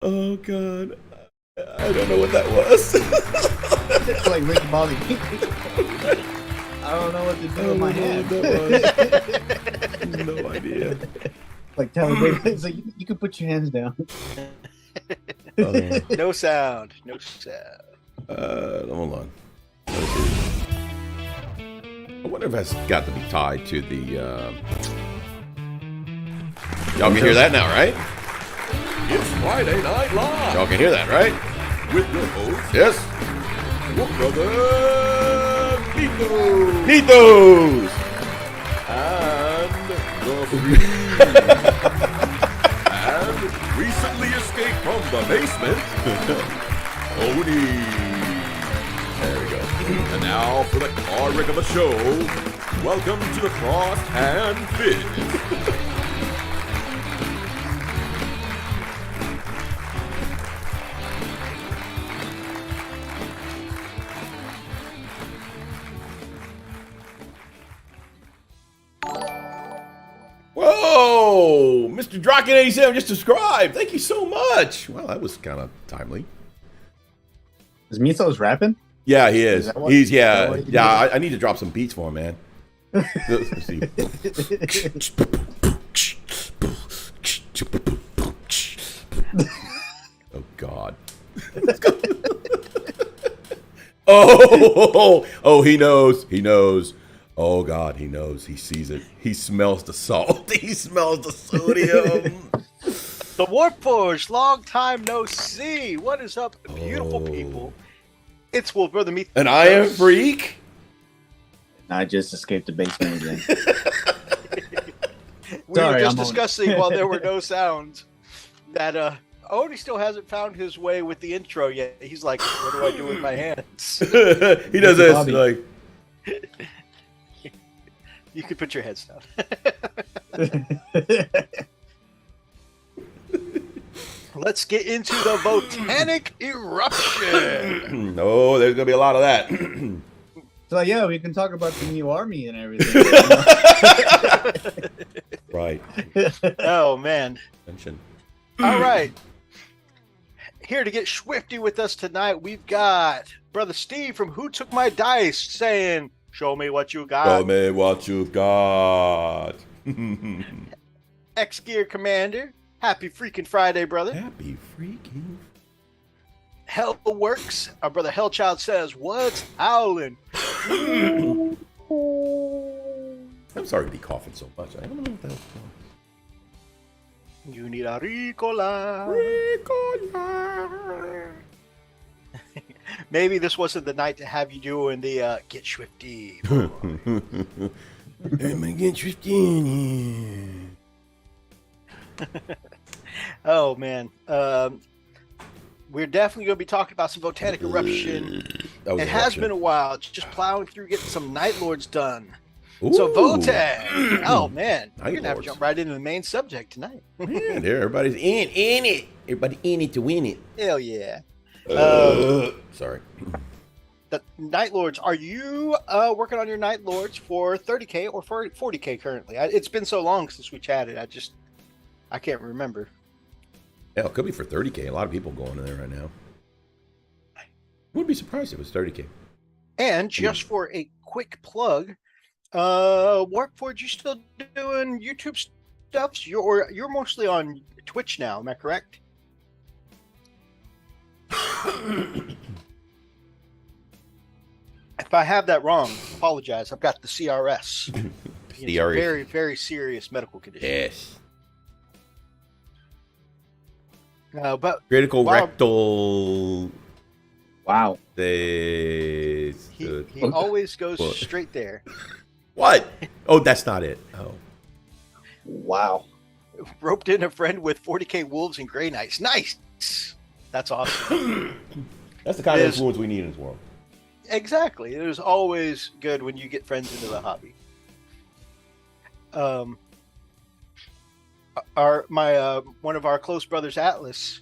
Oh God, I don't know what that was. It's like Ricky Bobby. I don't know what to do with my hand. No idea. Like telling me, it's like you can put your hands down. No sound. No sound. Hold on. I wonder if that's got to be tied to the. Y'all can hear that now, right? It's Friday Night Live Y'all can hear that, right? with your host, Yes. your brother, Methos, Methos. and and recently escaped from the basement, Hoodies. There we go. And now for the car wreck of the show, welcome to the Cross and Fizz. Whoa! Mr. Drocken87 just subscribed. Thank you so much. Well, that was kind of timely. Is Methos rapping? Yeah, he is. Is that what- He's is that what he I need to drop some beats for him, man. Let's see. Oh God. Oh, he knows. He knows. Oh God, he knows. He sees it. He smells the salt. He smells the sodium. The Warforged, long time no see. What is up, beautiful people? It's Wolf Brother Methos. An Iron Freak. I just escaped the basement again. We Sorry, were just I'm on. discussing while there were no sounds that Odie still hasn't found his way with the intro yet. He's like, what do I do with my hands? He does this Bobby. like. You could put your heads down. Let's get into the volcanic eruption. No, there's gonna be a lot of that. So yeah, we can talk about the new army and everything. Right. Oh man. Attention. All right. Here to get swifty with us tonight, we've got Brother Steve from Who Took My Dice saying, show me what you Show got. me what you've got. X-Gear Commander, happy freaking Friday, brother. Happy freaking. Hell Works, our brother Hellchild says, what's owlin'? I'm sorry to be coughing so much. I don't know what that was. You need a Ricola. Maybe this wasn't the night to have you doing the get swifty. I'm gonna get you in Oh man. We're definitely going to be talking about some volcanic eruption. It has been a while. Just plowing through getting some Night Lords done. Ooh. So Votann. Oh man, Night you're gonna have to Lords. jump right into the main subject tonight. Man, there, everybody's in it. Everybody in it to win it. Hell yeah. Sorry. The Night Lords. Are you working on your Night Lords for 30k or for 40k currently? It's been so long since we chatted. I can't remember. Yeah, it could be for 30k. A lot of people going in there right now. Wouldn't be surprised if it was 30k. And just for a quick plug, Warpforge, you still doing YouTube stuff? You're mostly on Twitch now, am I correct? If I have that wrong, apologize. I've got the CRS. It's a CRS. very, very serious medical condition. Yes. But Critical Wow. rectal. Wow. he always goes What? straight there. What? Oh, that's not it. Oh. Wow. Roped in a friend with 40k wolves and gray knights. Nice. That's awesome. That's the kind of Is- influence we need in this world. Exactly. It is always good when you get friends into the hobby. One of our close brothers, Atlas,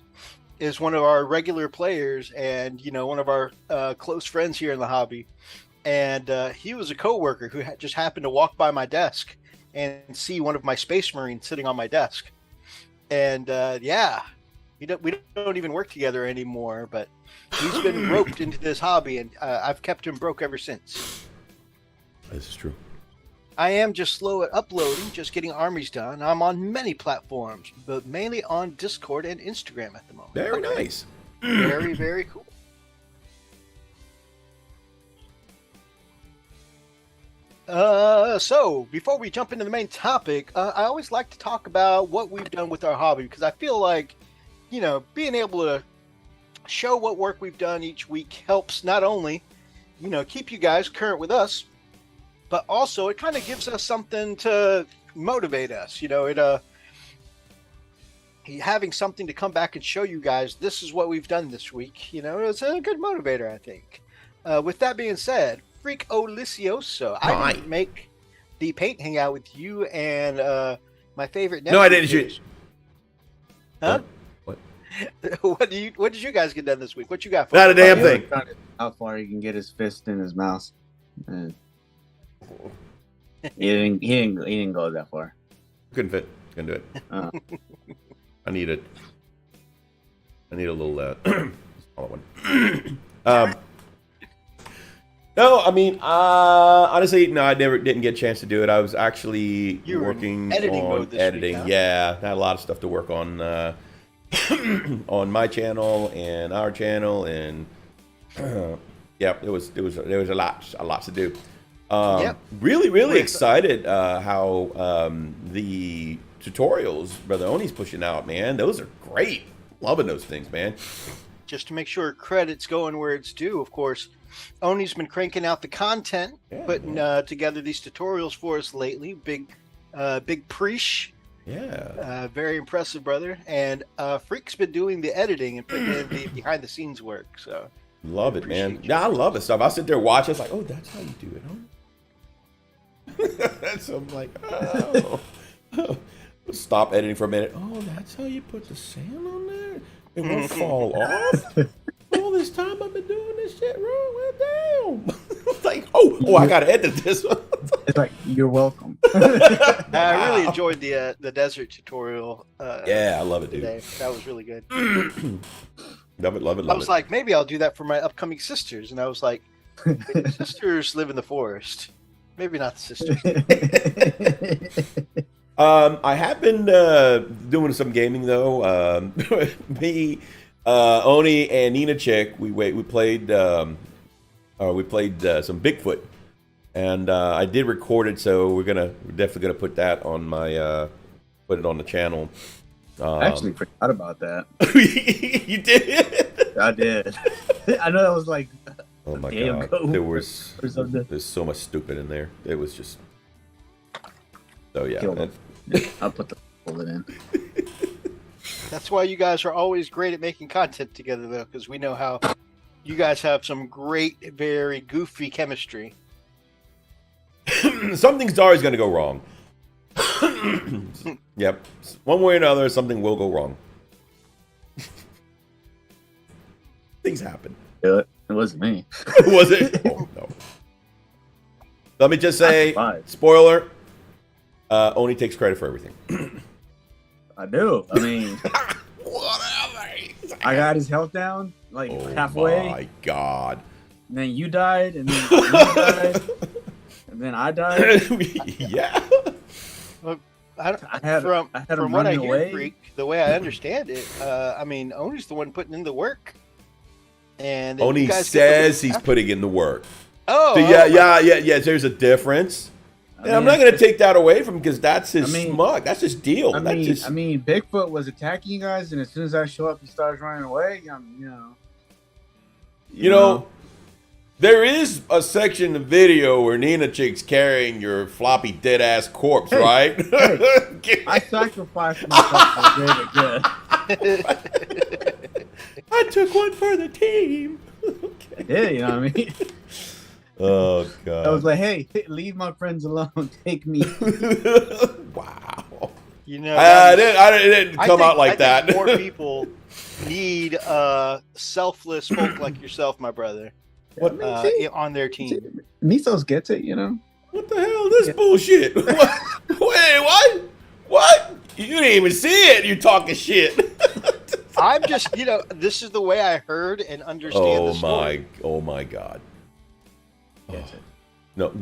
is one of our regular players, and one of our close friends here in the hobby. And he was a coworker who just happened to walk by my desk and see one of my Space Marines sitting on my desk. And We don't even work together anymore, but he's been roped into this hobby, and I've kept him broke ever since. This is true. I am just slow at uploading, just getting armies done. I'm on many platforms, but mainly on Discord and Instagram at the moment. Very nice. Very, very cool. So before we jump into the main topic, I always like to talk about what we've done with our hobby, because I feel like, you know, being able to show what work we've done each week helps not only, you know, keep you guys current with us, but also it kind of gives us something to motivate us. You know, having something to come back and show you guys, this is what we've done this week. You know, it's a good motivator, I think. With that being said, Freak Olicioso, I didn't make the paint hangout with you and my favorite. No, I didn't shoot. Huh? What? What did you guys get done this week? What you got for Not a damn thing. How far he can get his fist in his mouth. He didn't go that far. Couldn't fit. Couldn't do it. I need a little smaller one. No, I mean, honestly, no, I didn't get a chance to do it. I was actually working on editing. Week, huh? Yeah, I had a lot of stuff to work on on my channel and our channel, and yeah, there was a lot to do. Really excited how the tutorials Brother Oni's pushing out, man. Those are great. Loving those things, man. Just to make sure credit's going where it's due, of course. Oni's been cranking out the content, putting together these tutorials for us lately. Big preach. Yeah. Very impressive, brother. And Freak's been doing the editing and putting in the behind the scenes work. So love it, man. Yeah, I love it stuff. I sit there watching. It's like, oh, that's how you do it, huh? So I'm like, oh. Stop editing for a minute. Oh, that's how you put the sand on there? It won't fall off? All this time I've been doing this shit wrong. Well, damn. Like, oh, I gotta edit this one. It's like, you're welcome. I really enjoyed the desert tutorial. Yeah, I love it, dude. Today. That was really good. Love it. I was like, maybe I'll do that for my upcoming sisters, and I was like, the sisters live in the forest. Maybe not the sisters. I have been doing some gaming though. Me, Oni, and Nina Chick, we played some Bigfoot, and I did record it, so we're definitely gonna put that on my put it on the channel. I actually forgot about that. You did? I did. I know that was like. Oh my god! There's so much stupid in there. It was just. So yeah. I'll put the bullet in. That's why you guys are always great at making content together, though, because we know how you guys have some great, very goofy chemistry. Something's always going to go wrong. Yep. One way or another, something will go wrong. Things happen. It wasn't me. Was it? Oh, no. Let me just say, spoiler, Oni takes credit for everything. I do. I mean, whatever. I got his health down like halfway. Oh my god. And then you died, and then you died, and then I died. Yeah. Well, from what I hear, Freak, the way I understand it, I mean, Oni's the one putting in the work. And Oni says he's putting in the work. Oh, so yeah. There's a difference. And I'm not going to take that away from him because that's his smug. That's his deal. I mean, Bigfoot was attacking you guys, and as soon as I show up, he starts running away. You know, there is a section of the video where Nina Chick's carrying your floppy dead ass corpse, right? Hey, I sacrificed myself for greater good. I took one for the team. Okay. Yeah, you know what I mean. Oh god! I was like, "Hey, leave my friends alone. Take me." Wow. You know, it didn't come out like that. More people need selfless folk like yourself, my brother, on their team. Methos gets it, you know. What the hell is this bullshit? Wait, what? What? You didn't even see it. You talking shit. I'm just, this is the way I heard and understand the story. Oh my God. Gets it. No,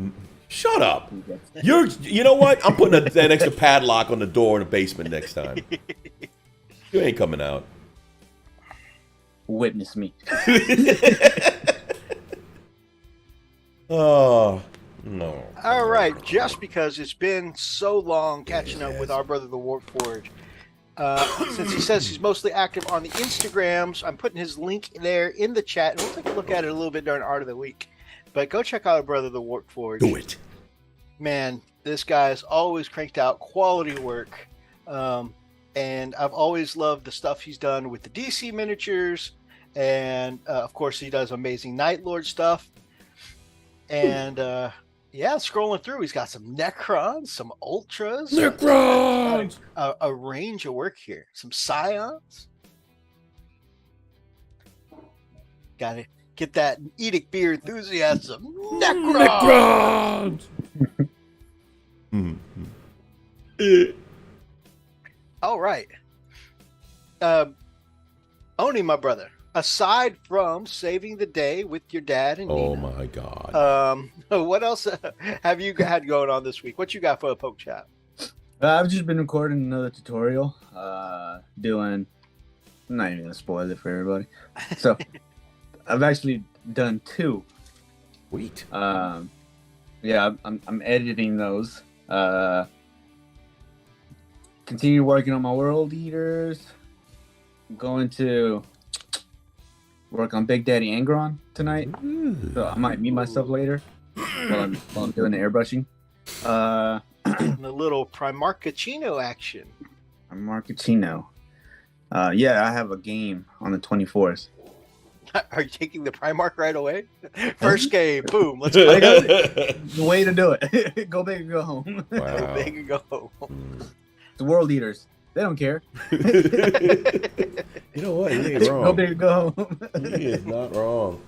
shut up. He gets it. You know what? I'm putting an extra padlock on the door in the basement next time. You ain't coming out. Witness me. Oh, no. All right, just because it's been so long catching up with our brother, the Warp Forge. Since he says he's mostly active on the Instagrams, I'm putting his link there in the chat, and we'll take a look at it a little bit during Art of the Week. But go check out our brother, the Warp Forge. Do it. Man, this guy's always cranked out quality work. And I've always loved the stuff he's done with the DC miniatures. And, of course, he does amazing Night Lord stuff. And, scrolling through, he's got some Necrons, some Ultras. Necrons! A range of work here. Some Scions. Got to get that Edict Beer enthusiasm. Necrons! All right. Oni, my brother, aside from saving the day with your dad and Oh Nina, my God. what else have you had going on this week? What you got for a poke chat? I've just been recording another tutorial. I'm not even gonna spoil it for everybody. So I've actually done 2. Sweet. I'm editing those. Continue working on my World Eaters. I'm going to work on Big Daddy Angron tonight. So I might mute myself later while I'm doing the airbrushing. The little Primarcachino action. Primarcachino. I have a game on the 24th. Are you taking the Primarch right away? First game, boom, let's I go. got it. The way to do it. Go big or go home. Wow. Go big and go home. The World Eaters. They don't care. You know what? He ain't wrong. Go big or go home. He is not wrong.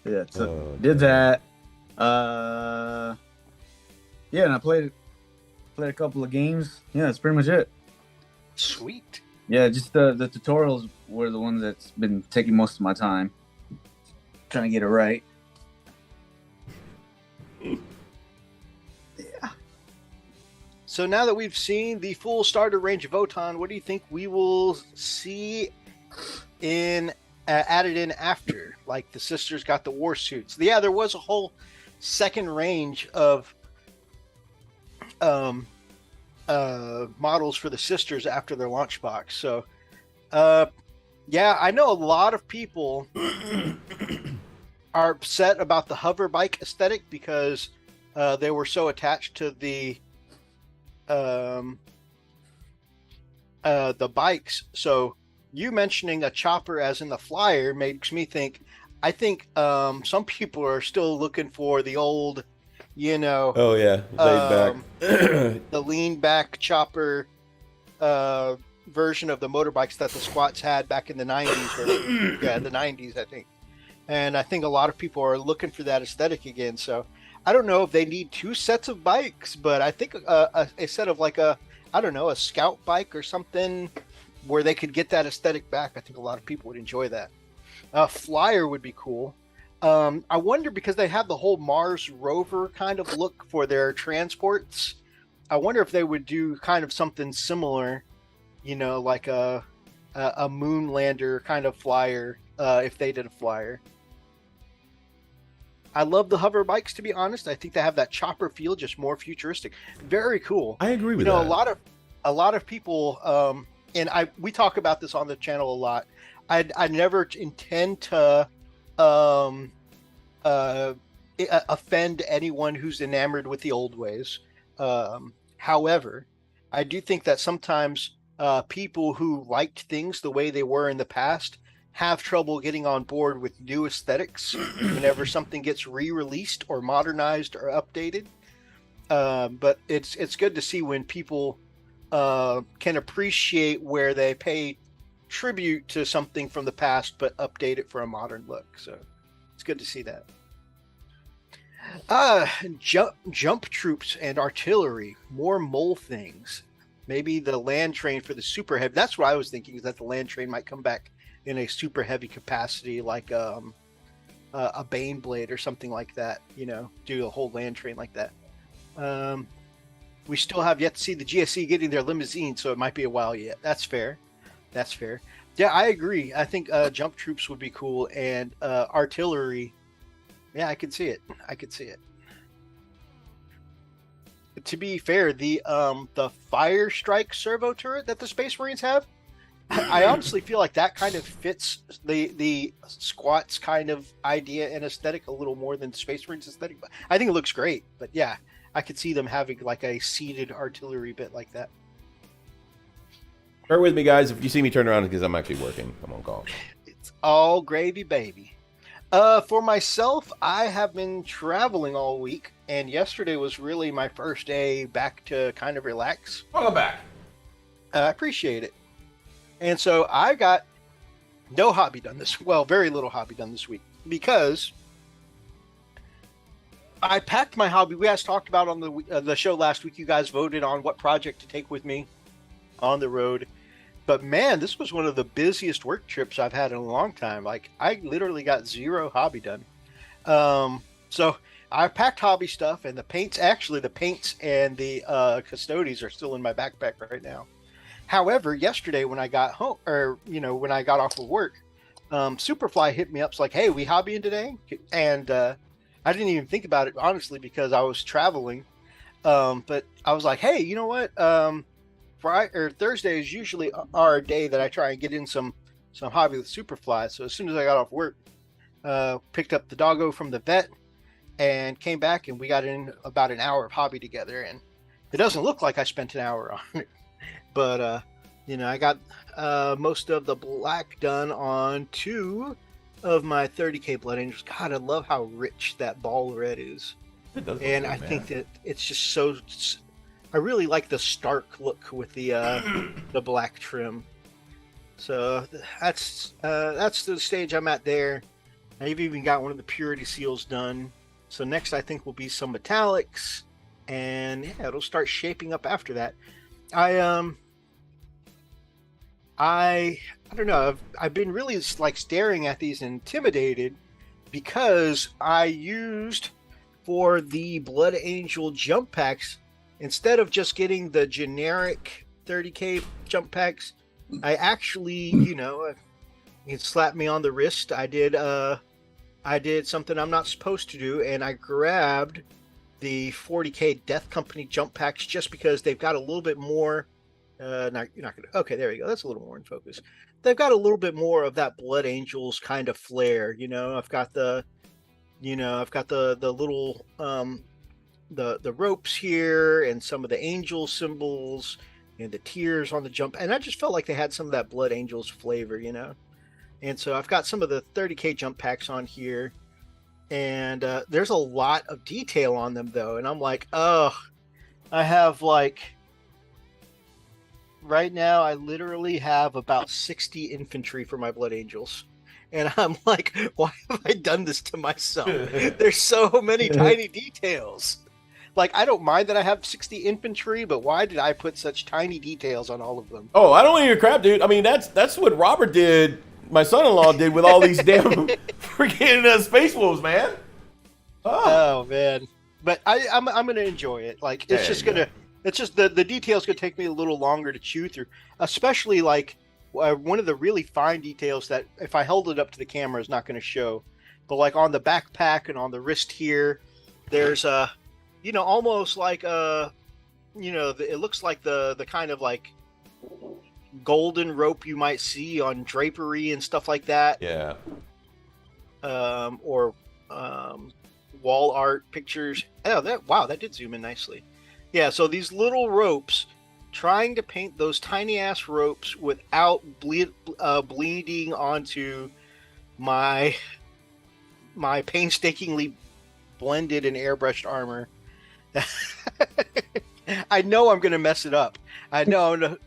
Yeah, so did that. And I played a couple of games. Yeah, that's pretty much it. Sweet. Yeah, just the tutorials were the ones that's been taking most of my time. Trying to get it right. So now that we've seen the full starter range of Votann, what do you think we will see in added in after? Like the sisters got the war suits. Yeah, there was a whole second range of models for the sisters after their launch box. So, I know a lot of people are upset about the hover bike aesthetic because they were so attached to the bikes. So you mentioning a chopper as in the flyer makes me think. I think some people are still looking for the old, Oh yeah, laid back. the lean back chopper version of the motorbikes that the squats had back in the 90s. The 90s, I think. And I think a lot of people are looking for that aesthetic again. So I don't know if they need 2 sets of bikes, but I think a set of like a scout bike or something where they could get that aesthetic back. I think a lot of people would enjoy that. Flyer would be cool. I wonder, because they have the whole Mars rover kind of look for their transports. I wonder if they would do kind of something similar, like a moon lander kind of flyer, if they did a flyer. I love the hover bikes, to be honest. I think they have that chopper feel, just more futuristic. Very cool. I agree with that. A lot of people, and we talk about this on the channel a lot. I never intend to offend anyone who's enamored with the old ways. However, I do think that sometimes people who liked things the way they were in the past have trouble getting on board with new aesthetics whenever something gets re-released or modernized or updated. But it's good to see when people can appreciate where they pay tribute to something from the past but update it for a modern look. So it's good to see that. Jump troops and artillery, more mole things. maybe the land train for the super heavy. That's what I was thinking, is that the land train might come back in a super heavy capacity, like a Bane Blade or something like that. Do a whole land train like that. We still have yet to see the GSC getting their limousine, so it might be a while yet. That's fair. Yeah, I agree. I think jump troops would be cool, and artillery. Yeah, I could see it. To be fair, the Fire Strike servo turret that the Space Marines have, I honestly feel like that kind of fits the squats kind of idea and aesthetic a little more than Space Marines aesthetic. But I think it looks great. But yeah, I could see them having like a seated artillery bit like that. Bear with me, guys. If you see me turn around, because I'm actually working. I'm on call. It's all gravy, baby. For myself, I have been traveling all week, and yesterday was really my first day back to kind of relax. Welcome back. I appreciate it. And so I got no hobby done very little hobby done this week, because I packed my hobby. We guys talked about on the show last week. You guys voted on what project to take with me on the road. But man, this was one of the busiest work trips I've had in a long time. Like, I literally got zero hobby done. So I packed hobby stuff, and the paints and the custodies are still in my backpack right now. However, yesterday when I got home, when I got off of work, Superfly hit me up. It's like, hey, we hobbying today? And I didn't even think about it, honestly, because I was traveling. But I was like, hey, you know what? Thursday is usually our day that I try and get in some hobby with Superfly. So as soon as I got off work, picked up the doggo from the vet and came back, and we got in about an hour of hobby together. And it doesn't look like I spent an hour on it, but I got most of the black done on 2 of my 30K Blood Angels. God, I love how rich that ball red is. It does look and good, I man. think that it's just so. I really like the stark look with the the black trim. So that's the stage I'm at there. I've even got one of the purity seals done. So next I think will be some metallics, and yeah, it'll start shaping up after that. I don't know. I've been really like staring at these and intimidated, because I used for the Blood Angel jump packs, instead of just getting the generic 30K jump packs, I actually, it slapped me on the wrist. I did something I'm not supposed to do, and I grabbed the 40K Death Company jump packs just because they've got a little bit more. You're not gonna. Okay, there you go. That's a little more in focus. They've got a little bit more of that Blood Angels kind of flair. I've got the little the ropes here, and some of the angel symbols and the tears on the jump, and I just felt like they had some of that Blood Angels flavor, And so I've got some of the 30K jump packs on here, and there's a lot of detail on them though, and I'm like, I have like. Right now, I literally have about 60 infantry for my Blood Angels. And I'm like, why have I done this to myself? There's so many tiny details. Like, I don't mind that I have 60 infantry, but why did I put such tiny details on all of them? Oh, I don't hear crap, dude. I mean, that's what Robert did, my son-in-law did with all these damn freaking Space Wolves, man. Oh, man. But I'm going to enjoy it. Like, it's just going to... It's just the details could take me a little longer to chew through, especially like one of the really fine details that if I held it up to the camera is not going to show, but like on the backpack and on the wrist here, there's almost like it looks like the kind of like golden rope you might see on drapery and stuff like that. Yeah. Or wall art pictures. Oh, that did zoom in nicely. Yeah, so these little ropes, trying to paint those tiny ass ropes without bleeding onto my painstakingly blended and airbrushed armor. I know I'm going to mess it up. I know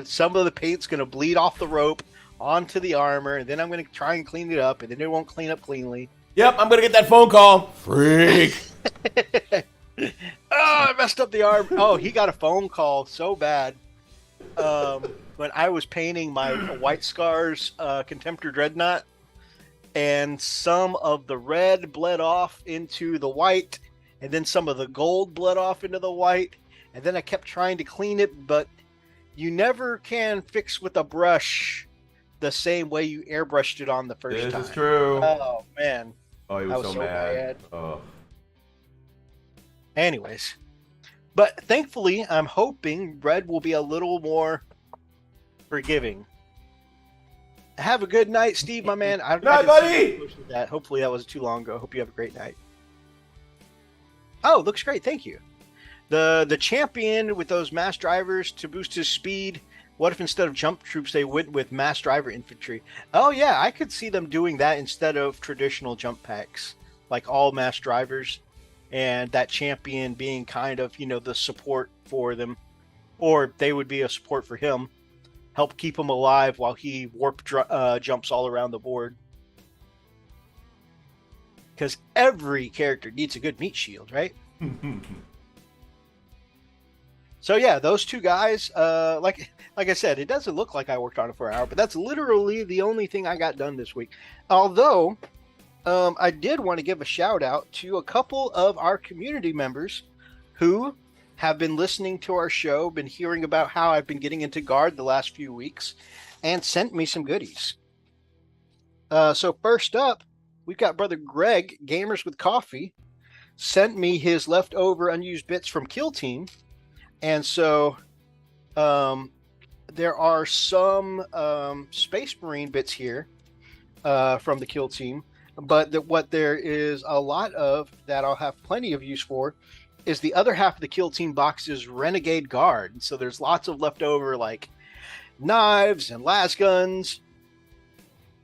some of the paint's going to bleed off the rope onto the armor, and then I'm going to try and clean it up, and then it won't clean up cleanly. Yep, I'm going to get that phone call. Freak. Oh, I messed up the arm. Oh, he got a phone call so bad. when I was painting my White Scars Contemptor Dreadnought, and some of the red bled off into the white, and then some of the gold bled off into the white, and then I kept trying to clean it, but you never can fix with a brush the same way you airbrushed it on the first time. This is true. Oh, man. Oh, he I was was so so mad. mad. Oh. Anyways, but thankfully, I'm hoping Red will be a little more forgiving. Have a good night, Steve, my man. Good night, buddy! That. Hopefully that wasn't too long ago. Hope you have a great night. Oh, looks great. Thank you. The champion with those mass drivers to boost his speed. What if instead of jump troops, they went with mass driver infantry? Oh, yeah. I could see them doing that instead of traditional jump packs, like all mass drivers, and that champion being kind of, the support for them, or they would be a support for him. Help keep him alive while he warp jumps all around the board. Because every character needs a good meat shield, right? So yeah, those two guys, like I said, it doesn't look like I worked on it for an hour, but that's literally the only thing I got done this week. Although, I did want to give a shout out to a couple of our community members who have been listening to our show, been hearing about how I've been getting into Guard the last few weeks, and sent me some goodies. So first up, we've got Brother Greg, Gamers with Coffee, sent me his leftover unused bits from Kill Team. And so there are some Space Marine bits here from the Kill Team, but what there is a lot of that I'll have plenty of use for is the other half of the Kill Team box is Renegade Guard. So there's lots of leftover like knives and las guns,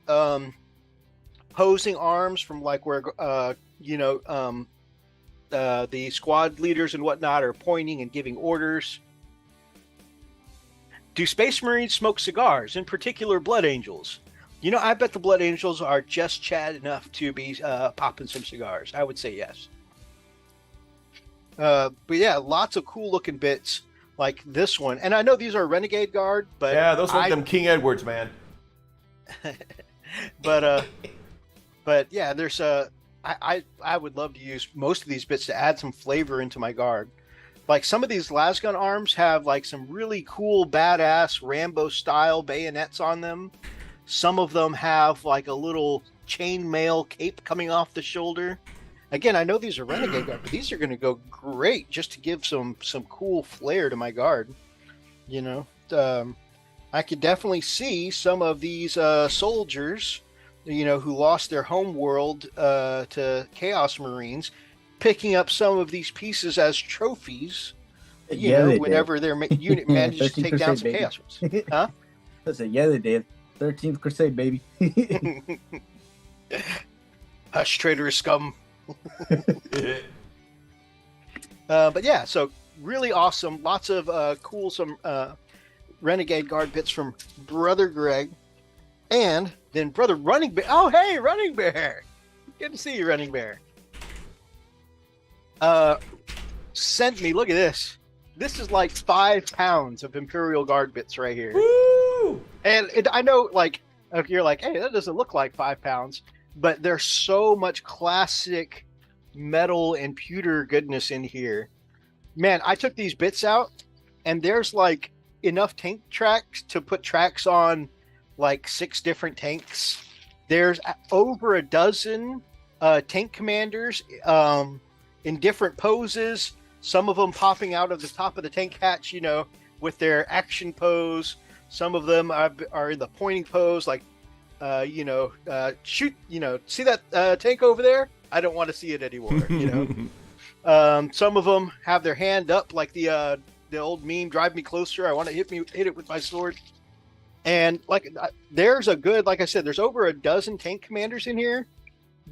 posing arms from like where the squad leaders and whatnot are pointing and giving orders. Do Space Marines smoke cigars, in particular Blood Angels? I bet the Blood Angels are just Chad enough to be popping some cigars. I would say yes. But yeah, lots of cool looking bits like this one. And I know these are Renegade Guard, but yeah, those are them King Edwards, man. but yeah, there's I would love to use most of these bits to add some flavor into my Guard. Like some of these lasgun arms have like some really cool, badass Rambo style bayonets on them. Some of them have like a little chainmail cape coming off the shoulder. Again, I know these are Renegade Guard, but these are going to go great just to give some cool flair to my Guard. I could definitely see some of these soldiers, who lost their home world to Chaos Marines, picking up some of these pieces as trophies, whenever their unit manages to take down some Chaos Marines. Huh? That's they did. 13th Crusade, baby. Hush, traitorous scum. But yeah, so really awesome. Lots of cool, some Renegade Guard bits from Brother Greg. And then Brother Running Bear. Oh, hey, Running Bear. Good to see you, Running Bear. Sent me, look at this. This is like 5 pounds of Imperial Guard bits right here. Woo! And I know, like, if you're like, hey, that doesn't look like 5 pounds, but there's so much classic metal and pewter goodness in here. Man, I took these bits out, and there's like enough tank tracks to put tracks on like 6 different tanks. There's over a dozen tank commanders in different poses. Some of them popping out of the top of the tank hatch, with their action pose. Some of them are in the pointing pose, like, shoot, see that tank over there? I don't want to see it anymore, Some of them have their hand up, like the old meme, drive me closer. I want to hit it with my sword. And there's a good, like I said, there's over a dozen tank commanders in here,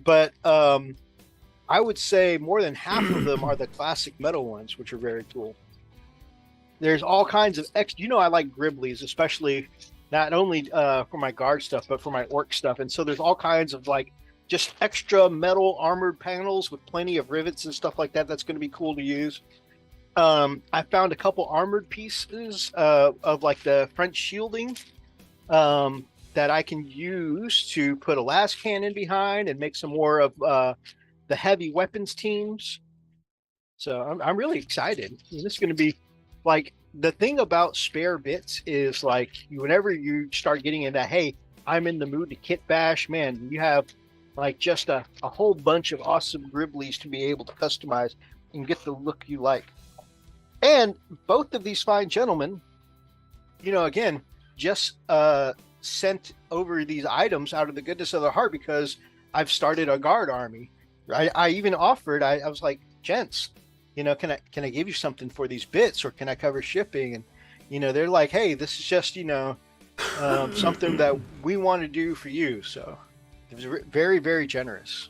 but I would say more than half of them are the classic metal ones, which are very cool. There's all kinds of I like Griblies, especially not only for my Guard stuff, but for my Orc stuff. And so there's all kinds of like just extra metal armored panels with plenty of rivets and stuff like that. That's going to be cool to use. I found a couple armored pieces of like the French shielding that I can use to put a las cannon behind and make some more of the heavy weapons teams. So I'm really excited. This is going to be like, the thing about spare bits is like, whenever you start getting into, hey, I'm in the mood to kit bash, man, you have like just a whole bunch of awesome Griblies to be able to customize and get the look you like. And both of these fine gentlemen, again, just sent over these items out of the goodness of their heart, because I've started a guard army. I even offered, I was like, gents, can I give you something for these bits, or can I cover shipping? And, they're like, hey, this is just, something that we want to do for you. So it was very, very generous.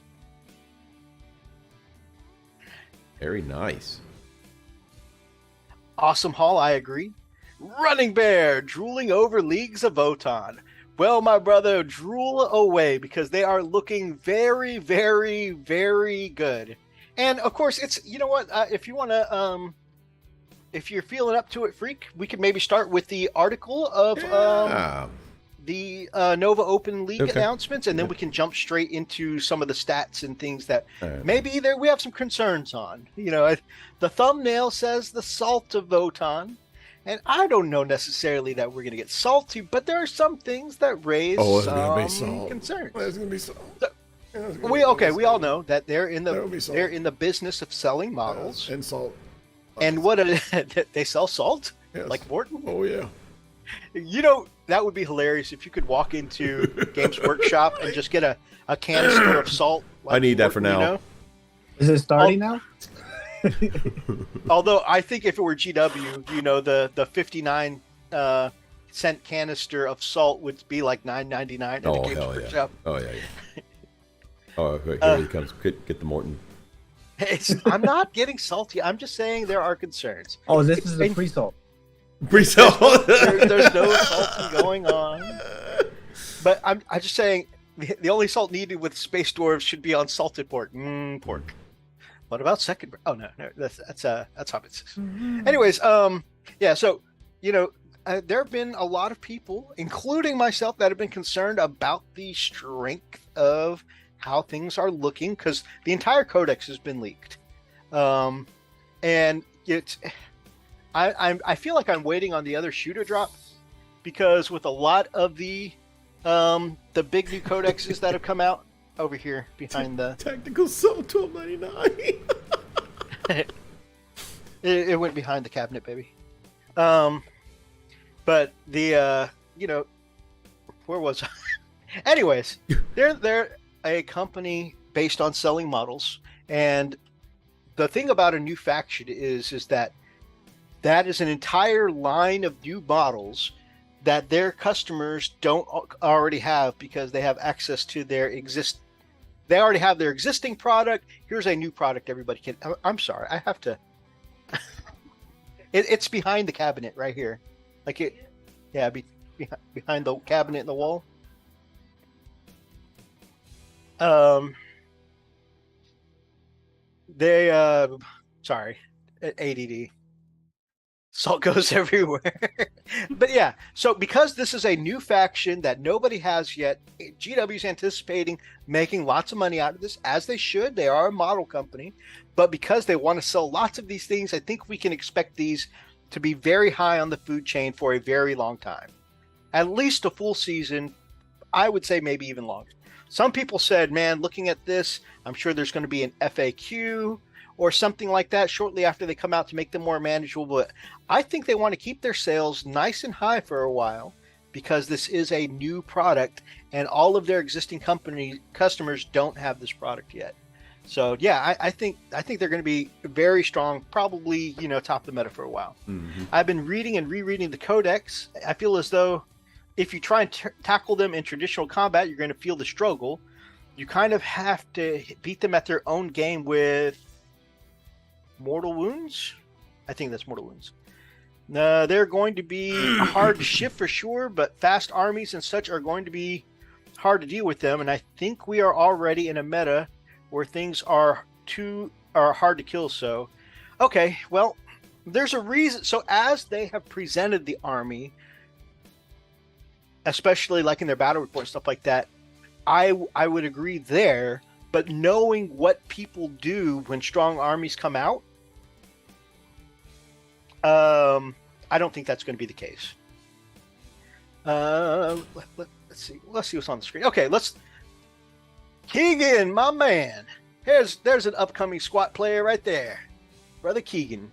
Very nice. Awesome haul, I agree. Running Bear, drooling over leagues of Votann. Well, my brother, drool away, because they are looking very, very, very good. And of course, it's, if you want to, if you're feeling up to it, Freak, we could maybe start with the article of the Nova Open League announcements, and then we can jump straight into some of the stats and things that maybe we have some concerns on. The thumbnail says the salt of Votann, and I don't know necessarily that we're going to get salty, but there are some things that raise some concerns. There's going to be salt. We all know that they're in the business of selling models and salt. And what they sell salt? Yes. Like Morton? Oh yeah. That would be hilarious if you could walk into Games Workshop and just get a canister of salt. Like I need that for Morton, now. Is it starting now? Although I think if it were GW, the 59 cent canister of salt would be like $9.99 at the Games Workshop. Oh yeah. Oh, here he comes. Get the Morton. I'm not getting salty. I'm just saying there are concerns. Oh, this is the pre-salt. Pre-salt. There's no salting going on. But I'm just saying the only salt needed with Space Dwarves should be on salted pork. Pork. What about second? Oh no, that's hobbits. Anyways, yeah. So there have been a lot of people, including myself, that have been concerned about the strength of how things are looking, because the entire codex has been leaked, and it's. I feel like I'm waiting on the other shoe to drop, because with a lot of the big new codexes that have come out over here behind the tactical salt $12.99. it went behind the cabinet, baby. But the where was I? Anyways, they're a company based on selling models, and the thing about a new faction is that is an entire line of new models that their customers don't already have, because they have access to they already have their existing product. Here's a new product everybody can. I'm sorry, I have to. It's behind the cabinet right here, like it. Yeah, behind the cabinet in the wall. Sorry, ADD. Salt goes everywhere. But yeah, so because this is a new faction that nobody has yet, GW's anticipating making lots of money out of this, as they should. They are a model company, but because they want to sell lots of these things, I think we can expect these to be very high on the food chain for a very long time. At least a full season, I would say maybe even longer. Some people said, man, looking at this, I'm sure there's going to be an FAQ or something like that shortly after they come out to make them more manageable. But I think they want to keep their sales nice and high for a while, because this is a new product and all of their existing customers don't have this product yet. So yeah, I think they're going to be very strong, probably, top the meta for a while. Mm-hmm. I've been reading and rereading the codex. I feel as though if you try and tackle them in traditional combat, you're going to feel the struggle. You kind of have to beat them at their own game with Mortal Wounds. I think that's Mortal Wounds. They're going to be hard to ship for sure, but fast armies and such are going to be hard to deal with them. And I think we are already in a meta where things are hard to kill. So, okay, well, There's a reason. So as they have presented the army, especially like in their battle report and stuff like that, I would agree there. But knowing what people do when strong armies come out, I don't think that's going to be the case. Let's see. Let's see what's on the screen. Okay, Keegan, my man. There's an upcoming squat player right there, brother Keegan.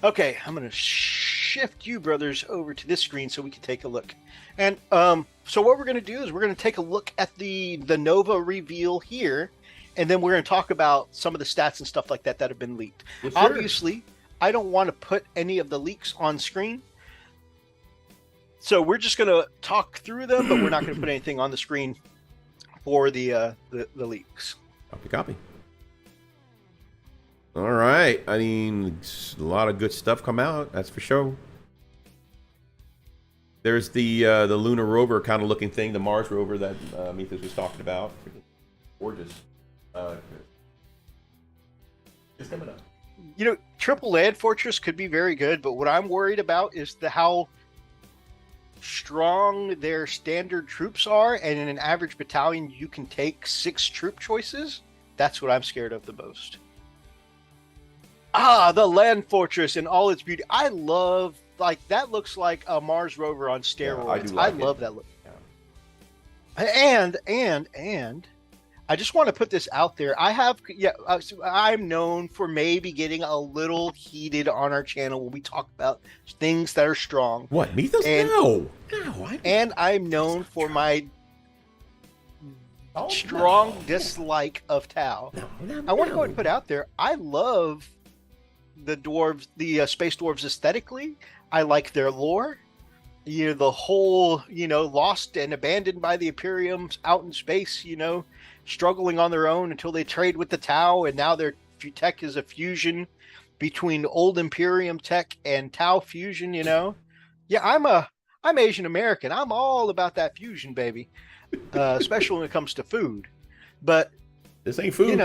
Okay, I'm gonna shift you brothers over to this screen so we can take a look. And so what we're gonna do is we're gonna take a look at the Nova reveal here, and then we're gonna talk about some of the stats and stuff like that that have been leaked. Well, sure. Obviously, I don't want to put any of the leaks on screen, so we're just gonna talk through them, but we're not gonna put anything on the screen for the leaks. Copy. All right. I mean, a lot of good stuff come out. That's for sure. There's the lunar rover kind of looking thing, the Mars rover that Methos was talking about. Gorgeous. It's coming up. You know, Triple Land Fortress could be very good, but what I'm worried about is how strong their standard troops are, and in an average battalion you can take 6 troop choices. That's what I'm scared of the most. The Land Fortress in all its beauty. I love, like, that looks like a Mars rover on steroids. Yeah, I love that look. Yeah. And I just want to put this out there. I'm known for maybe getting a little heated on our channel when we talk about things that are strong. What, Methos? No. And I'm known for my strong dislike of Tau. I want to go ahead and put out there, I love the dwarves, the space dwarves aesthetically. I like their lore. You know, the whole, lost and abandoned by the Imperiums out in space, struggling on their own until they trade with the Tau, and now their tech is a fusion between old Imperium tech and Tau fusion, Yeah, I'm Asian American. I'm all about that fusion, baby. Especially when it comes to food. But this ain't food.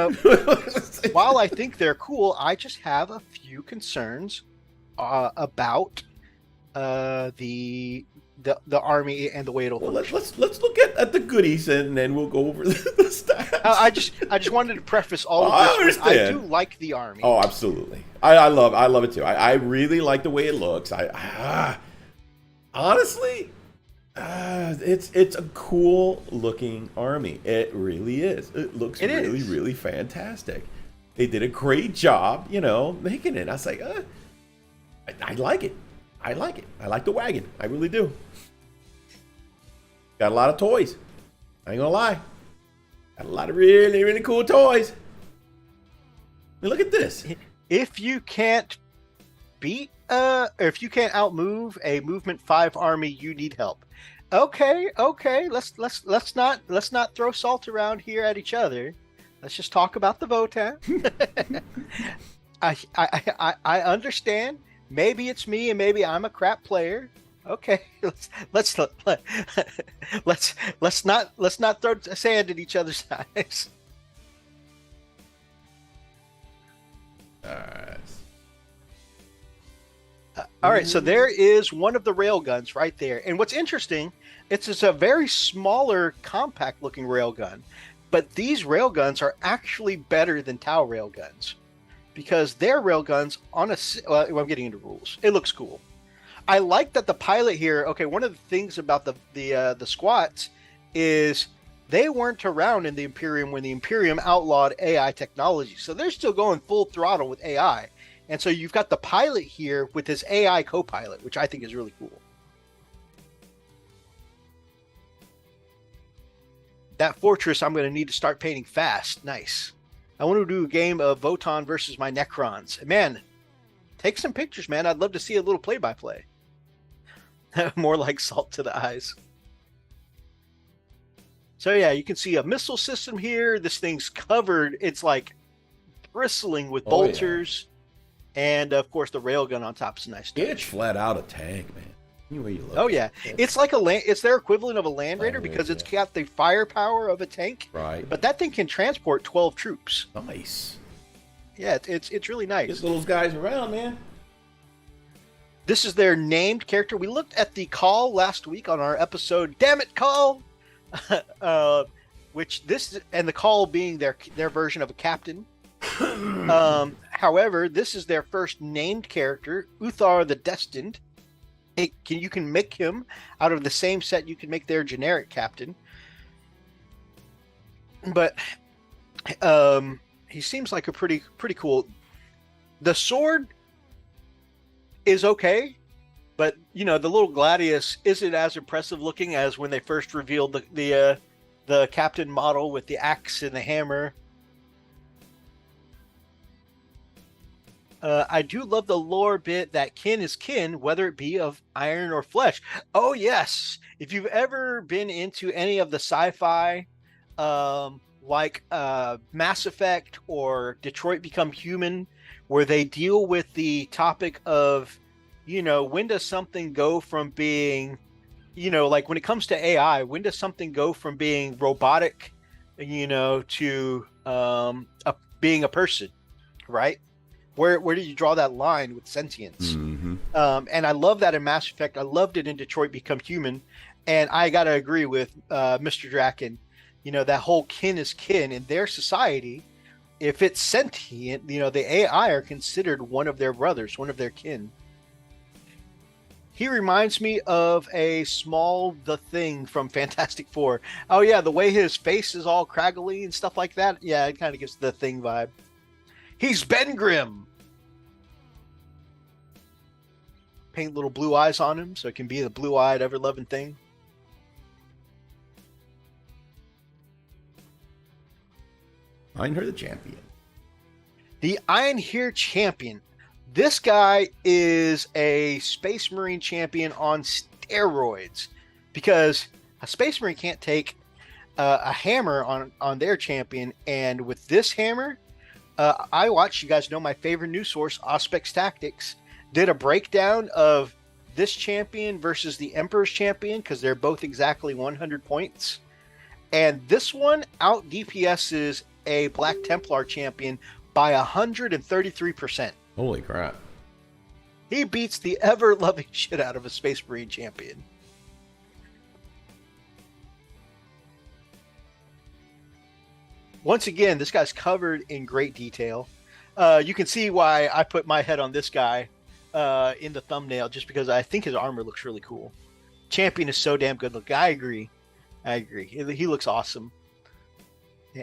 While I think they're cool, I just have a few concerns about the army and the way it'll function. Let's look at the goodies, and then we'll go over the stats. I just wanted to preface all of this. I do like the army. Oh, absolutely. I love it too. I really like the way it looks. Honestly, it's a cool looking army. It really is. It looks really fantastic. They did a great job, making it. I was like, I like it. I like it. I like the wagon. I really do. Got a lot of toys. I ain't gonna lie. Got a lot of really, really cool toys. I mean, look at this. If you can't if you can't outmove a movement 5 army, you need help. Okay. Let's not throw salt around here at each other. Let's just talk about the Votann. I understand. Maybe it's me, and maybe I'm a crap player. Okay, let's not throw sand at each other's eyes. All right, so there is one of the railguns right there, and what's interesting, it's a very smaller, compact-looking railgun, but these railguns are actually better than Tau railguns, because their railguns I'm getting into rules. It looks cool. I like that the pilot here. Okay, one of the things about the squats is they weren't around in the Imperium when the Imperium outlawed AI technology, so they're still going full throttle with AI. And so you've got the pilot here with his AI co-pilot, which I think is really cool. That fortress I'm going to need to start painting fast. Nice. I want to do a game of Votann versus my Necrons. Man, take some pictures, man. I'd love to see a little play-by-play. More like salt to the eyes. So yeah, you can see a missile system here. This thing's covered. It's like bristling with bolters. And of course, the railgun on top is a nice touch. It's flat out a tank, man. Anyway you look. Oh yeah, it's like it's their equivalent of a Land Raider because it's got the firepower of a tank. Right. But that thing can transport 12 troops. Nice. Yeah, it's really nice. Get those guys around, man. This is their named character. We looked at the Call last week on our episode. Damn it, Call! Which this and the Call being their version of a captain. However, this is their first named character, Uthar the Destined. You can make him out of the same set you can make their generic captain. But he seems like a pretty cool. The sword is okay, but the little gladius isn't as impressive looking as when they first revealed the captain model with the axe and the hammer. I do love the lore bit that kin is kin, whether it be of iron or flesh. Oh yes, if you've ever been into any of the sci-fi, like Mass Effect or Detroit Become Human, where they deal with the topic of, when does something go from being, like when it comes to AI, when does something go from being robotic, to being a person, right? Where do you draw that line with sentience? Mm-hmm. And I love that in Mass Effect. I loved it in Detroit Become Human. And I got to agree with Mr. Draken. That whole kin is kin in their society. If it's sentient, the AI are considered one of their brothers, one of their kin. He reminds me of a small The Thing from Fantastic Four. Oh, yeah, the way his face is all craggly and stuff like that. Yeah, it kind of gives the Thing vibe. He's Ben Grimm. Paint little blue eyes on him so it can be the blue-eyed, ever-loving Thing. Einher the Champion. The Einher Champion. This guy is a Space Marine champion on steroids, because a Space Marine can't take a hammer on their champion, and with this hammer, I watched, you guys know my favorite news source, Auspex Tactics, did a breakdown of this champion versus the Emperor's champion, because they're both exactly 100 points. And this one out DPS's a Black Templar champion by 133%. Holy crap. He beats the ever-loving shit out of a Space Marine champion. Once again, this guy's covered in great detail. You can see why I put my head on this guy in the thumbnail, just because I think his armor looks really cool. Champion is so damn good looking. I agree. He looks awesome. Yeah.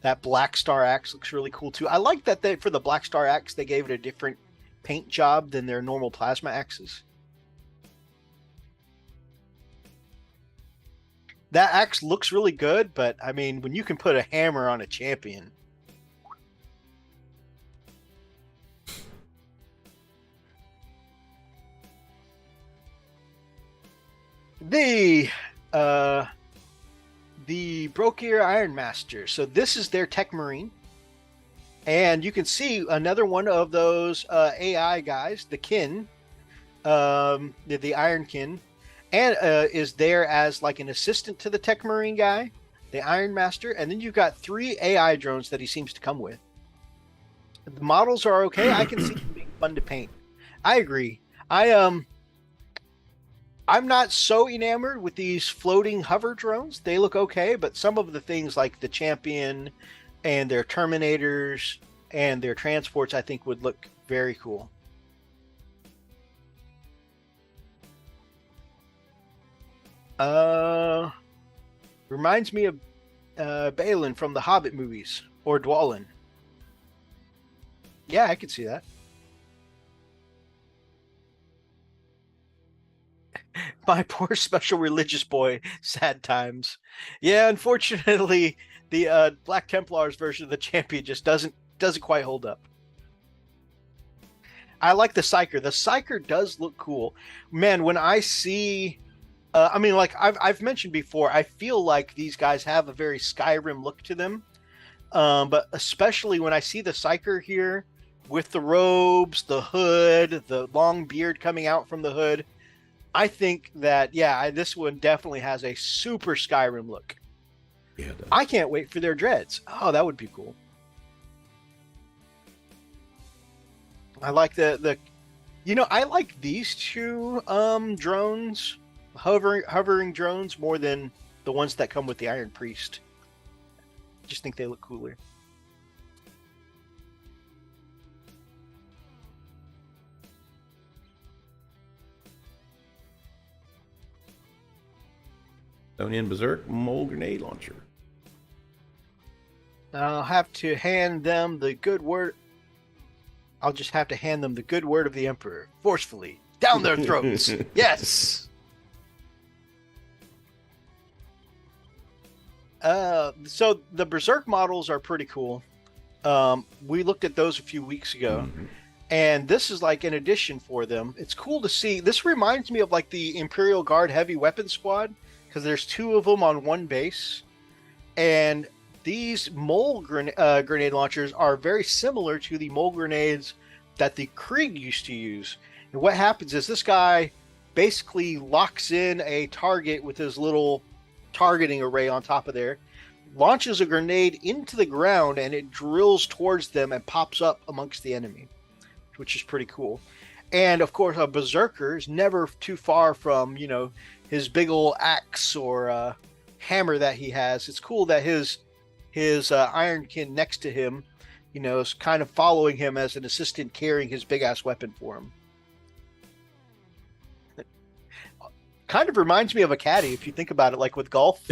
That Black Star Axe looks really cool too. I like that for the Black Star Axe, they gave it a different paint job than their normal plasma axes. That axe looks really good, but I mean, when you can put a hammer on a champion. The Brokir Iron Master. So this is their Tech Marine. And you can see another one of those AI guys, the Kin, the Iron Kin, and is there as like an assistant to the Tech Marine guy, the Iron Master. And then you've got 3 AI drones that he seems to come with. The models are okay. I can see them being fun to paint. I agree. I'm not so enamored with these floating hover drones. They look okay, but some of the things like the Champion and their Terminators and their transports, I think would look very cool. Reminds me of Balin from the Hobbit movies, or Dwalin. Yeah, I could see that. My poor special religious boy, sad times. Yeah, unfortunately, the Black Templars version of the champion just doesn't quite hold up. I like the Psyker. The Psyker does look cool. Man, when I see... I mean, like I've mentioned before, I feel like these guys have a very Skyrim look to them. But especially when I see the Psyker here with the robes, the hood, the long beard coming out from the hood, I think that, yeah, this one definitely has a super Skyrim look. Yeah, it does. I can't wait for their dreads. Oh, that would be cool. I like I like these two drones, hovering drones, more than the ones that come with the Iron Priest. Just think they look cooler. Votann Berserk mole grenade launcher. I'll have to hand them the good word. I'll just have to hand them the good word of the Emperor, forcefully, down their throats. Yes! So the Berserk models are pretty cool. We looked at those a few weeks ago, and this is like an addition for them. It's cool to see. This reminds me of like the Imperial Guard Heavy Weapon Squad, because there's two of them on one base, and these mole grenade launchers are very similar to the mole grenades that the Krieg used to use. And what happens is this guy basically locks in a target with his little targeting array on top of there, launches a grenade into the ground, and it drills towards them and pops up amongst the enemy, which is pretty cool. And of course, a Berserker is never too far from, his big old axe or hammer that he has. It's cool that his Ironkin next to him, is kind of following him as an assistant, carrying his big ass weapon for him. Kind of reminds me of a caddy if you think about it, like with golf.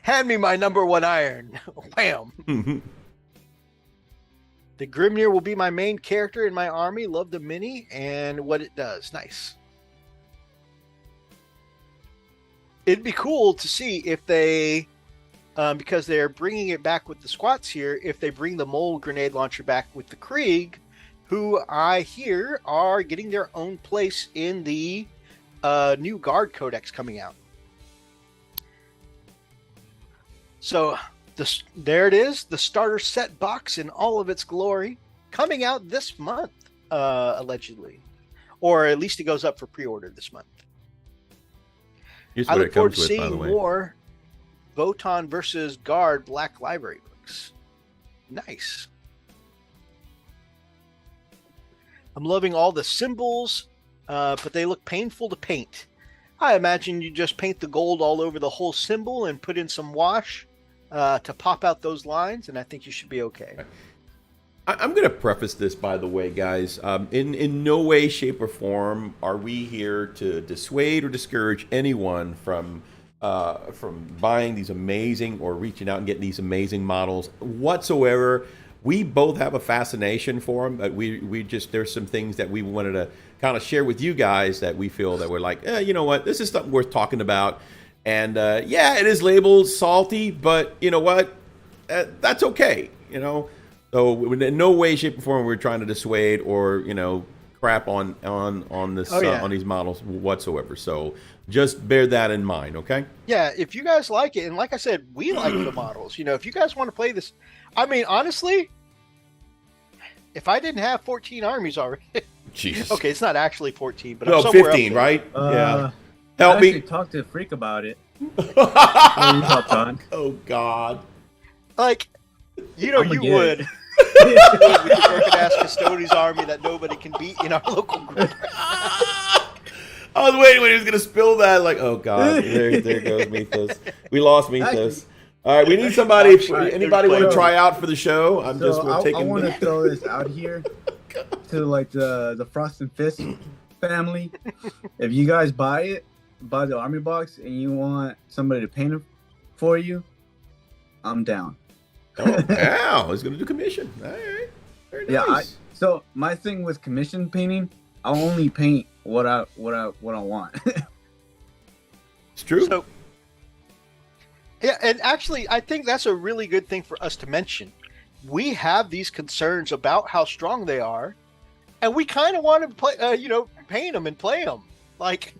Hand me my number one iron. Wham! The Grimnir will be my main character in my army. Love the mini and what it does. Nice. It'd be cool to see if they, because they're bringing it back with the squats here, if they bring the mole grenade launcher back with the Krieg, who I hear are getting their own place in the new Guard Codex coming out. So there it is, the starter set box in all of its glory, coming out this month, allegedly. Or at least it goes up for pre-order this month. I look forward to seeing more Votann versus Guard Black Library books. Nice. I'm loving all the symbols, but they look painful to paint. I imagine you just paint the gold all over the whole symbol and put in some wash to pop out those lines, and I think you should be okay. I'm going to preface this, by the way, guys. In no way, shape, or form are we here to dissuade or discourage anyone from buying these amazing or reaching out and getting these amazing models whatsoever. We both have a fascination for them, but we just, there's some things that we wanted to kind of share with you guys that we feel that we're like, you know what, this is something worth talking about. And yeah, it is labeled salty, but you know what, that's okay, So in no way, shape, or form we're trying to dissuade or crap on this on these models whatsoever. So just bear that in mind, okay? Yeah, if you guys like it, and like I said, we like the models. If you guys want to play this, I mean, honestly, if I didn't have 14 armies already, Jesus. Okay, it's not actually 14, but no, I'm somewhere 15, right? Yeah. Help me. Talk to a freak about it. Oh God. Like, you would. With your broken ass Custodes army that nobody can beat in our local group. I was waiting when he was going to spill that. Like, oh God, there goes Methos. We lost Methos. All right, we need somebody. Anybody want to try out for the show? I want to throw this out here to like the Frost and Fist family. If you guys buy the army box, and you want somebody to paint it for you, I'm down. Oh, wow, he's going to do commission. All right, very nice. Yeah. So my thing with commission painting, I'll only paint what I want. It's true. So, yeah, and actually, I think that's a really good thing for us to mention. We have these concerns about how strong they are, and we kind of want to play, paint them and play them. Like,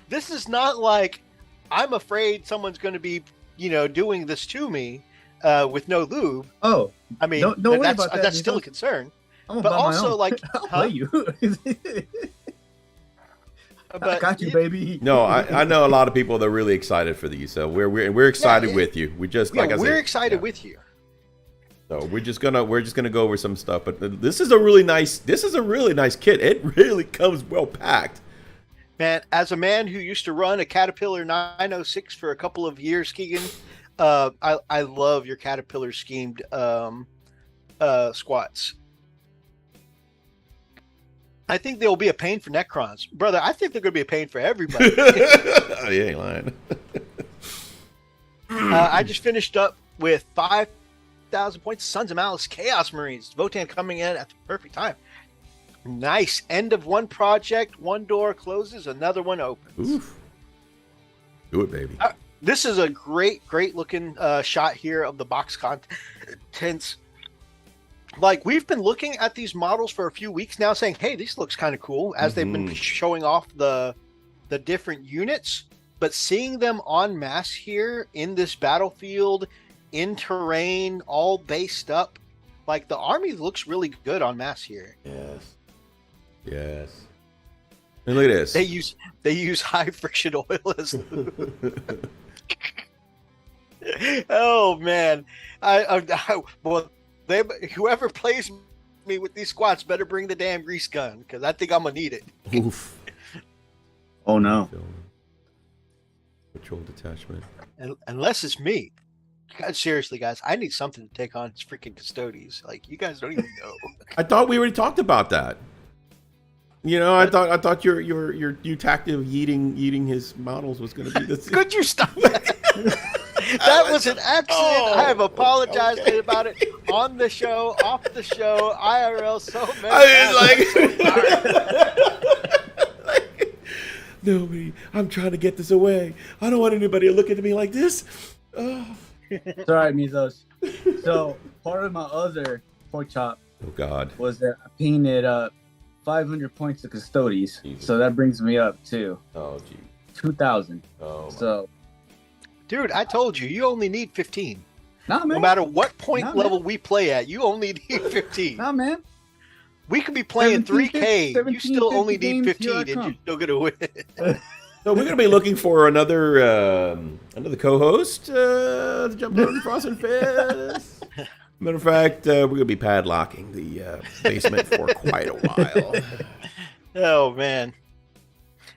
this is not like I'm afraid someone's going to be, doing this to me with no lube. Oh, I mean, don't worry about that. That's still a concern. But also, like, I'll play you. I got you, baby. No, I know a lot of people that are really excited for these, so we're excited with you. We just we're excited with you. So we're just gonna go over some stuff. But this is a really nice kit. It really comes well packed. Man, as a man who used to run a Caterpillar 906 for a couple of years, Keegan, I love your Caterpillar schemed squats. I think they'll be a pain for Necrons. Brother, I think they're going to be a pain for everybody. Oh, you ain't lying. I just finished up with 5,000 points. Sons of Malice Chaos Marines. Votann coming in at the perfect time. Nice. End of one project. One door closes. Another one opens. Oof. Do it, baby. This is a great looking shot here of the box contents. Like, we've been looking at these models for a few weeks now saying, hey, this looks kind of cool as they've been showing off the different units. But seeing them en masse here in this battlefield, in terrain, all based up, like the army looks really good en masse here. Yes. And look at this. They use high friction oil as lube. Oh man, whoever plays me with these squats better bring the damn grease gun because I think I'm gonna need it. Oof. Oh no. Patrol detachment. Unless it's me. God, seriously, guys, I need something to take on these freaking custodies. Like, you guys don't even know. I thought we already talked about that. You know, I thought your new tactic of eating his models was going to be this. Could you stop that? That was an accident. I have apologized about it on the show, off the show, IRL. So many. Nobody. I'm trying to get this away. I don't want anybody to look at me like this. It's all right, Methos. So part of my other pork chop was that I painted 500 points to custodies. Jesus. So that brings me up to 2,000. So, dude, I told you, you only need 15. Nah, man. No matter what point level we play at, you only need 15. Nah, man. We could be playing 3K. You still only need 15, and you're still gonna win. So we're gonna be looking for another co-host to jump on Frost and Fist. Matter of fact, we're gonna be padlocking the basement for quite a while. Oh man!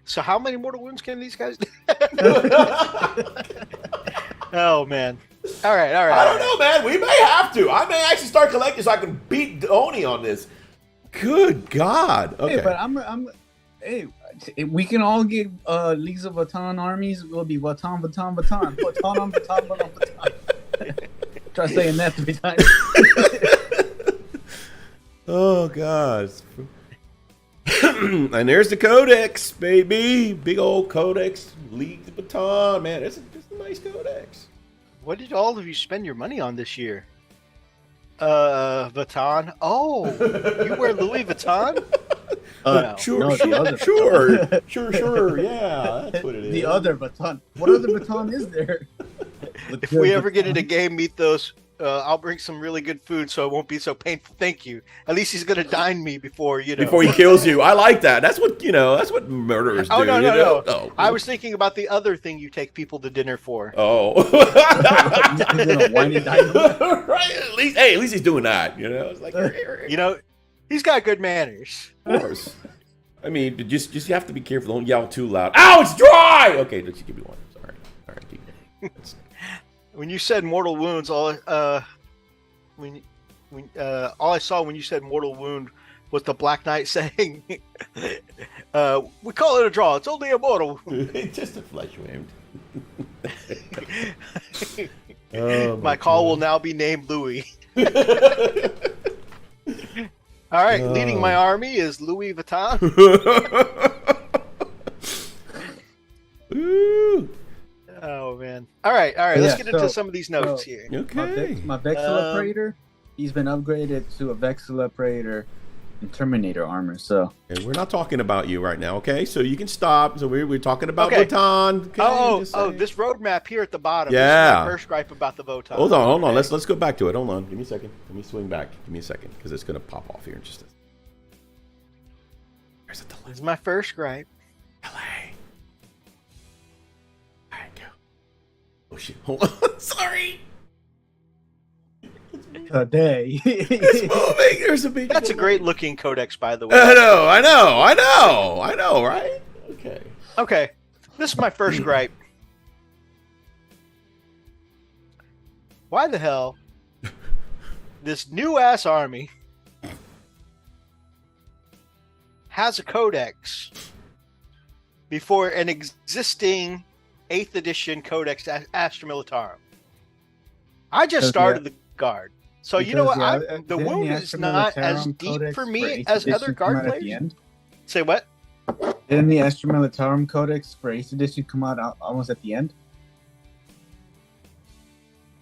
So how many mortal wounds can these guys do? Oh man! All right. I don't know, man. We may have to. I may actually start collecting so I can beat Oni on this. Good God! Okay, hey, but hey, we can all get Leagues of Votann armies. It will be Votann. Try saying that 3 times. Oh God! And there's the Codex, baby. Big old Codex, League of Votann. Man, it's a nice Codex. What did all of you spend your money on this year? Votann. Oh, you wear Louis Vuitton? No. Sure. Yeah, that's what it is. The other Votann. What other Votann is there? If we ever get into game Methos, I'll bring some really good food so it won't be so painful. Thank you. At least he's gonna dine me before he kills you. I like that. That's what That's what murderers do. Oh no. Oh. I was thinking about the other thing you take people to dinner for. Oh. Whiny dynamite. Right. At least he's doing that. It's like he's got good manners. Of course. I mean, just you have to be careful. Don't yell too loud. Ow! It's dry. Okay, just give me one. Sorry. All right. When you said mortal wounds, all I saw when you said mortal wound was the Black Knight saying, "We call it a draw. It's only a mortal wound." It's just a flesh wound. My call will now be named Louis. All right, leading my army is Louis Vuitton. Ooh. Oh man! All right. Let's get into some of these notes here. Okay. My Vexilla Praetor, he's been upgraded to a Vexilla Praetor and Terminator armor. So and we're not talking about you right now, okay? So you can stop. So we're talking about Votann. Okay? This roadmap here at the bottom. Yeah. This is my first gripe about the Votann. Hold on. Let's go back to it. Hold on. Give me a second. Let me swing back. Give me a second because it's gonna pop off here in just a. There's a delay. This is my first gripe. Delay. All right, go. Oh shit! Hold on. Sorry. today. It's moving. There's a big. That's a great looking codex, by the way. I know, right? Okay. Okay, this is my first gripe. Why the hell this new ass army has a codex before an existing 8th edition codex Astra Militarum? I just started the guard. So you know what? The wound is not as deep for me as other guard players. Say what? Didn't the Astra Militarum Codex for 8th edition come out almost at the end?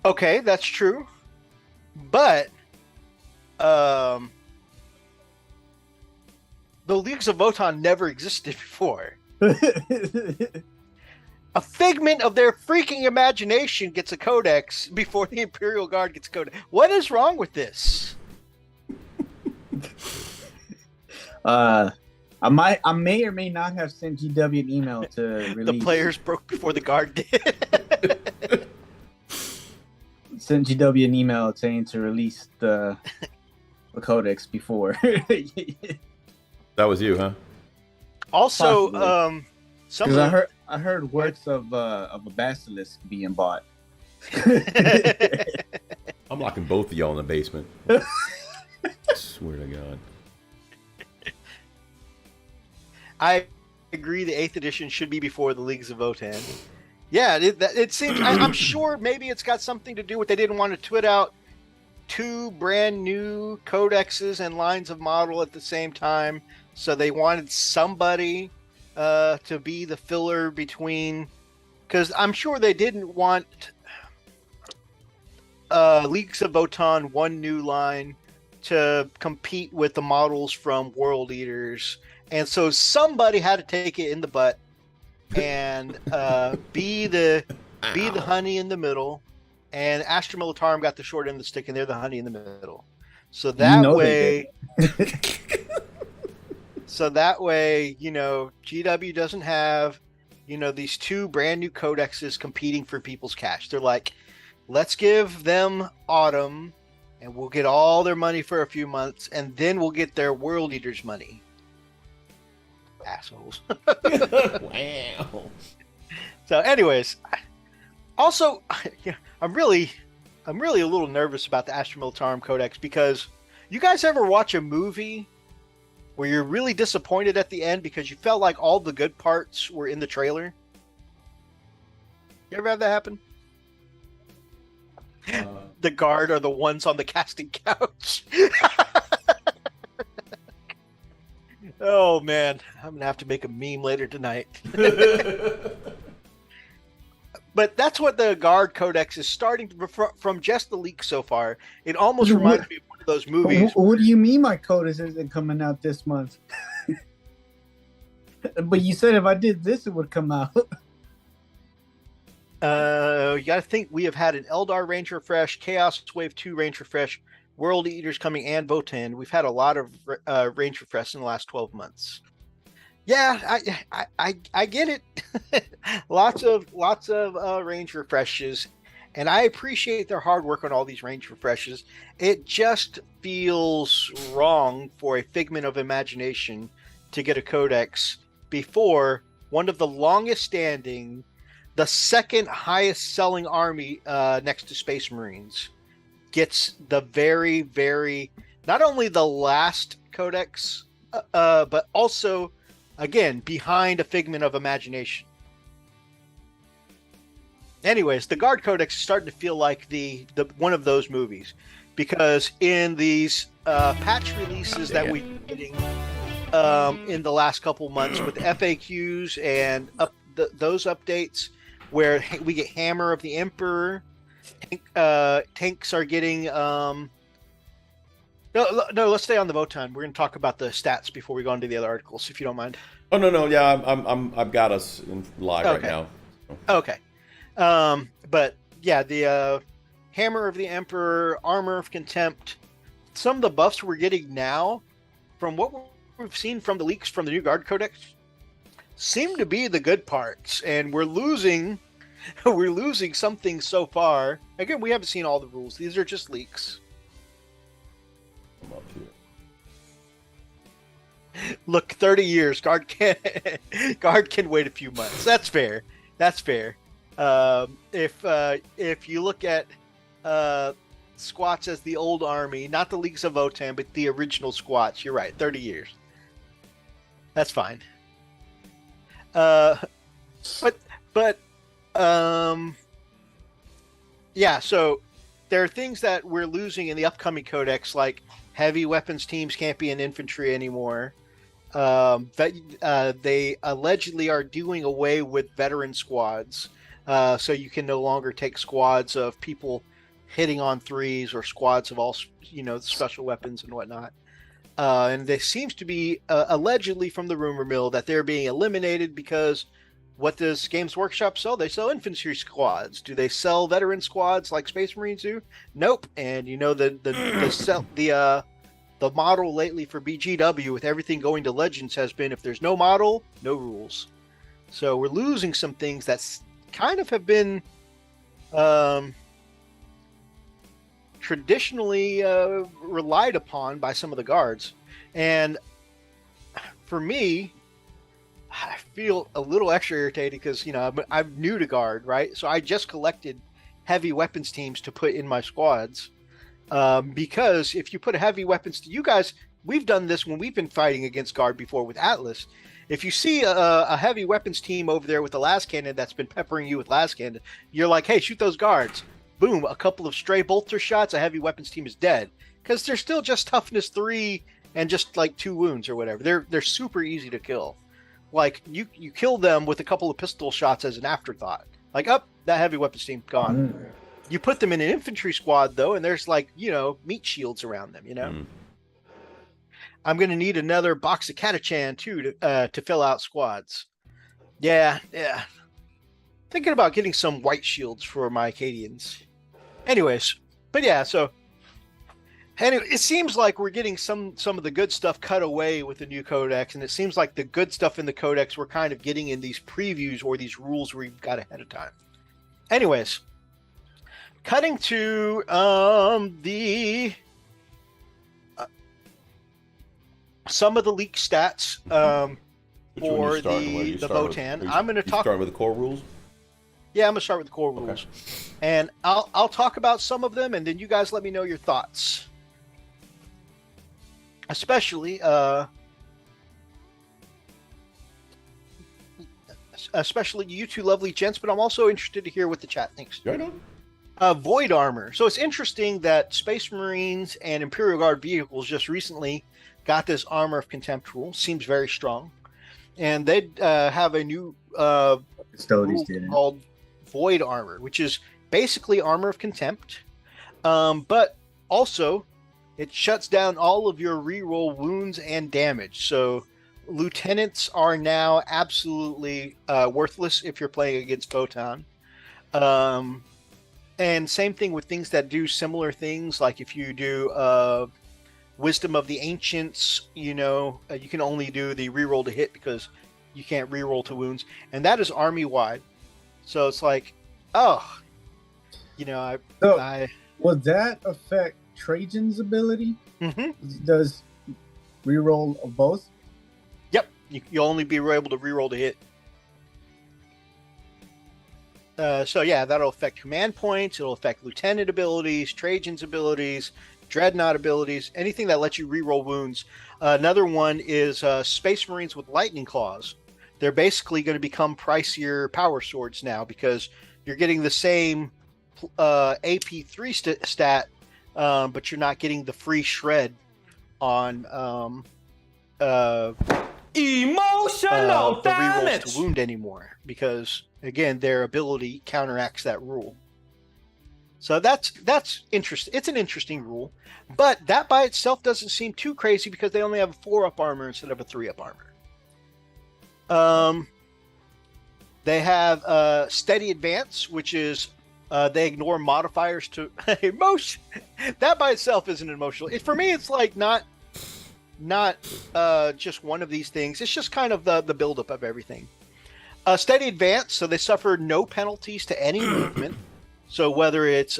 Okay, that's true. But the Leagues of Votann never existed before. A figment of their freaking imagination gets a codex before the Imperial Guard gets a codex. What is wrong with this? I may or may not have sent GW an email to release. The players broke before the Guard did. Sent GW an email saying to release the codex before. That was you, huh? Also, because I heard works of a basilisk being bought. I'm locking both of y'all in the basement. Swear to God. I agree. The 8th edition should be before the Leagues of Votann. Yeah, it seems. I'm sure maybe it's got something to do with they didn't want to twit out 2 brand new codexes and lines of model at the same time, so they wanted somebody to be the filler between. Because I'm sure they didn't want Leagues of Votann 1 new line to compete with the models from World Eaters, and so somebody had to take it in the butt and be the honey in the middle, and Astra Militarum got the short end of the stick, and they're the honey in the middle. So that way, GW doesn't have, these 2 brand new codexes competing for people's cash. They're like, let's give them Autumn, and we'll get all their money for a few months, and then we'll get their World Eaters money. Assholes. Wow. So anyways, also, I'm really a little nervous about the Astra Militarum Codex, because you guys ever watch a movie where you're really disappointed at the end because you felt like all the good parts were in the trailer? You ever have that happen? The Guard are the ones on the casting couch. Oh man, I'm gonna have to make a meme later tonight. But that's what the Guard Codex is starting to, from just the leak so far. It almost reminds me of one of those movies. What do you mean my codex isn't coming out this month? But you said if I did this, it would come out. You gotta think we have had an Eldar Range Refresh, Chaos Wave 2 Range Refresh, World Eaters coming, and Votann. We've had a lot of range refresh in the last 12 months. Yeah, I get it. lots of range refreshes, and I appreciate their hard work on all these range refreshes. It just feels wrong for a figment of imagination to get a codex before one of the longest standing, the 2nd highest selling army next to Space Marines gets the very, very, not only the last codex, but also, again, behind a figment of imagination. Anyways, the Guard Codex is starting to feel like the one of those movies, because in these patch releases that we've been getting in the last couple months with FAQs and those updates, where we get Hammer of the Emperor, tanks are getting no, let's stay on the Votann. We're going to talk about the stats before we go on to the other articles, if you don't mind. Oh no, yeah, I've got us in live right now. Okay. But yeah, the Hammer of the Emperor, Armor of Contempt, some of the buffs we're getting now, from what we've seen from the leaks from the new Guard Codex, seem to be the good parts, and we're losing something so far. Again, we haven't seen all the rules. These are just leaks. Come up here. Look, 30 years. Guard can wait a few months. That's fair. That's fair. If you look at squats as the old army, not the Leagues of Votann, but the original squats, you're right. 30 years. That's fine. Yeah. So there are things that we're losing in the upcoming codex, like heavy weapons teams can't be in infantry anymore. They allegedly are doing away with veteran squads, so you can no longer take squads of people hitting on threes or squads of all special weapons and whatnot. And there seems to be allegedly from the rumor mill that they're being eliminated because what does Games Workshop sell? They sell infantry squads. Do they sell veteran squads like Space Marines do? Nope. And the model lately for BGW with everything going to Legends has been if there's no model, no rules. So we're losing some things that kind of have been traditionally relied upon by some of the guards. And for me, I feel a little extra irritated because, I'm new to guard, right? So I just collected heavy weapons teams to put in my squads. Because if you put a heavy weapons to you guys, we've done this when we've been fighting against guard before with Atlas. If you see a heavy weapons team over there with the las cannon that's been peppering you with las cannon, you're like, hey, shoot those guards. Boom, a couple of stray bolter shots, a heavy weapons team is dead because they're still just toughness 3 and just like 2 wounds or whatever. They're super easy to kill. Like you kill them with a couple of pistol shots as an afterthought. Like, that heavy weapons team gone. You put them in an infantry squad, though, and there's meat shields around them, I'm going to need another box of Catachan, too, to fill out squads. Yeah. Thinking about getting some white shields for my Acadians. Anyways, but yeah, so... Anyway, it seems like we're getting some of the good stuff cut away with the new codex, and it seems like the good stuff in the codex we're kind of getting in these previews or these rules we've got ahead of time. Anyways... Cutting to some of the leak stats for the Votann. I'm going to talk. Start with the core rules. Yeah, I'm going to start with the core rules, and I'll talk about some of them, and then you guys let me know your thoughts. Especially you two lovely gents, but I'm also interested to hear what the chat thinks. Right on. Void armor. So it's interesting that Space Marines and Imperial Guard vehicles just recently got this armor of contempt rule. Seems very strong. And they have a new rule called Void armor, which is basically armor of contempt. But also, it shuts down all of your reroll wounds and damage. So lieutenants are now absolutely worthless if you're playing against Votann. And same thing with things that do similar things, like if you do Wisdom of the Ancients, you can only do the reroll to hit because you can't reroll to wounds. And that is army-wide. So it's like, would that affect Trajan's ability? Mm-hmm. Does reroll of both? Yep. You'll only be able to reroll to hit. So yeah, that'll affect command points. It'll affect lieutenant abilities, Trajan's abilities, dreadnought abilities, anything that lets you reroll wounds. Another one is Space Marines with lightning claws. They're basically going to become pricier power swords now because you're getting the same AP3 stat, but you're not getting the free shred on emotional the damage rerolls to wound anymore because again their ability counteracts that rule. So that's interesting. It's an interesting rule, but that by itself doesn't seem too crazy because they only have a 4-up armor instead of a 3-up armor. They have steady advance, which is they ignore modifiers to emotion. That by itself isn't emotional. For me, it's like not just one of these things. It's just kind of the buildup of everything. Steady advance, so they suffer no penalties to any movement. So whether it's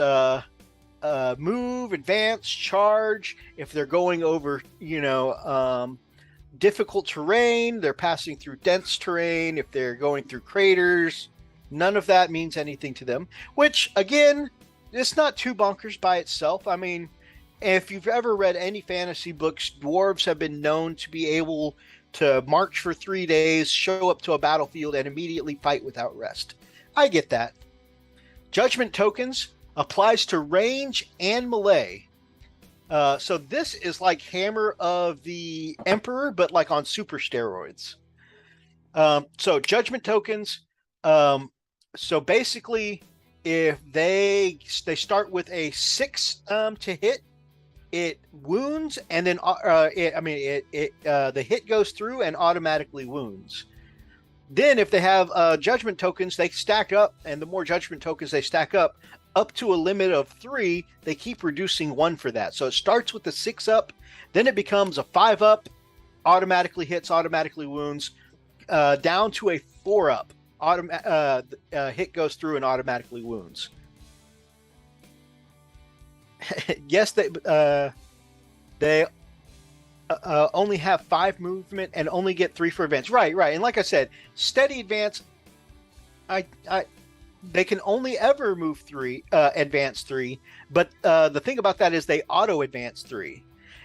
move, advance, charge. If they're going over, difficult terrain, they're passing through dense terrain. If they're going through craters, none of that means anything to them. Which, again, it's not too bonkers by itself. I mean, if you've ever read any fantasy books, dwarves have been known to be able to march for 3 days, show up to a battlefield, and immediately fight without rest. I get that. Judgment tokens applies to range and melee. So this is like Hammer of the Emperor, but like on super steroids. So judgment tokens. So basically, if they start with a 6 to hit, it wounds, and then the hit goes through and automatically wounds. Then if they have judgment tokens, they stack up, and the more judgment tokens they stack up to a limit of 3, they keep reducing 1 for that. So it starts with the 6 up, then it becomes a 5 up, automatically hits, automatically wounds, down to a 4 up. Hit goes through and automatically wounds. Yes, they only have 5 movement and only get 3 for advance. Right. And like I said, steady advance. They can only ever move 3, advance 3. But the thing about that is they auto advance 3.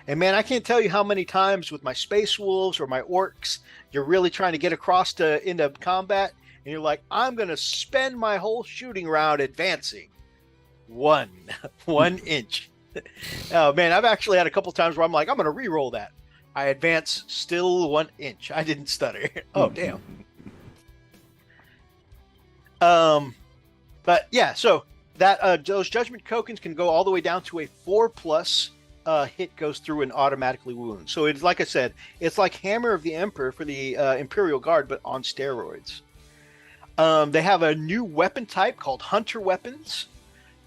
And man, I can't tell you how many times with my Space Wolves or my Orcs, you're really trying to get across into combat, and you're like, I'm going to spend my whole shooting round advancing 1 inch. Oh man, I've actually had a couple times where I'm like, I'm going to re-roll that. I advance still 1 inch. I didn't stutter. Oh damn. But yeah, so that those judgment tokens can go all the way down to a 4+. Hit goes through and automatically wounds. So it's like I said, it's like Hammer of the Emperor for the Imperial Guard, but on steroids. They have a new weapon type called Hunter Weapons.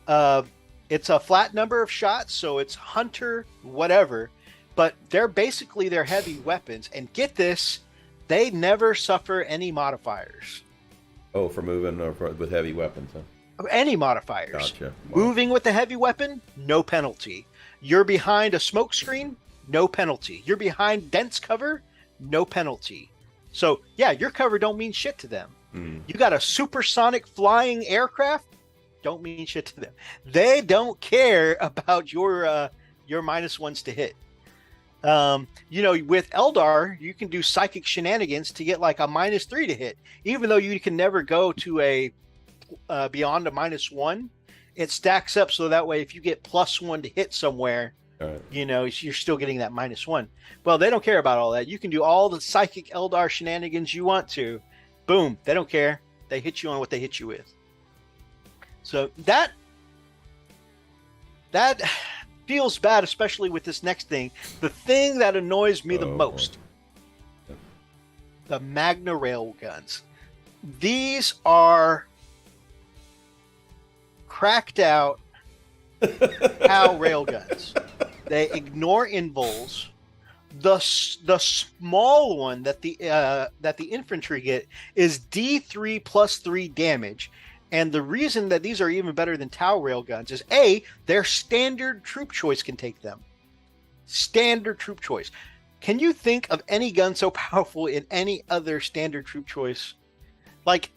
It's a flat number of shots, so it's Hunter whatever, but they're basically their heavy weapons. And get this, they never suffer any modifiers. Oh, for moving or with heavy weapons, huh? Any modifiers. Gotcha. Wow. Moving with the heavy weapon, no penalty. You're behind a smoke screen, no penalty. You're behind dense cover, no penalty. So yeah, your cover don't mean shit to them. You got a supersonic flying aircraft, don't mean shit to them. They don't care about your -1s to hit. With Eldar, you can do psychic shenanigans to get like a -3 to hit, even though you can never go to a beyond a -1. It stacks up so that way if you get +1 to hit somewhere, right, you're still getting that -1. Well, they don't care about all that. You can do all the psychic Eldar shenanigans you want to. Boom, they don't care. They hit you on what they hit you with. So that feels bad, especially with this next thing. The thing that annoys me the most, the Magna Railguns. These are cracked out POW railguns. They ignore invols. The small one that the infantry get is D3 +3 damage. And the reason that these are even better than TOW railguns is their standard troop choice can take them. Standard troop choice. Can you think of any gun so powerful in any other standard troop choice? Like,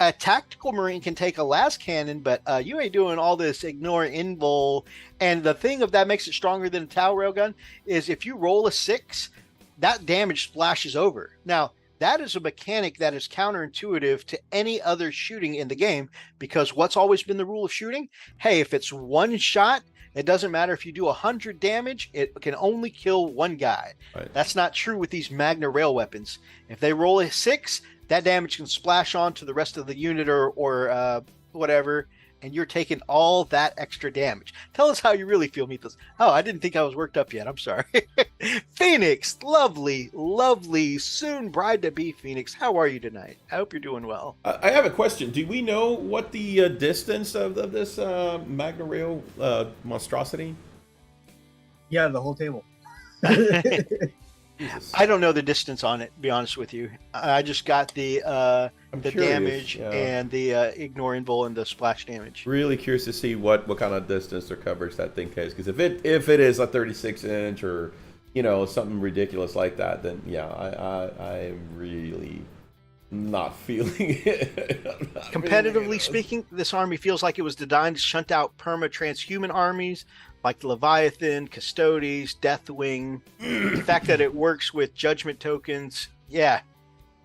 a tactical marine can take a las cannon, but you ain't doing all this ignore invul. And the thing of that makes it stronger than a TOW railgun is if you roll a 6, that damage splashes over. Now, that is a mechanic that is counterintuitive to any other shooting in the game, because what's always been the rule of shooting? Hey, if it's one shot, it doesn't matter if you do 100 damage, it can only kill one guy. Right. That's not true with these Magna rail weapons. If they roll a 6, that damage can splash on to the rest of the unit or whatever, and you're taking all that extra damage. Tell us how you really feel, Methos. Oh, I didn't think I was worked up yet. I'm sorry. Phoenix, lovely, soon bride-to-be Phoenix. How are you tonight? I hope you're doing well. I have a question. Do we know what the distance of this Magna Rail monstrosity? Yeah, the whole table. I don't know the distance on it, to be honest with you. I just got the I'm the curious, damage yeah. and the ignore invul and the splash damage. Really curious to see what kind of distance or coverage that thing has. Because if it is a 36-inch or something ridiculous like that, then yeah, I'm really not feeling it. Competitively speaking, this army feels like it was designed to shunt out perma-transhuman armies like the Leviathan, Custodes, Deathwing. The fact that it works with judgment tokens, yeah,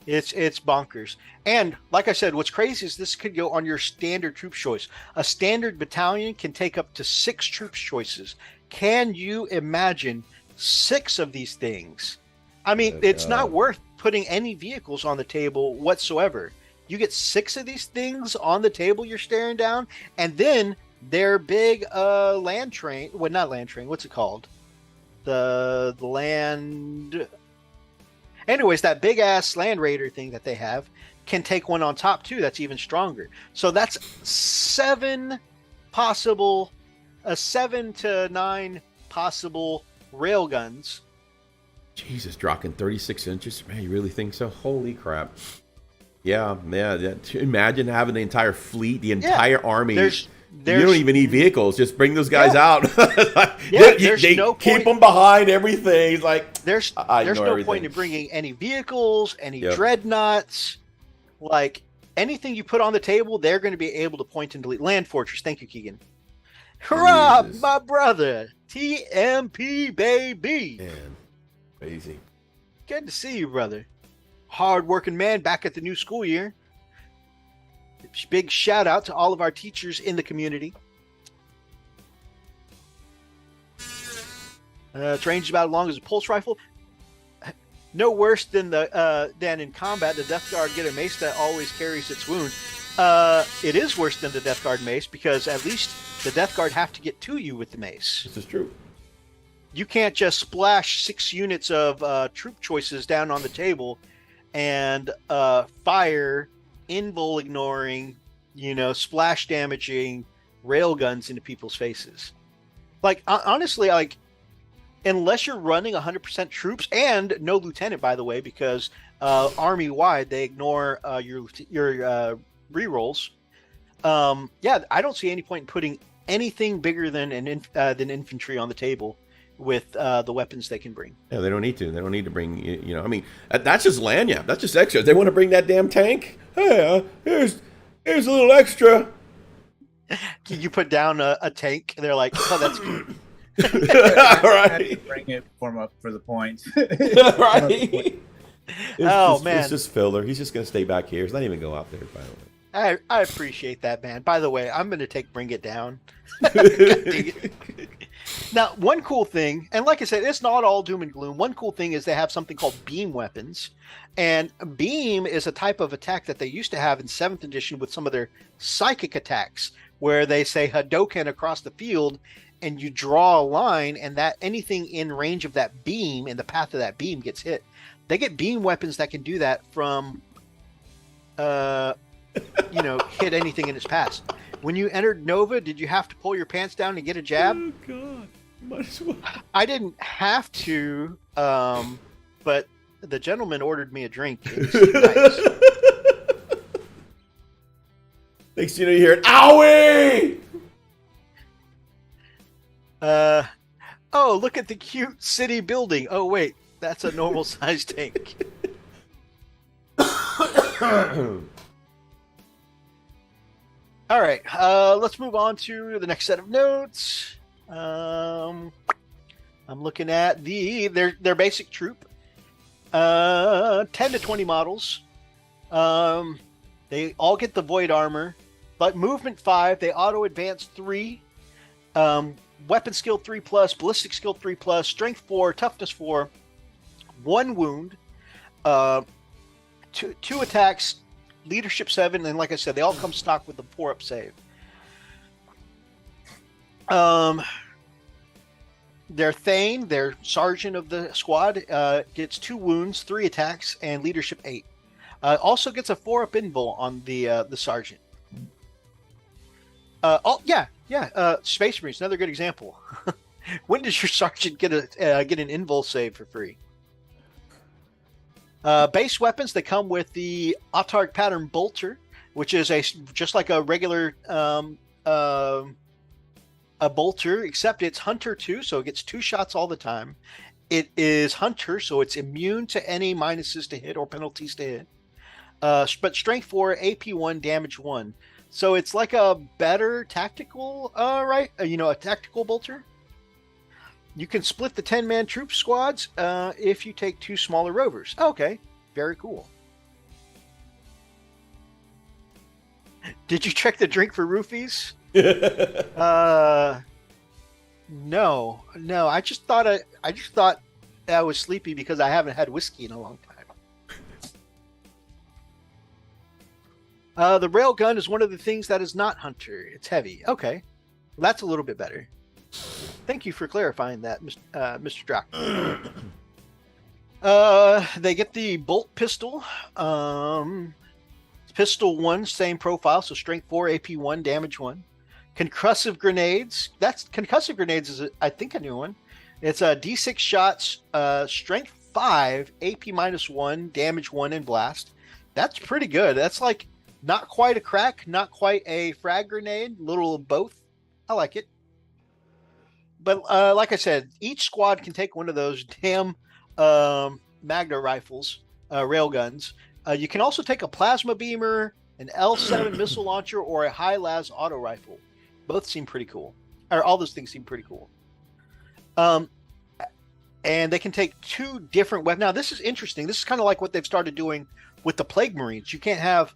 it's bonkers. And like I said, what's crazy is this could go on your standard troop choice. A standard battalion can take up to 6 troops choices. Can you imagine 6 of these things? I mean, it's not worth putting any vehicles on the table whatsoever. You get 6 of these things on the table you're staring down, and then their big land train, well, not land train, what's it called? The land... Anyways, that big ass Land Raider thing that they have can take one on top too. That's even stronger. So that's 7 to 9 possible railguns. Jesus, dropping 36 inches? Man, you really think so? Holy crap. Yeah. Imagine having the entire fleet, the entire army. There's you don't even need vehicles. Just bring those guys out. There's no keep point. them behind everything. Like There's no point in bringing any vehicles, any dreadnoughts. Like anything you put on the table, they're going to be able to point and delete. Land Fortress. Thank you, Keegan. Hurrah, Jesus. my brother. TMP, baby. Man, crazy. Good to see you, brother. Hard-working man back at the new school year. Big shout out to all of our teachers in the community. Its range is about as long as a pulse rifle. No worse than than in combat, the Death Guard get a mace that always carries its wounds. It is worse than the Death Guard mace because at least the Death Guard have to get to you with the mace. This is true. You can't just splash 6 units of troop choices down on the table and fire invul ignoring, splash damaging railguns into people's faces. Like honestly, like unless you're running 100% troops and no lieutenant, by the way, because army wide they ignore your rerolls. I don't see any point in putting anything bigger than than infantry on the table with the weapons they can bring. Yeah, they don't need to. They don't need to bring. I mean, that's just lanyard. That's just extra. They want to bring that damn tank. Hey, here's a little extra. You put down a tank, and they're like, "Oh, that's good." All right. Bring it for the points. Right. Man, it's just filler. He's just gonna stay back here. He's not even go out there. By the way. I appreciate that, man. By the way, I'm gonna bring it down. Now, one cool thing, and like I said, it's not all doom and gloom. One cool thing is they have something called beam weapons. And beam is a type of attack that they used to have in 7th edition with some of their psychic attacks, where they say Hadouken across the field, and you draw a line, and that anything in range of that beam, in the path of that beam, gets hit. They get beam weapons that can do that from, hit anything in its path. When you entered Nova, did you have to pull your pants down to get a jab? Oh God, might as well. I didn't have to, but the gentleman ordered me a drink. It was nice. Next thing you hear it, owie! Oh, look at the cute city building. Oh wait, that's a normal sized tank. All right, let's move on to the next set of notes. I'm looking at their basic troop. 10 to 20 models. They all get the void armor, but movement 5. They auto advance 3. Weapon skill 3+, ballistic skill 3+, strength 4, toughness 4, 1 wound, 2 attacks, leadership 7, and like I said, they all come stock with the 4-up save. Their Thane, their sergeant of the squad, gets 2 wounds, 3 attacks, and leadership 8. Also gets a 4-up invul on the sergeant. Space Marines, another good example. When does your sergeant get an invul save for free? Base weapons, they come with the Autark pattern bolter, which is just like a regular a bolter, except it's Hunter 2, so it gets 2 shots all the time. It is Hunter, so it's immune to any minuses to hit or penalties to hit. But Strength 4, AP 1, Damage 1. So it's like a better tactical, a tactical bolter. You can split the 10-man troop squads if you take 2 smaller rovers. Okay, very cool. Did you check the drink for roofies? No. I just thought I was sleepy because I haven't had whiskey in a long time. The railgun is one of the things that is not Hunter. It's heavy. Okay, that's a little bit better. Thank you for clarifying that, Mr. Drac. They get the bolt pistol. Pistol 1, same profile, so Strength 4, AP 1, Damage 1. Concussive grenades. Concussive grenades is, I think, a new one. It's a D6 shots, Strength 5, AP -1, Damage 1, and Blast. That's pretty good. That's like not quite a crack, not quite a frag grenade, little of both. I like it. But like I said, each squad can take one of those damn Magna rifles, railguns. You can also take a plasma beamer, an L7 missile launcher, or a high-las auto rifle. Both seem pretty cool. Or all those things seem pretty cool. And they can take 2 different weapons. Now, this is interesting. This is kind of like what they've started doing with the Plague Marines. You can't have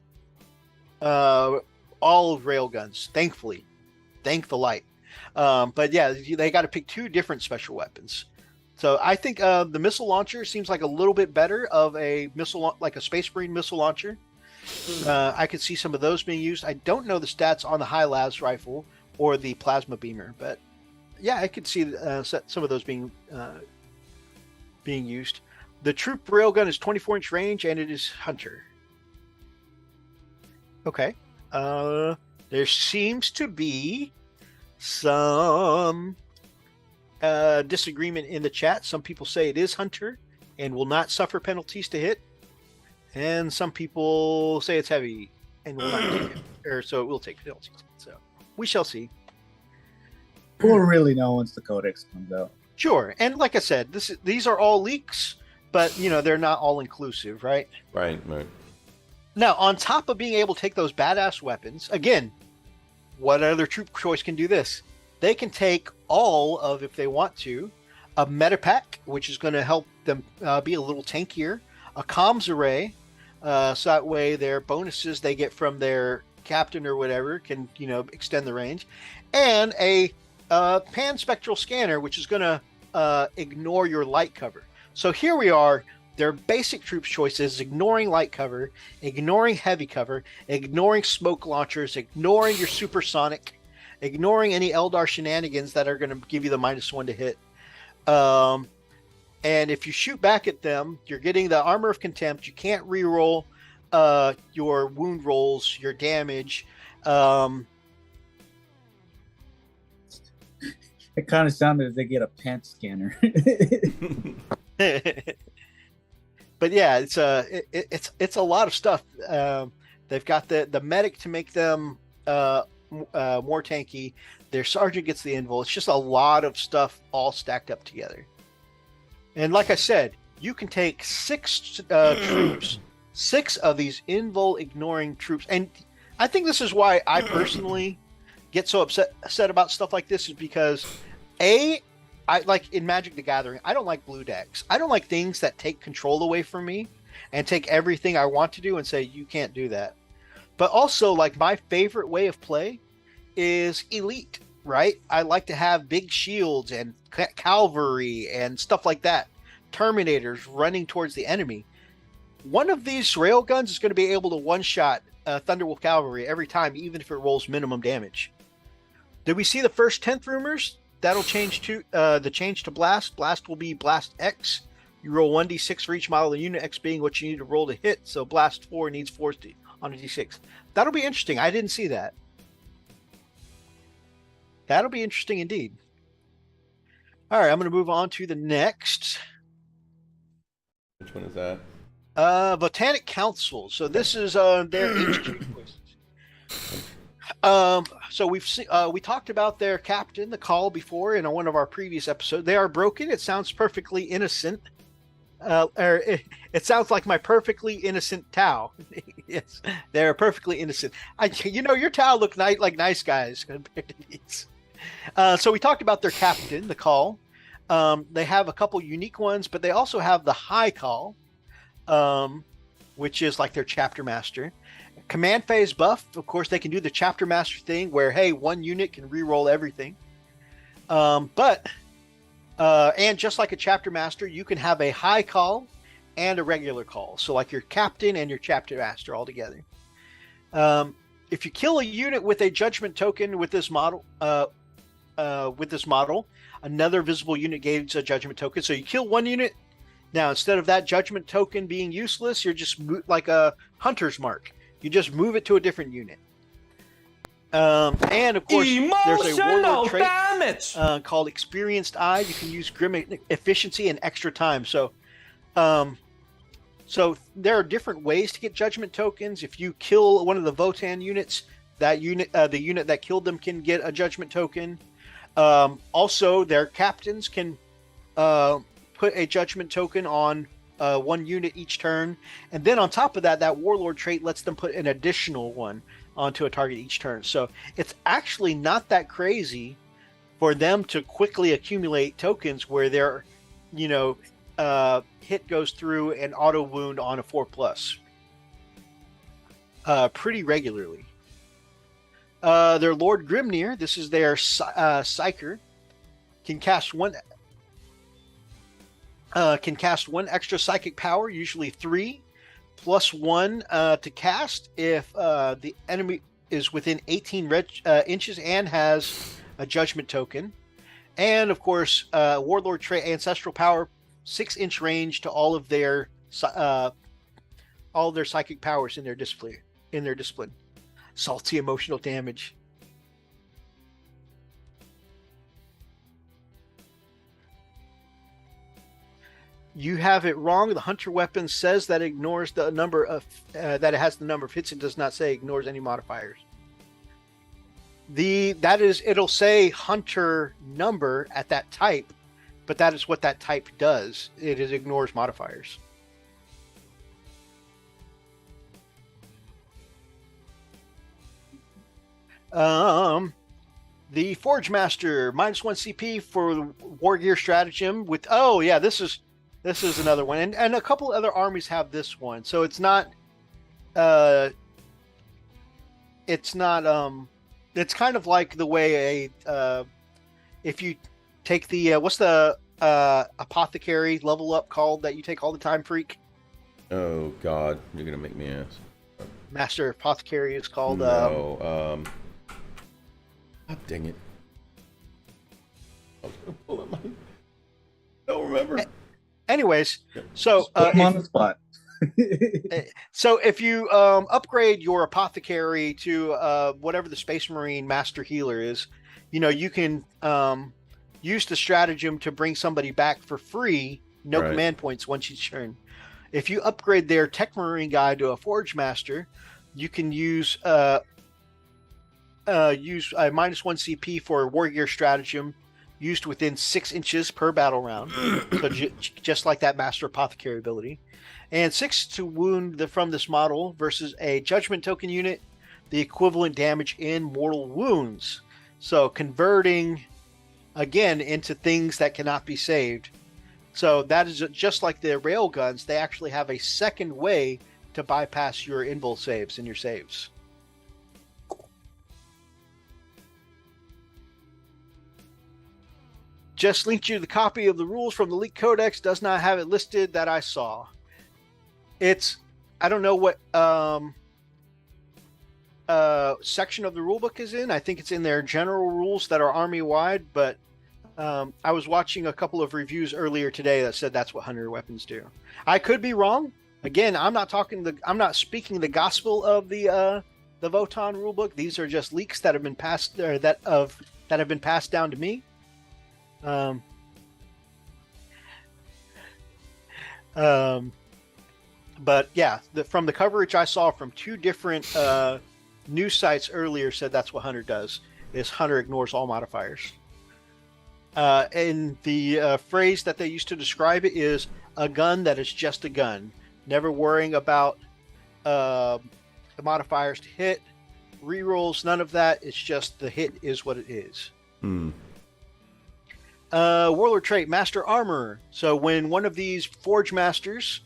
all of railguns, thankfully. Thank the light. But yeah, they got to pick 2 different special weapons. So I think the missile launcher seems like a little bit better of a missile, like a Space Marine missile launcher. I could see some of those being used. I don't know the stats on the high-las rifle or the plasma beamer, but yeah, I could see some of those being used. The troop railgun is 24-inch range, and it is Hunter. Okay. There seems to be some disagreement in the chat. Some people say it is Hunter and will not suffer penalties to hit, and some people say it's heavy and will not take it, or so it will take penalties. So we shall see. We'll really know once the codex comes out. Sure, and like I said, these are all leaks, but they're not all inclusive, right? Right. Now, on top of being able to take those badass weapons, again, what other troop choice can do this? They can take all of, if they want to, a metapack, which is going to help them be a little tankier, a comms array, so that way their bonuses they get from their captain or whatever can, extend the range, and a pan-spectral scanner, which is going to ignore your light cover. So here we are. Their basic troops choices: ignoring light cover, ignoring heavy cover, ignoring smoke launchers, ignoring your supersonic, ignoring any Eldar shenanigans that are going to give you the -1 to hit. And if you shoot back at them, you're getting the Armor of Contempt. You can't reroll your wound rolls, your damage. It kind of sounded as they get a pant scanner. But yeah, it's a lot of stuff. They've got the medic to make them more tanky. Their sergeant gets the invul. It's just a lot of stuff all stacked up together. And like I said, you can take 6 troops, 6 of these invul ignoring troops. And I think this is why I personally get so upset about stuff like this, is because I like in Magic the Gathering, I don't like blue decks. I don't like things that take control away from me and take everything I want to do and say, you can't do that. But also, like, my favorite way of play is elite, right? I like to have big shields and cavalry and stuff like that. Terminators running towards the enemy. One of these railguns is going to be able to one-shot Thunderwolf Cavalry every time, even if it rolls minimum damage. Did we see the first 10th rumors? That'll change to the change to Blast. Blast will be Blast X. You roll 1d6 for each model of the unit, X being what you need to roll to hit. So Blast 4 needs 4 on a d6. That'll be interesting. I didn't see that. That'll be interesting indeed. All right, I'm going to move on to the next. Which one is that? Botanic Council. So this is their HQ. So we talked about their captain, the call, before in one of our previous episodes. They are broken. It sounds perfectly innocent. Or it sounds like my perfectly innocent Tau. Yes, they're perfectly innocent. Your Tau look like nice guys compared to these. So we talked about their captain, the call. They have a couple unique ones, but they also have the high call, which is like their chapter master. Command phase buff, of course, they can do the chapter master thing where, hey, one unit can reroll everything. And just like a chapter master, you can have a high call and a regular call. So like your captain and your chapter master all together. If you kill a unit with a judgment token with this model, another visible unit gains a judgment token. So you kill one unit. Now, instead of that judgment token being useless, you're just like a hunter's mark. You just move it to a different unit. And of course, there's a warlord trait called Experienced Eye. You can use grim efficiency and extra time. So there are different ways to get judgment tokens. If you kill one of the Votann units, that unit, the unit that killed them, can get a judgment token. Also, their captains can put a judgment token on one unit each turn, and then on top of that, that warlord trait lets them put an additional one onto a target each turn. So it's actually not that crazy for them to quickly accumulate tokens where their hit goes through an auto wound on a 4+ pretty regularly. Their Lord Grimnir, this is their Psyker, can cast one extra psychic power, usually 3, +1 to cast if the enemy is within 18 inches and has a judgment token. And of course, Warlord trait, ancestral power, 6-inch range to all of their psychic powers in their discipline. Salty emotional damage. You have it wrong. The hunter weapon says that it ignores the number of that it has the number of hits. It does not say ignores any modifiers. It'll say hunter number at that type, but that is what that type does. It ignores modifiers. The Forge Master, -1 CP for War Gear Stratagem with this is another one, and a couple other armies have this one. So it's kind of like the way if you take the what's the apothecary level up called that you take all the time, Freak? Oh God, you're gonna make me ask. Master Apothecary is called. No. Oh, dang it. I was gonna pull up my. Don't remember. Anyways, so put him on the spot. So if you upgrade your apothecary to whatever the Space Marine Master Healer is, you can use the stratagem to bring somebody back for free, no command points once each turn. If you upgrade their Tech Marine guy to a Forge Master, you can use a -1 CP for War Gear Stratagem used within 6 inches per battle round. So just like that Master Apothecary ability. And 6 to wound from this model versus a Judgment Token unit, the equivalent damage in mortal wounds. So converting, again, into things that cannot be saved. So that is just like the railguns. They actually have a second way to bypass your invul saves in your saves. Just linked you the copy of the rules from the leaked codex. Does not have it listed that I saw. I don't know what section of the rulebook is in. I think it's in their general rules that are army-wide, but I was watching a couple of reviews earlier today that said that's what hunter weapons do. I could be wrong. Again, I'm not speaking the gospel of the Votann rulebook. These are just leaks that have been passed that have been passed down to me. But yeah, from the coverage I saw from two different news sites earlier said that's what Hunter does. Is Hunter ignores all modifiers. And the phrase that they used to describe it is a gun that is just a gun, never worrying about the modifiers to hit, rerolls, none of that. It's just the hit is what it is. Warlord trait, Master Armor. So when one of these Forge Masters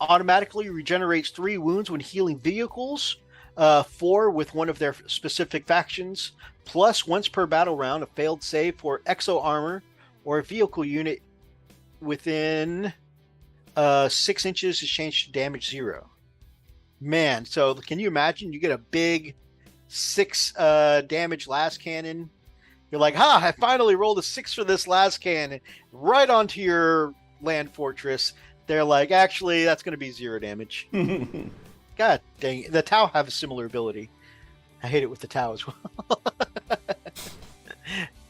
automatically regenerates 3 wounds when healing vehicles, 4 with one of their specific factions, plus once per battle round, a failed save for exo armor or a vehicle unit within 6 inches is changed to damage 0. Man, so can you imagine? You get a big 6 damage las cannon. You're like, I finally rolled a 6 for this las cannon right onto your land fortress. They're like, actually, that's going to be 0 damage. God dang it. The Tau have a similar ability. I hate it with the Tau as well.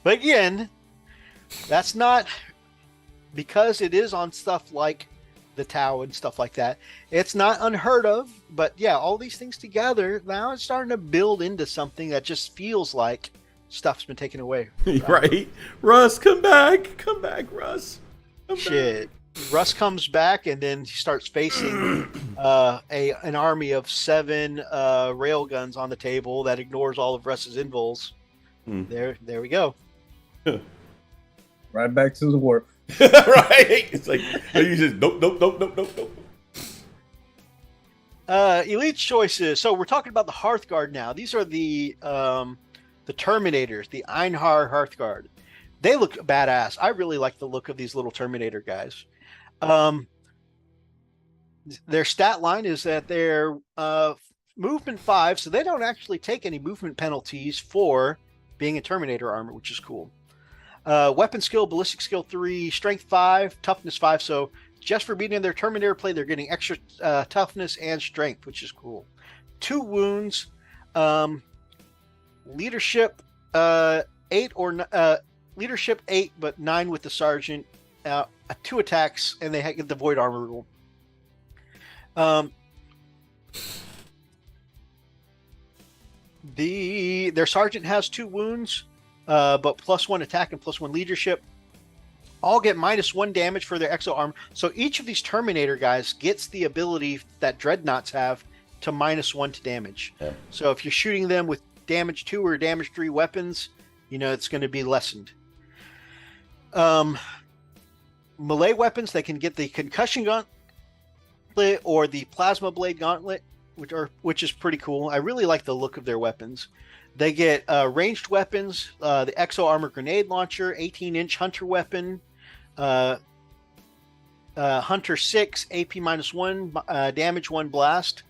But again, that's not because it is on stuff like the Tau and stuff like that. It's not unheard of, but yeah, all these things together, now it's starting to build into something that just feels like stuff's been taken away. Right? Russ, come back. Come back, Russ. Come Shit. Russ comes back and then he starts facing an army of 7 railguns on the table that ignores all of Russ's invols. There we go. Right back to the warp. Right? It's like, you just nope. Elite choices. So we're talking about the Hearthguard now. These are the Terminators, the Einhar Hearthguard. They look badass. I really like the look of these little Terminator guys. Their stat line is that they're movement 5, so they don't actually take any movement penalties for being a Terminator armor, which is cool. Weapon skill, ballistic skill 3, strength 5, toughness 5. So just for being in their Terminator play, they're getting extra toughness and strength, which is cool. 2 wounds, leadership 8 leadership 8, but 9 with the sergeant. 2 attacks, and they get the void armor rule. Their sergeant has 2 wounds, but +1 attack and +1 leadership. All get -1 damage for their exo armor. So each of these Terminator guys gets the ability that Dreadnoughts have to -1 to damage. Yeah. So if you're shooting them with damage 2 or damage 3 weapons, it's going to be lessened. Melee weapons, they can get the Concussion Gauntlet or the Plasma Blade Gauntlet, which is pretty cool. I really like the look of their weapons. They get ranged weapons, the Exo Armor Grenade Launcher, 18-inch Hunter weapon, Hunter 6, AP -1, damage 1 blast.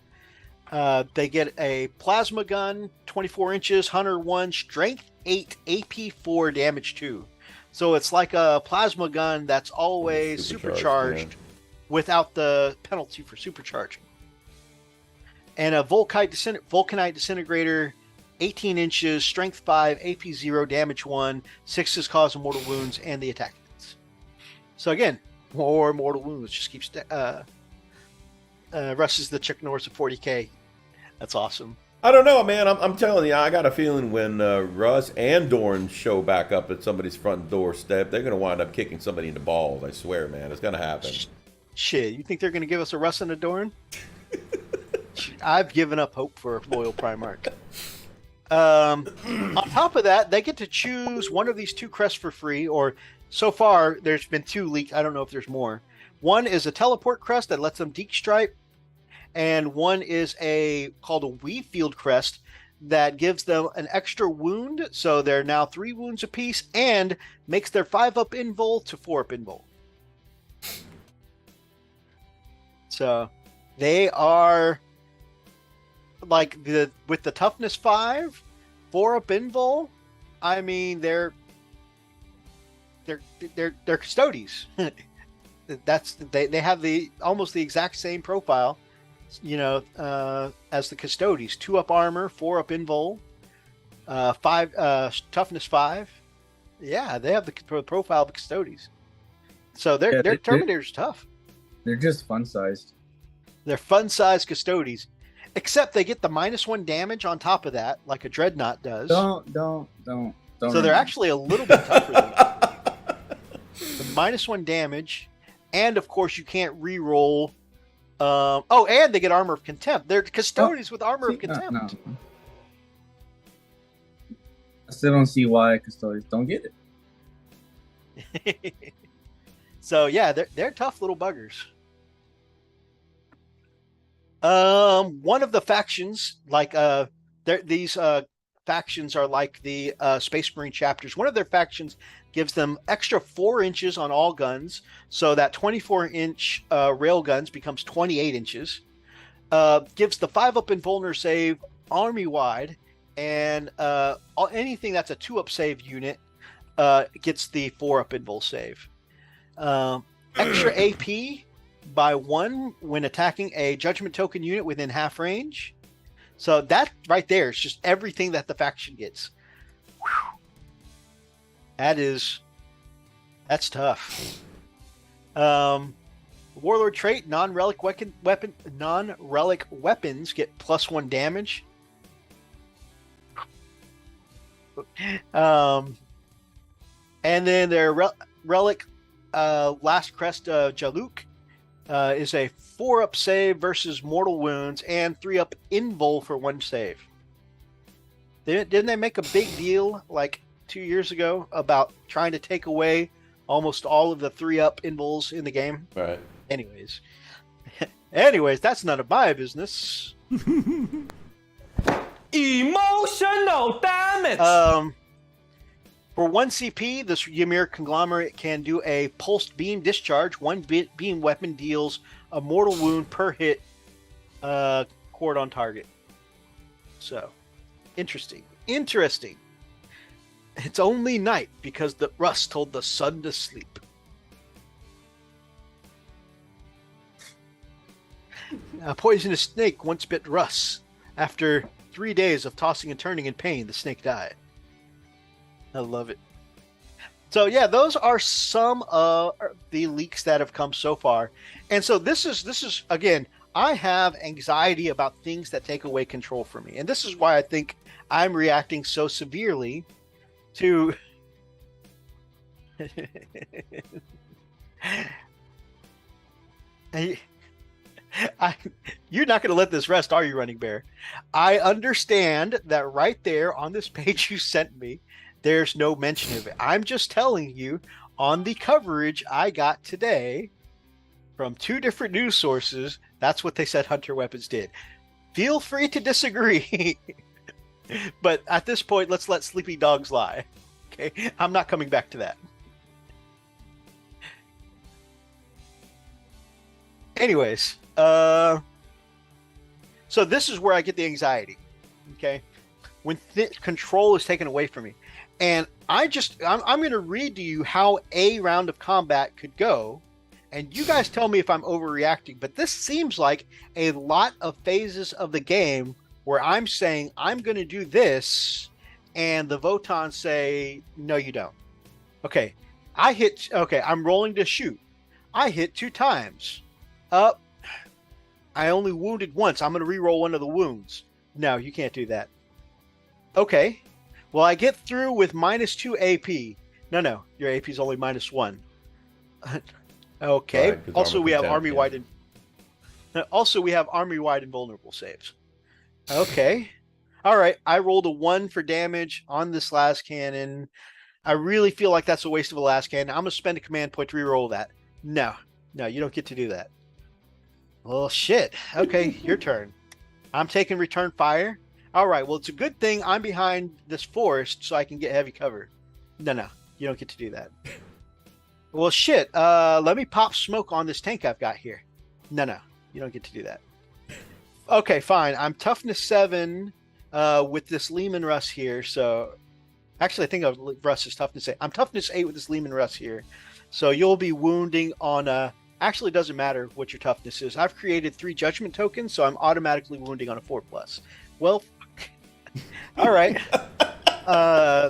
They get a Plasma Gun, 24 inches, Hunter 1, Strength 8, AP 4, damage 2. So it's like a plasma gun that's always supercharged without the penalty for supercharging. And a Vulcanite Disintegrator, 18 inches, strength 5, AP 0, damage 1, 6 cause of mortal wounds, and the attack hits. So again, more mortal wounds. Just keeps Russ is the Chuck Norris of 40K. That's awesome. I don't know, man. I'm telling you, I got a feeling when Russ and Dorn show back up at somebody's front doorstep, they're going to wind up kicking somebody in the balls. I swear, man. It's going to happen. Shit, you think they're going to give us a Russ and a Dorn? I've given up hope for Loyal Primarch. On top of that, they get to choose one of these 2 crests for free, or so far, there's been 2 leaked. I don't know if there's more. One is a teleport crest that lets them deek stripe, and one is called a Weave Field crest that gives them an extra wound, so they're now 3 wounds apiece, and makes their 5-up invul to 4-up invul. So they are like with the toughness 5, 4-up invul. I mean, they're custodies. They have almost the exact same profile, as the custodies. 2-up armor, 4-up invul, 5 toughness 5. Yeah, they have the profile of the custodies. So their Terminator's tough. They're just fun sized. They're fun-sized custodies, except they get the -1 damage on top of that, like a dreadnought does. Don't. So they're actually a little bit tougher. The -1 damage, and of course you can't re-roll. And they get armor of contempt. They're custodies with armor of contempt. No. I still don't see why custodians don't get it. So yeah, they're tough little buggers. One of the factions, like these factions are like the Space Marine chapters. One of their factions gives them extra 4 inches on all guns, so that 24-inch rail guns becomes 28 inches. Gives the 5-up invulner save army wide, and anything that's a 2-up save unit gets the 4-up invul save. Extra AP by 1 when attacking a judgment token unit within half range. So that right there is just everything that the faction gets. Whew. That's tough. Warlord trait, non-relic weapons get +1 damage. And then their relic Last Crest Jaluk is a 4-up save versus mortal wounds and 3-up invul for 1 save. Didn't they make a big deal like 2 years ago about trying to take away almost all of the 3-up invuls in the game? Right. Anyways, that's none of my business. Emotional damage. For 1 CP, this Ymir conglomerate can do a pulsed beam discharge. 1 beam weapon deals a mortal wound per hit cord on target. So, interesting. It's only night because the Russ told the sun to sleep. A poisonous snake once bit Russ. After 3 days of tossing and turning in pain, the snake died. I love it. So yeah, those are some of the leaks that have come so far. And so this is again, I have anxiety about things that take away control from me. And this is why I think I'm reacting so severely to you're not going to let this rest, are you, Running Bear? I understand that right there on this page you sent me, there's no mention of it. I'm just telling you on the coverage I got today from 2 different news sources, that's what they said Hunter Weapons did. Feel free to disagree. But at this point, let's let sleepy dogs lie. Okay? I'm not coming back to that. Anyways, so this is where I get the anxiety. Okay? When control is taken away from me. And I'm going to read to you how a round of combat could go, and you guys tell me if I'm overreacting, but this seems like a lot of phases of the game where I'm saying I'm going to do this, and the Votann say, no, you don't. Okay, I'm rolling to shoot. I hit 2 times. I only wounded once. I'm going to re-roll one of the wounds. No, you can't do that. Okay. Well, I get through with -2 AP. No, your AP is only -1. Okay. Right, also, we have army-wide yeah. invulnerable saves. Okay. All right. I rolled a 1 for damage on this last cannon. I really feel like that's a waste of a last cannon. I'm going to spend a command point to re-roll that. No, you don't get to do that. Well, shit. Okay, your turn. I'm taking return fire. All right, well, it's a good thing I'm behind this forest so I can get heavy cover. No, you don't get to do that. Well, shit, let me pop smoke on this tank I've got here. No, you don't get to do that. Okay, fine. I'm toughness 7 with this Lehman Russ here, so... Actually, I think Russ is toughness 8. I'm toughness 8 with this Lehman Russ here. So you'll be wounding on a... Actually, it doesn't matter what your toughness is. I've created 3 judgment tokens, so I'm automatically wounding on a 4+. Well... all right.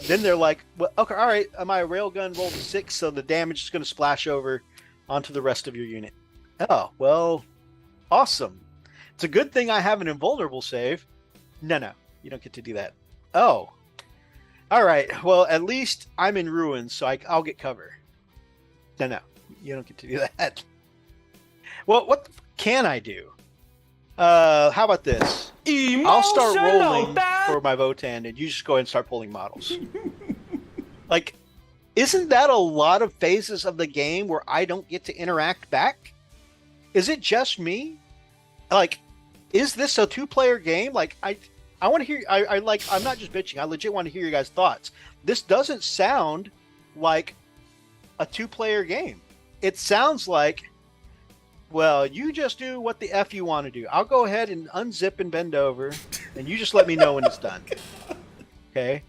Then they're like, well, okay, all right. My railgun rolled a 6, so the damage is going to splash over onto the rest of your unit. Oh, well, awesome. It's a good thing I have an invulnerable save. No, you don't get to do that. Oh. All right. Well, at least I'm in ruins, so I'll get cover. No, you don't get to do that. Well, what can I do? How about this? I'll start rolling for my Votann, and you just go ahead and start pulling models. Like, isn't that a lot of phases of the game where I don't get to interact back? Is it just me? Like, is this a 2-player game? Like, I want to hear. I'm not just bitching. I legit want to hear your guys' thoughts. This doesn't sound like a 2-player game. It sounds like, well, you just do what the F you want to do. I'll go ahead and unzip and bend over, and you just let me know when it's done. Okay?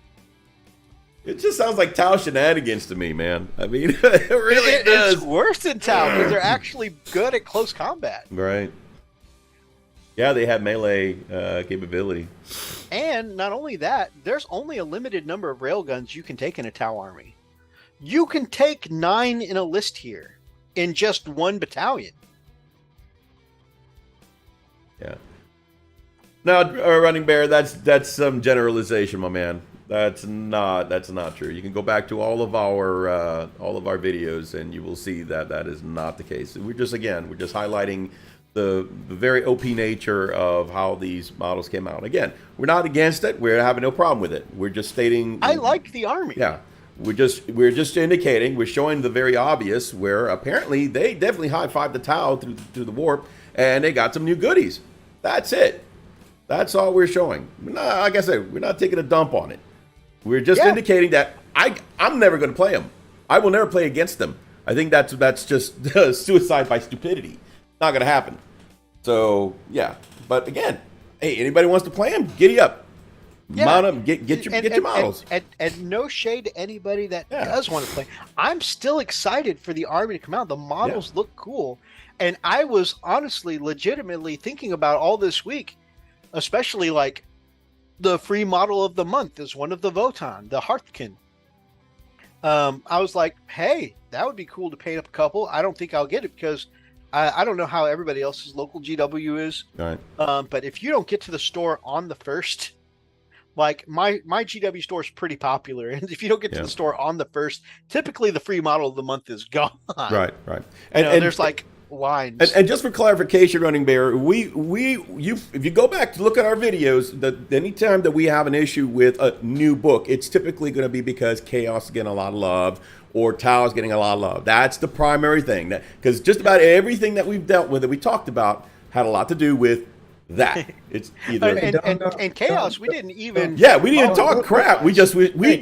It just sounds like Tau shenanigans to me, man. I mean, it really does. It's worse than Tau because they're actually good at close combat. Right. Yeah, they have melee capability. And not only that, there's only a limited number of railguns you can take in a Tau army. You can take 9 in a list here in just 1 battalion. Yeah. Now, Running Bear, that's some generalization, my man. That's not true. You can go back to all of our videos, and you will see that that is not the case. We're just highlighting the very OP nature of how these models came out. Again, we're not against it. We're having no problem with it. We're just stating. I like the army. Yeah. We're just indicating. We're showing the very obvious. Where apparently they definitely high-fived the Tau through the warp, and they got some new goodies. That's it. That's all we're showing. Like I said, we're not taking a dump on it. We're just indicating that I'm never going to play them. I will never play against them. I think that's just suicide by stupidity. Not going to happen. So yeah, but again, hey, anybody wants to play them? Giddy up. Mount them. Get your models. And no shade to anybody that does want to play. I'm still excited for the army to come out. The models look cool, and I was honestly, legitimately thinking about all this week, especially like the free model of the month is one of the Votann, the Hearthkin. I was like, hey, that would be cool to paint up a couple. I don't think I'll get it because I don't know how everybody else's local GW is. Right. But if you don't get to the store on the 1st, like my GW store is pretty popular, and if you don't get to the store on the 1st, typically the free model of the month is gone. Right. And there's like lines. And just for clarification, Running Bear, if you go back to look at our videos, that anytime that we have an issue with a new book, it's typically going to be because Chaos is getting a lot of love or Tau is getting a lot of love. That's the primary thing. Because just about everything that we've dealt with that we talked about had a lot to do with that. It's either and Chaos. We didn't even. Yeah, we didn't talk crap. We just want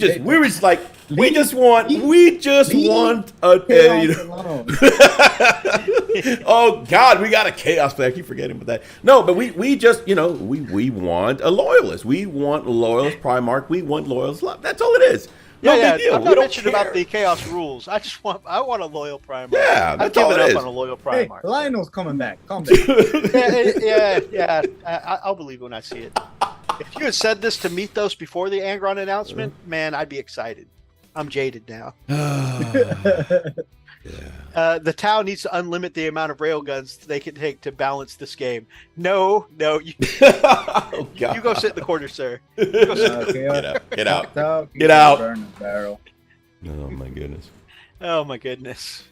Oh God, we got a Chaos player. I keep forgetting about that. No, but we just we want a loyalist. We want loyalist Primarch. We want loyalist love. That's all it is. No big deal. I'm not mentioning about the Chaos rules. I want a loyal Primarch. Yeah, that's all it is. I've given up on a loyal Primarch. Hey, Lionel's coming back. Calm down. Yeah. I'll believe when I see it. If you had said this to Methos before the Angron announcement, man, I'd be excited. I'm jaded now. The Tau needs to unlimit the amount of railguns they can take to balance this game. No, you, Oh, God. you go sit in the corner, sir. You go sit Get out. Burn the barrel. Oh my goodness. Oh my goodness.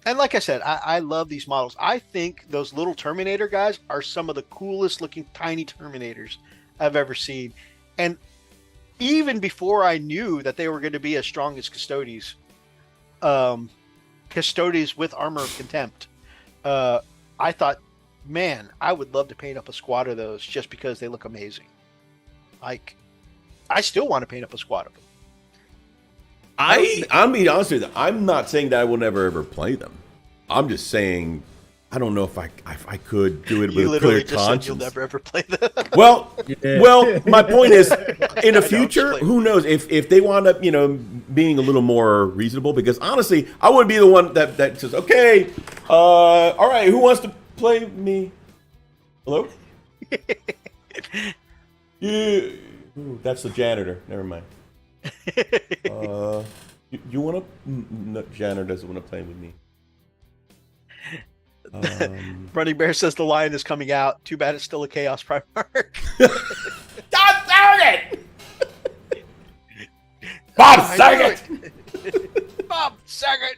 And like I said, I love these models. I think those little Terminator guys are some of the coolest looking tiny Terminators I've ever seen. And even before I knew that they were going to be as strong as Custodes, Custodes with Armor of Contempt, I thought, man, I would love to paint up a squad of those just because they look amazing. Like, I still want to paint up a squad of them. I'll be honest with you. I'm not saying that I will never ever play them. I'm just saying I don't know if I could do it with a clear conscience. You'll never ever play them. Well, my point is, in the future, who knows if they wind up, being a little more reasonable? Because honestly, I wouldn't be the one that says, okay, all right, who wants to play me? Hello? Yeah. Ooh, that's the janitor. Never mind. You want to? No, janitor doesn't want to play with me. Running Bear says the lion is coming out. Too bad it's still a Chaos Primarch. God darn it! Bob Saget! Bob Saget!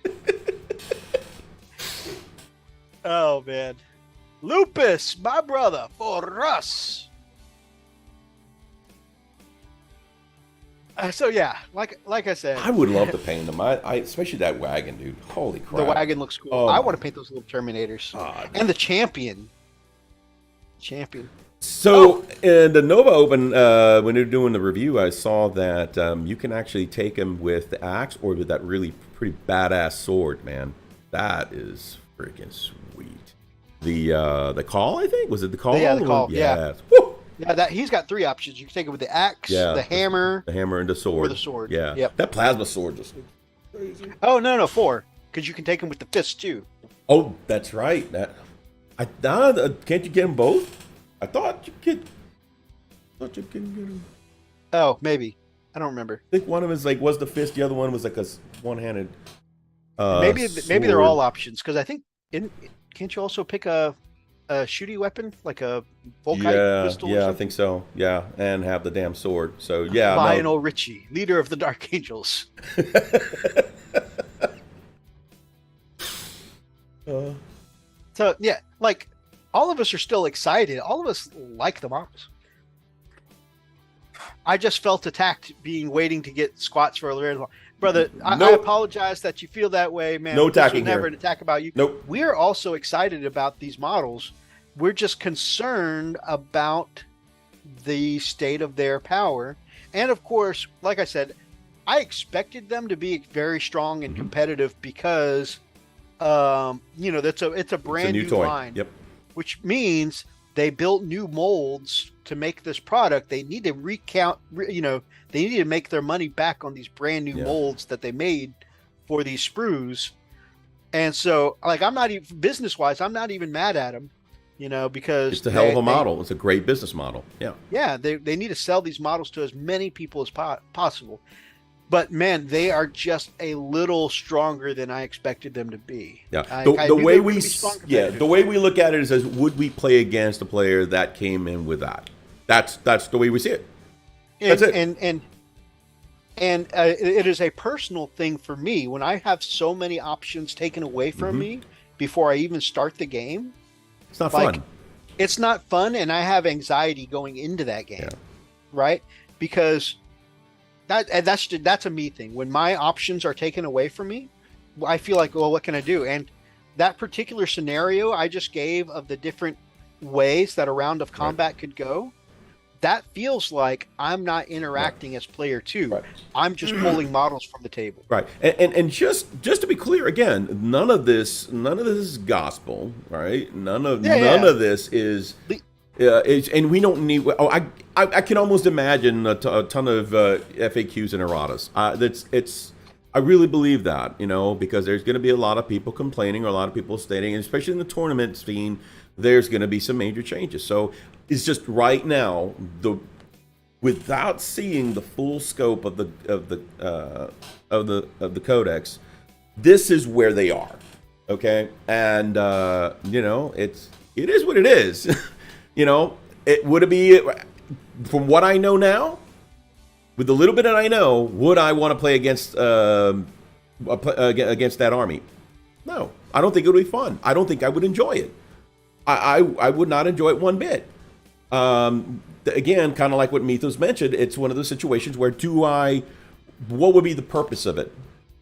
Oh, man. Lupus, my brother, for us. So, yeah, like I said. I would love to paint them. I especially that wagon, dude. Holy crap. The wagon looks cool. Oh, I want to paint those little Terminators. And the champion. So in the Nova Open, when they're doing the review, I saw that you can actually take them with the axe or with that really pretty badass sword, man. That is freaking sweet. The call, I think, was it the call? Yeah, the call. Yeah. Woo! Yeah, he's got 3 options. You can take it with the axe, the hammer, and the sword. or the sword. Yeah. Yep. That plasma sword just looks crazy. Oh no, 4, because you can take them with the fist too. Oh, that's right. Can't you get them both? I thought you could. Get them. Oh, maybe. I don't remember. I think one of them was the fist. The other one was like a one-handed. Maybe sword. they're all options, because I think can't you also pick a shooty weapon like a Volkite pistol? Yeah, I think so. Yeah, and have the damn sword. So yeah, Lionel Richie, leader of the Dark Angels. So yeah, like all of us are still excited. All of us like the models. I just felt attacked waiting to get squats for a very long. Brother, I apologize that you feel that way, man. No attacking never here. an attack about you. Nope. We're also excited about these models. We're just concerned about the state of their power. And of course, like I said, I expected them to be very strong and competitive because, it's a brand new toy. line. Yep. Which means they built new molds to make this product. They need to they need to make their money back on these brand new molds that they made for these sprues. And so, like, I'm not even business-wise, I'm not even mad at them, because it's a hell of a model. It's a great business model. Yeah. Yeah, they need to sell these models to as many people as possible. But man, they are just a little stronger than I expected them to be. Yeah, the way we look at it is as would we play against a player that came in with that? That's the way we see it. That's it. And it is a personal thing for me when I have so many options taken away from me before I even start the game. It's not fun. It's not fun, and I have anxiety going into that game, right? Because that's a me thing. When my options are taken away from me, I feel like, well, what can I do? And that particular scenario I just gave of the different ways that a round of combat could go, that feels like I'm not interacting as player 2. Right. I'm just pulling models from the table. Right. And just to be clear again, none of this is gospel, right? None of this is and we don't need. I can almost imagine a ton of FAQs and erratas. I really believe that, because there's going to be a lot of people complaining or a lot of people stating, and especially in the tournament scene, there's going to be some major changes. So it's just right now, without seeing the full scope of the codex, this is where they are. Okay, and it is what it is. Would it be, from what I know now, with the little bit that I know, would I want to play against that army? No, I don't think it would be fun. I don't think I would enjoy it. I would not enjoy it one bit. Again, kind of like what Methos mentioned, it's one of those situations where what would be the purpose of it?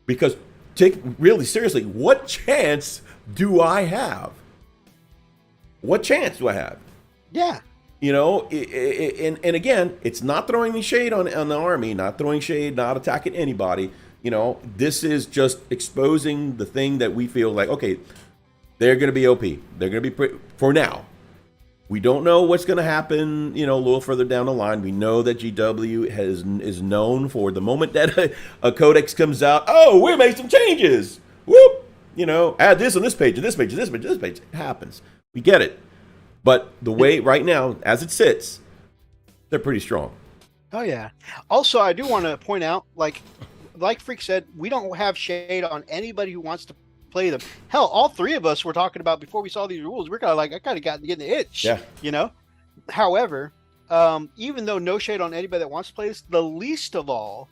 Because take really seriously, what chance do I have? What chance do I have? Yeah. And again, it's not throwing any shade on the army, not throwing shade, not attacking anybody. This is just exposing the thing that we feel like, okay, they're going to be OP. They're going to be, for now. We don't know what's going to happen, a little further down the line. We know that GW is known for the moment that a codex comes out, oh, we made some changes. Whoop! Add this on this page, and this page, and this page, and this page. It happens. We get it. But the way right now, as it sits, they're pretty strong. Oh, yeah. Also, I do want to point out, like Freak said, we don't have shade on anybody who wants to play them. Hell, all three of us were talking about before we saw these rules. We're kind of like, I kind of got getting the itch. Yeah. You know. However, even though no shade on anybody that wants to play this, the least of all,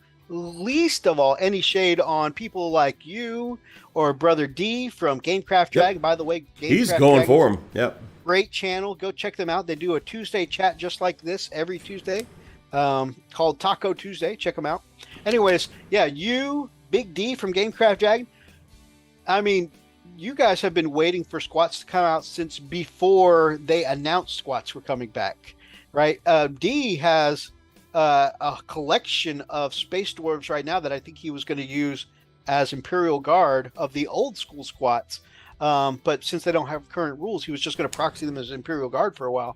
any shade on people like you or Brother D from Gamecraft Dragon. By the way, he's Gamecraft going Dragon, for him. Yep. great channel. Go check them out. They do a Tuesday chat just like this every Tuesday, called Taco Tuesday. Check them out. Anyways, yeah, you, Big D from Gamecraft Dragon. I mean, you guys have been waiting for squats to come out since before they announced squats were coming back, right? D has a collection of space dwarves right now that I think he was going to use as Imperial Guard of the old school squats. But since they don't have current rules, he was just going to proxy them as Imperial Guard for a while.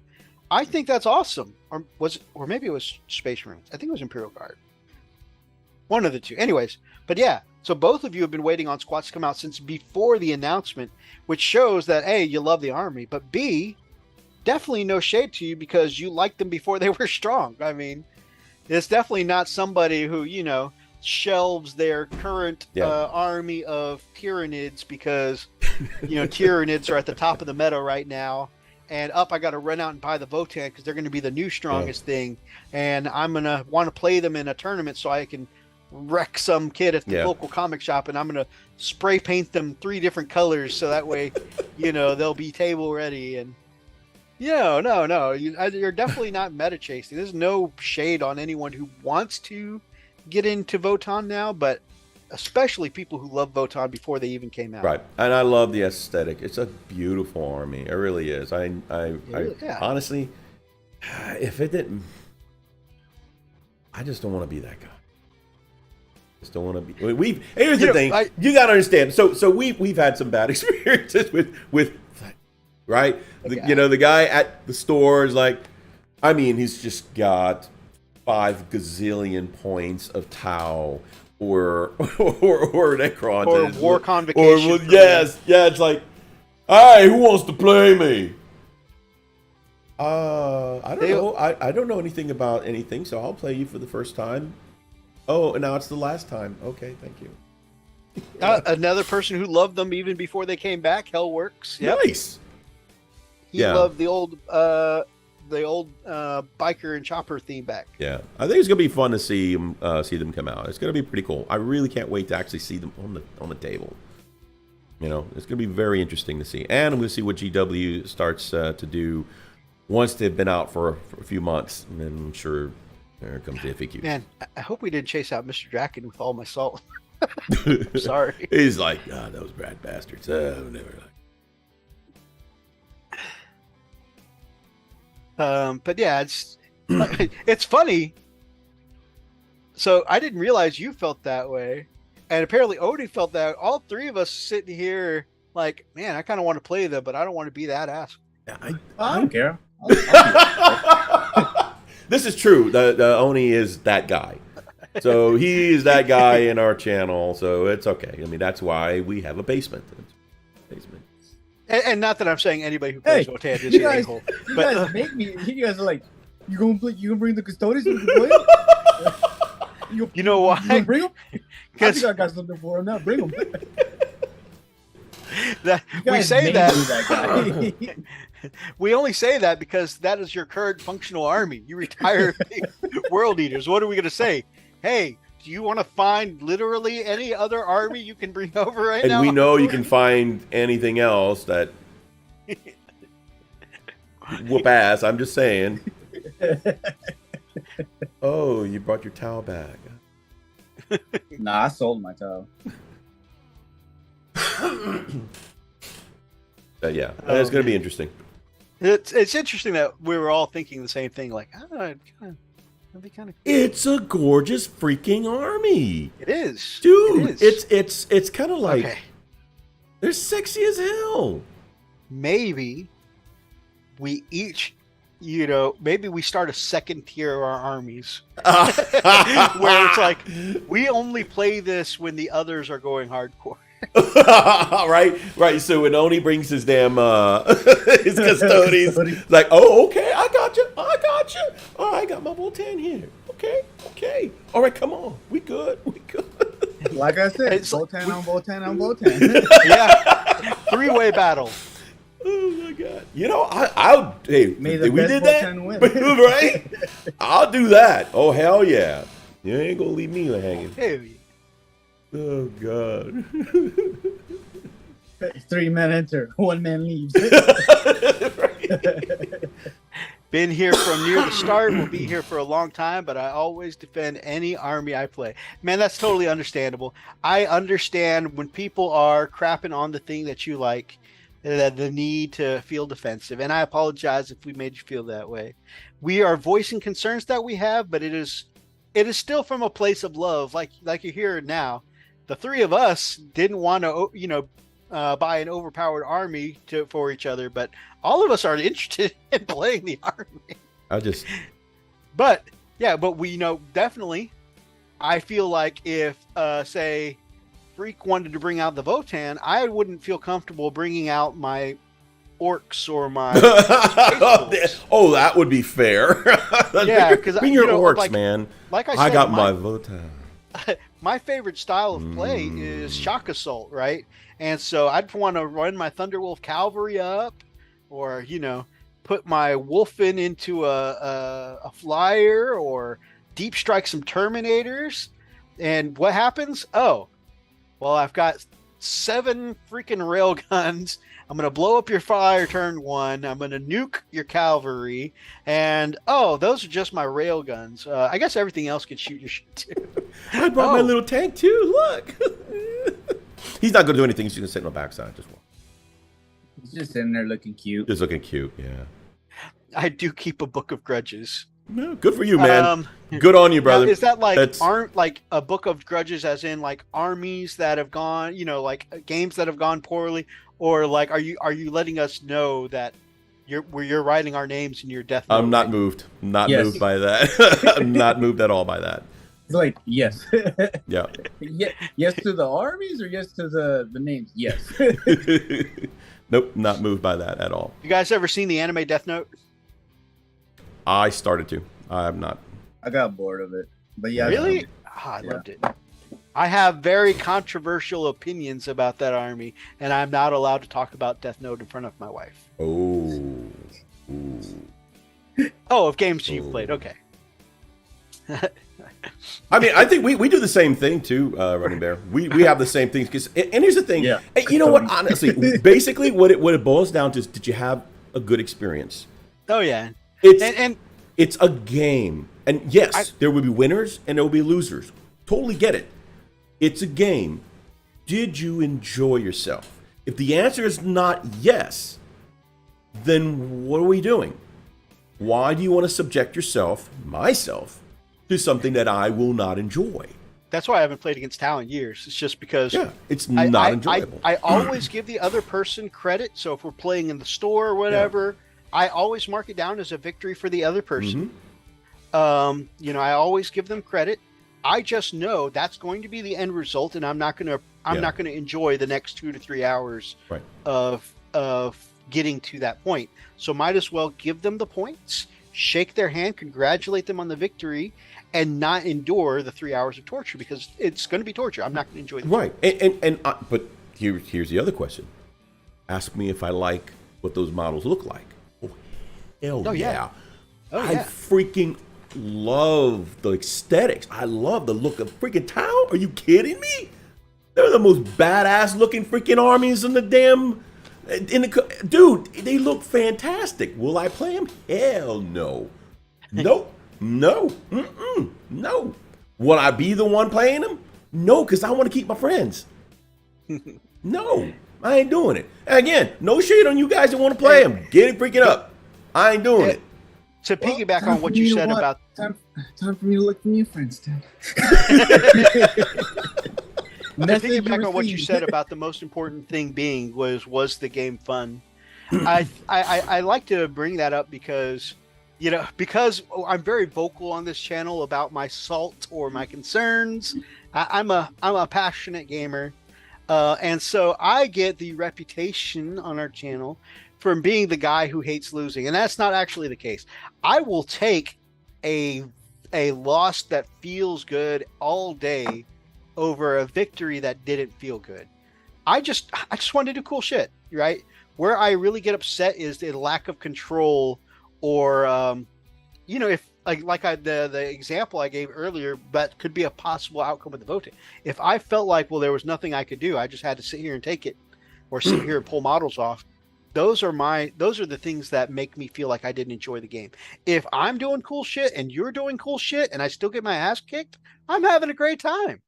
I think that's awesome. Or maybe it was Space Marines. I think it was Imperial Guard. One of the two. Anyways, but yeah, so both of you have been waiting on squats to come out since before the announcement, which shows that A, you love the army, but B, definitely no shade to you because you liked them before they were strong. I mean, it's definitely not somebody who, you know, shelves their current army of Tyranids because, you know, Tyranids are at the top of the meta right now. And I got to run out and buy the Votann because they're going to be the new strongest thing. And I'm going to want to play them in a tournament so I can wreck some kid at the local comic shop. And I'm going to spray paint them 3 different colors so that way, you know, they'll be table ready. And no. You're definitely not meta chasing. There's no shade on anyone who wants to get into Votann now, but especially people who love Votann before they even came out. Right, and I love the aesthetic. It's a beautiful army. It really is. I honestly, if it didn't, I just don't want to be that guy. Just don't want to be. Here's the thing. You got to understand. So we've had some bad experiences with right. The guy at the store is like, I mean, he's just got 5 gazillion points of Tau or Necron or War Convocation. It's like, hey, who wants to play me? I don't know. I don't know anything about anything, so I'll play you for the first time. Oh, and now it's the last time. Okay, thank you. Another person who loved them even before they came back, Hellworks. Yep. Nice. He loved the old biker and chopper theme back. Yeah, I think it's gonna be fun to see them come out. It's gonna be pretty cool. I really can't wait to actually see them on the table. You know, it's gonna be very interesting to see, and we'll see what GW starts to do once they've been out for a few months, and then I'm sure there comes the FAQ. Man, I hope we didn't chase out Mr. Draken with all my salt. I'm sorry. He's like, those bad bastards. Never. But yeah, it's funny. So I didn't realize you felt that way, and apparently Odie felt that. All 3 of us sitting here like, man, I kind of want to play them, but I don't want to be that ass. I don't care. This is true. The Oni is that guy. So he's that guy in our channel. So it's okay. I mean, that's why we have a basement. And not that I'm saying anybody who plays Votann is an a-hole. You guys make me. You guys are like, you gonna bring the custodians so you can play? You know why? You gonna bring them? I think I got something for them now. Bring them. We say that. We only say that because that is your current functional army. You retire World Eaters. What are we going to say? Hey, do you want to find literally any other army you can bring over right now? And we know you can find anything else that whoop ass. I'm just saying. Oh, you brought your towel back. Nah, I sold my towel. Yeah, it's going to be interesting. It's interesting that we were all thinking the same thing. Like, that'd be kind of. It's a gorgeous freaking army. It is, dude. It's kind of like they're sexy as hell. Maybe we each, maybe we start a second tier of our armies, where it's like we only play this when the others are going hardcore. right. So when Oni brings his damn his custodians, like, oh, okay, I got you. Oh, I got my Votann here. Okay. All right, come on, we good. Like I said, It's like- Votann on Votann on Votann. Yeah, three-way battle. Oh my god! You know, hey, May if the we best did that, Votann win. right? I'll do that. Oh hell yeah! You ain't gonna leave me hanging. Hey, Oh god! 3 men enter, 1 man leaves. been here from near the start. Will be here for a long time, but I always defend any army I play. Man, that's totally understandable. I understand when people are crapping on the thing that you like, the need to feel defensive, and I apologize if we made you feel that way. We are voicing concerns that we have, but it is still from a place of love, like you're hearing now. The three of us didn't want to, buy an overpowered army for each other, but all of us are interested in playing the army. But we definitely. I feel like if, say, Freak wanted to bring out the Votann, I wouldn't feel comfortable bringing out my orcs or my. Oh, that would be fair. Yeah, because bring your orcs, man. Like I said, I got my Votann. My favorite style of play is shock assault, right? And so I'd want to run my Thunderwolf cavalry up, or put my Wolfen into a flyer, or deep strike some Terminators. And what happens? Oh, well, I've got 7 freaking railguns. I'm going to blow up your fire turn 1. I'm going to nuke your cavalry. And, those are just my railguns. I guess everything else can shoot your shit, too. I brought my little tank, too. Look. He's not going to do anything. He's just going to sit on the backside. He's just sitting there looking cute. Just looking cute, yeah. I do keep a book of grudges. No, good for you, man. Good on you, brother. Now, is that aren't like a book of grudges, as in like armies that have gone, like games that have gone poorly, or like are you letting us know that you're writing our names in your death note? I'm not moved. Moved by that. I'm not moved at all by that. It's like yes. Yeah. Yes to the armies, or yes to the names? Yes. Nope, not moved by that at all. You guys ever seen the anime Death Note? I started to. I have not. I got bored of it, but yeah. Really? I loved it. I have very controversial opinions about that army, and I'm not allowed to talk about Death Note in front of my wife. Oh. Ooh. Of games you've played. Okay. I mean, I think we do the same thing too, Running Bear. We have the same things. And here's the thing. Yeah. You know what? Honestly, basically, what it boils down to is, did you have a good experience? Oh yeah. It's a game, and yes, there will be winners and there will be losers. Totally get it. It's a game. Did you enjoy yourself? If the answer is not yes, then what are we doing? Why do you want to subject myself, to something that I will not enjoy? That's why I haven't played against Tau in years. It's just because it's not enjoyable. I always give the other person credit. So if we're playing in the store or whatever, I always mark it down as a victory for the other person. Mm-hmm. I always give them credit. I just know that's going to be the end result, and I'm not gonna enjoy the next 2 to 3 hours of getting to that point. So might as well give them the points, shake their hand, congratulate them on the victory, and not endure the 3 hours of torture, because it's going to be torture. I'm not going to enjoy the torture. But here's the other question. Ask me if I like what those models look like. Oh, hell yeah. I freaking love the aesthetics. I love the look of freaking Tau. Are you kidding me? They're the most badass looking freaking armies in the damn... Dude, they look fantastic. Will I play them? Hell no. Nope. No. Mm-mm. No. Will I be the one playing them? No, because I want to keep my friends. No, I ain't doing it. Again, no shade on you guys that want to play them. Get it freaking up. I ain't doing it. To piggyback on what you said about... Time for me to look for new friends, Ted. To piggyback on what you said about the most important thing being was the game fun. I like to bring that up because I'm very vocal on this channel about my salt or my concerns. I'm a passionate gamer, and so I get the reputation on our channel from being the guy who hates losing, and that's not actually the case. I will take a loss that feels good all day over a victory that didn't feel good. I just wanted to do cool shit, right? Where I really get upset is the lack of control, or if the example I gave earlier, but could be a possible outcome of the voting. If I felt like, well, there was nothing I could do, I just had to sit here and take it, or sit here and pull models off. Those are the things that make me feel like I didn't enjoy the game. If I'm doing cool shit and you're doing cool shit and I still get my ass kicked, I'm having a great time.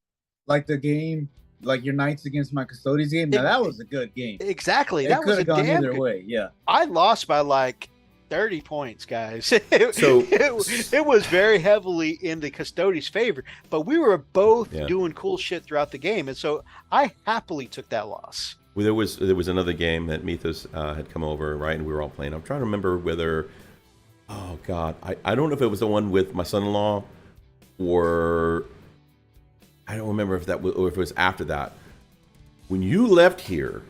Like the game, like your Knights against my Custodians game. Now that was a good game. Exactly. It That was could a have gone damn either good. way. Yeah. I lost by like 30 points, guys. So it was very heavily in the Custodians' favor, but we were both doing cool shit throughout the game, and so I happily took that loss. Well, there was another game that Methos had come over, right, and we were all playing. I'm trying to remember whether, oh God, I don't know if it was the one with my son-in-law, or I don't remember if that was, or if it was after that. When you left here,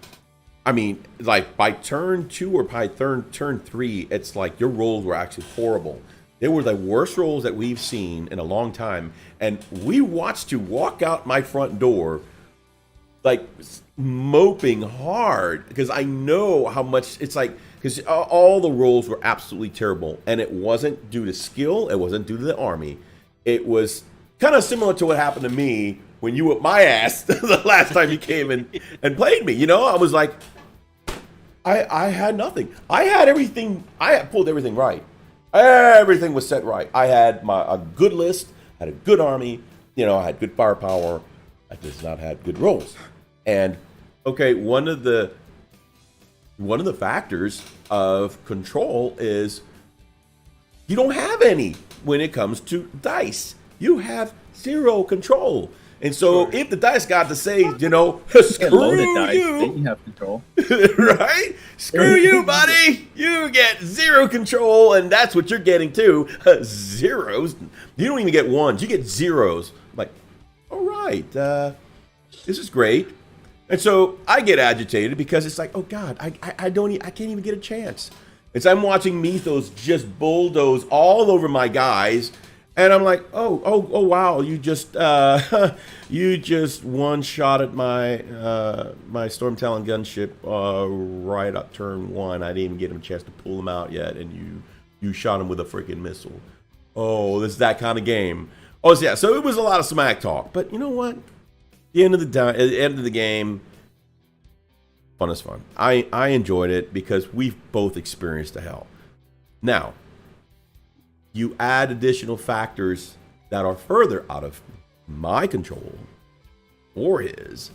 I mean, like by turn 2 or by turn 3, it's like your rolls were actually horrible. They were the worst rolls that we've seen in a long time, and we watched you walk out my front door like moping hard, because I know how much it's like, because all the rolls were absolutely terrible, and it wasn't due to skill, it wasn't due to the army. It was kind of similar to what happened to me when you whipped my ass the last time you came and played me. You know, I was like, I had nothing. I had everything. I had pulled everything right. Everything was set right. I had a good list, had a good army. You know, I had good firepower. I just not had good rolls. And okay, one of the factors of control is you don't have any when it comes to dice. You have 0 control. And so if the dice got to say, you know, screw dice, you, then you have control. right? Screw you, buddy. You get 0 control, and that's what you're getting too. Zeros. You don't even get ones. You get zeros. I'm like, all right, this is great. And so I get agitated because it's like, oh God, I can't even get a chance. And so I'm watching Methos just bulldoze all over my guys. And I'm like, oh wow, you just one shot at my my Storm Talon gunship right at turn 1. I didn't even get him a chance to pull him out yet, and you shot him with a freaking missile. Oh, this is that kind of game. Oh yeah, so it was a lot of smack talk. But you know what? At the end of the game, fun is fun. I enjoyed it because we've both experienced the hell. Now, you add additional factors that are further out of my control or his.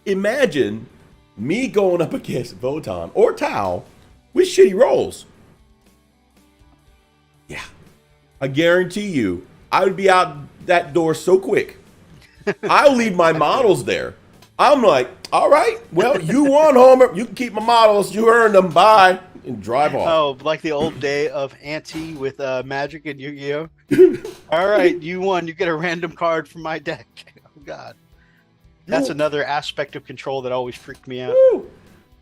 Imagine me going up against Votann or Tau with shitty rolls. Yeah. I guarantee you, I would be out that door so quick. I'll leave my models there. I'm like, all right, well, you won, Homer. You can keep my models. You earned them. Bye. And drive off. Oh, like the old day of Ante with Magic and Yu-Gi-Oh. All right, you won. You get a random card from my deck. Oh God, that's another aspect of control that always freaked me out. Woo.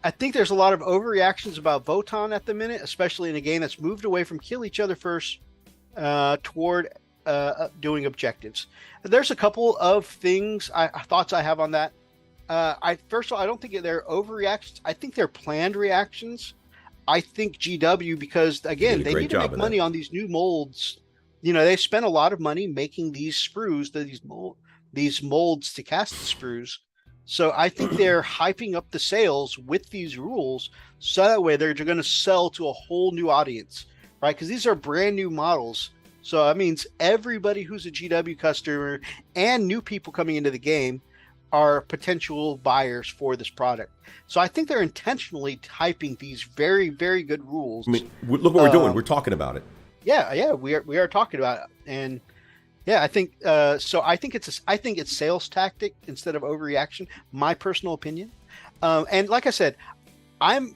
I think there's a lot of overreactions about Votann at the minute, especially in a game that's moved away from kill each other first toward doing objectives. There's a couple of thoughts I have on that. First of all, I don't think they're overreactions. I think they're planned reactions. I think GW, because again, they need to make money on these new molds. You know, they spent a lot of money making these sprues, these molds to cast the sprues. So I think they're hyping up the sales with these rules, so that way they're going to sell to a whole new audience, right? Because these are brand new models. So that means everybody who's a GW customer and new people coming into the game are potential buyers for this product. So I think they're intentionally hyping these very, very good rules. I mean, look what we're doing. We're talking about it. Yeah, we are talking about it, and yeah, I think so. I think it's sales tactic instead of overreaction. My personal opinion, and like I said, the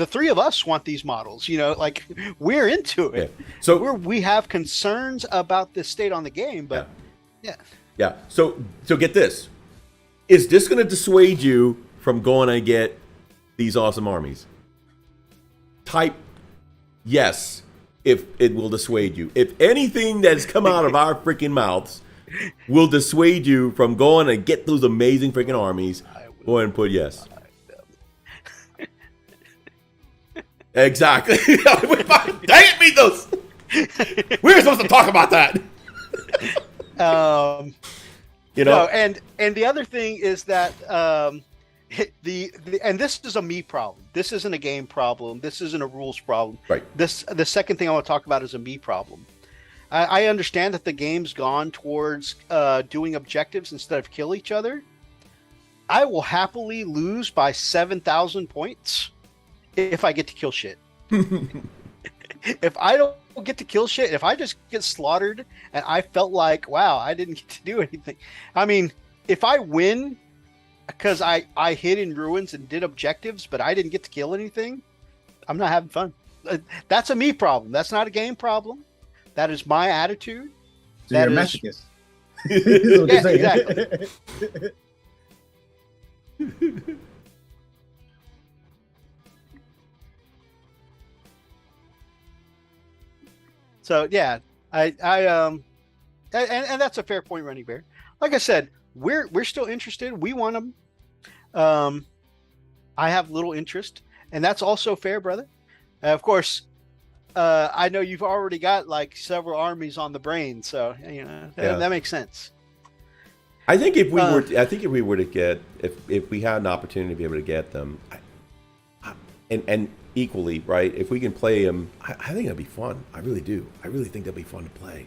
three of us want these models. You know, like we're into it. Yeah. So we have concerns about the state on the game, but yeah. So get this. Is this going to dissuade you from going and get these awesome armies? Type yes if it will dissuade you. If anything that's come out of our freaking mouths will dissuade you from going and get those amazing freaking armies, go ahead and put yes. Exactly. Dang it, Methos! We were supposed to talk about that. You know, no, and the other thing is that and this is a me problem. This isn't a game problem. This isn't a rules problem. Right. The second thing I want to talk about is a me problem. I understand that the game's gone towards doing objectives instead of kill each other. I will happily lose by 7,000 points if I get to kill shit. If I don't get to kill shit, if I just get slaughtered and I felt like, wow, I didn't get to do anything. I mean, if I win because I hid in ruins and did objectives, but I didn't get to kill anything, I'm not having fun. That's a me problem. That's not a game problem. That is my attitude. So that you're a is, masochist. yeah, exactly. So yeah, and that's a fair point, Running Bear. Like I said, we're still interested. We want them. I have little interest, and that's also fair, brother. Of course, I know you've already got like several armies on the brain, so you know that makes sense. I think if we were to get, if we had an opportunity to be able to get them, and equally, right, if we can play them, I think that'd be fun. I really do. I really think that'd be fun to play.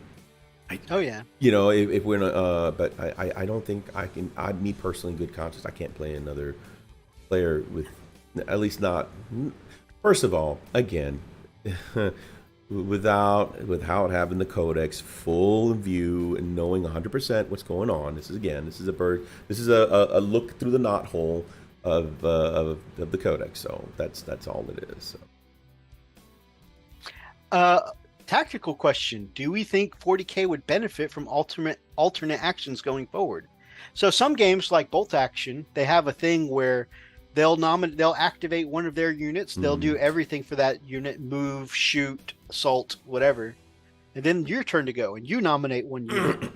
Oh yeah. You know, if we're not, but I don't think I can. Me personally, in good conscience, I can't play another player with, at least not. First of all, again, without having the codex full view and knowing 100% what's going on. This is a look through the knot hole of the codex. So that's all it is. So. Tactical question: do we think 40K would benefit from alternate actions going forward? So some games like Bolt Action, they have a thing where they'll activate one of their units. They'll do everything for that unit: move, shoot, assault, whatever. And then your turn to go, and you nominate one unit.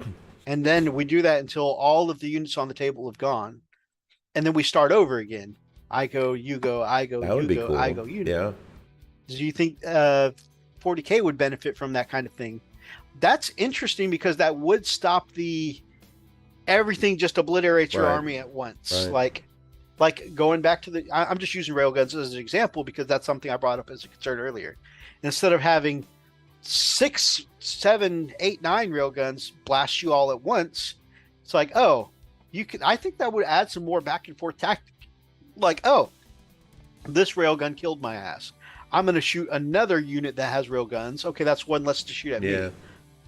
And then we do that until all of the units on the table have gone. And then we start over again. I go, you go, I go, That would you be go, cool. I go, you go. Yeah. Do you think 40K would benefit from that kind of thing? That's interesting because that would stop everything just obliterates your army at once. Right. Like going back to I'm just using railguns as an example because that's something I brought up as a concern earlier. Instead of having 6, 7, 8, 9 railguns blast you all at once, it's like, oh, I think that would add some more back and forth tactic. Like, oh, this railgun killed my ass. I'm going to shoot another unit that has railguns. Okay, that's one less to shoot at me.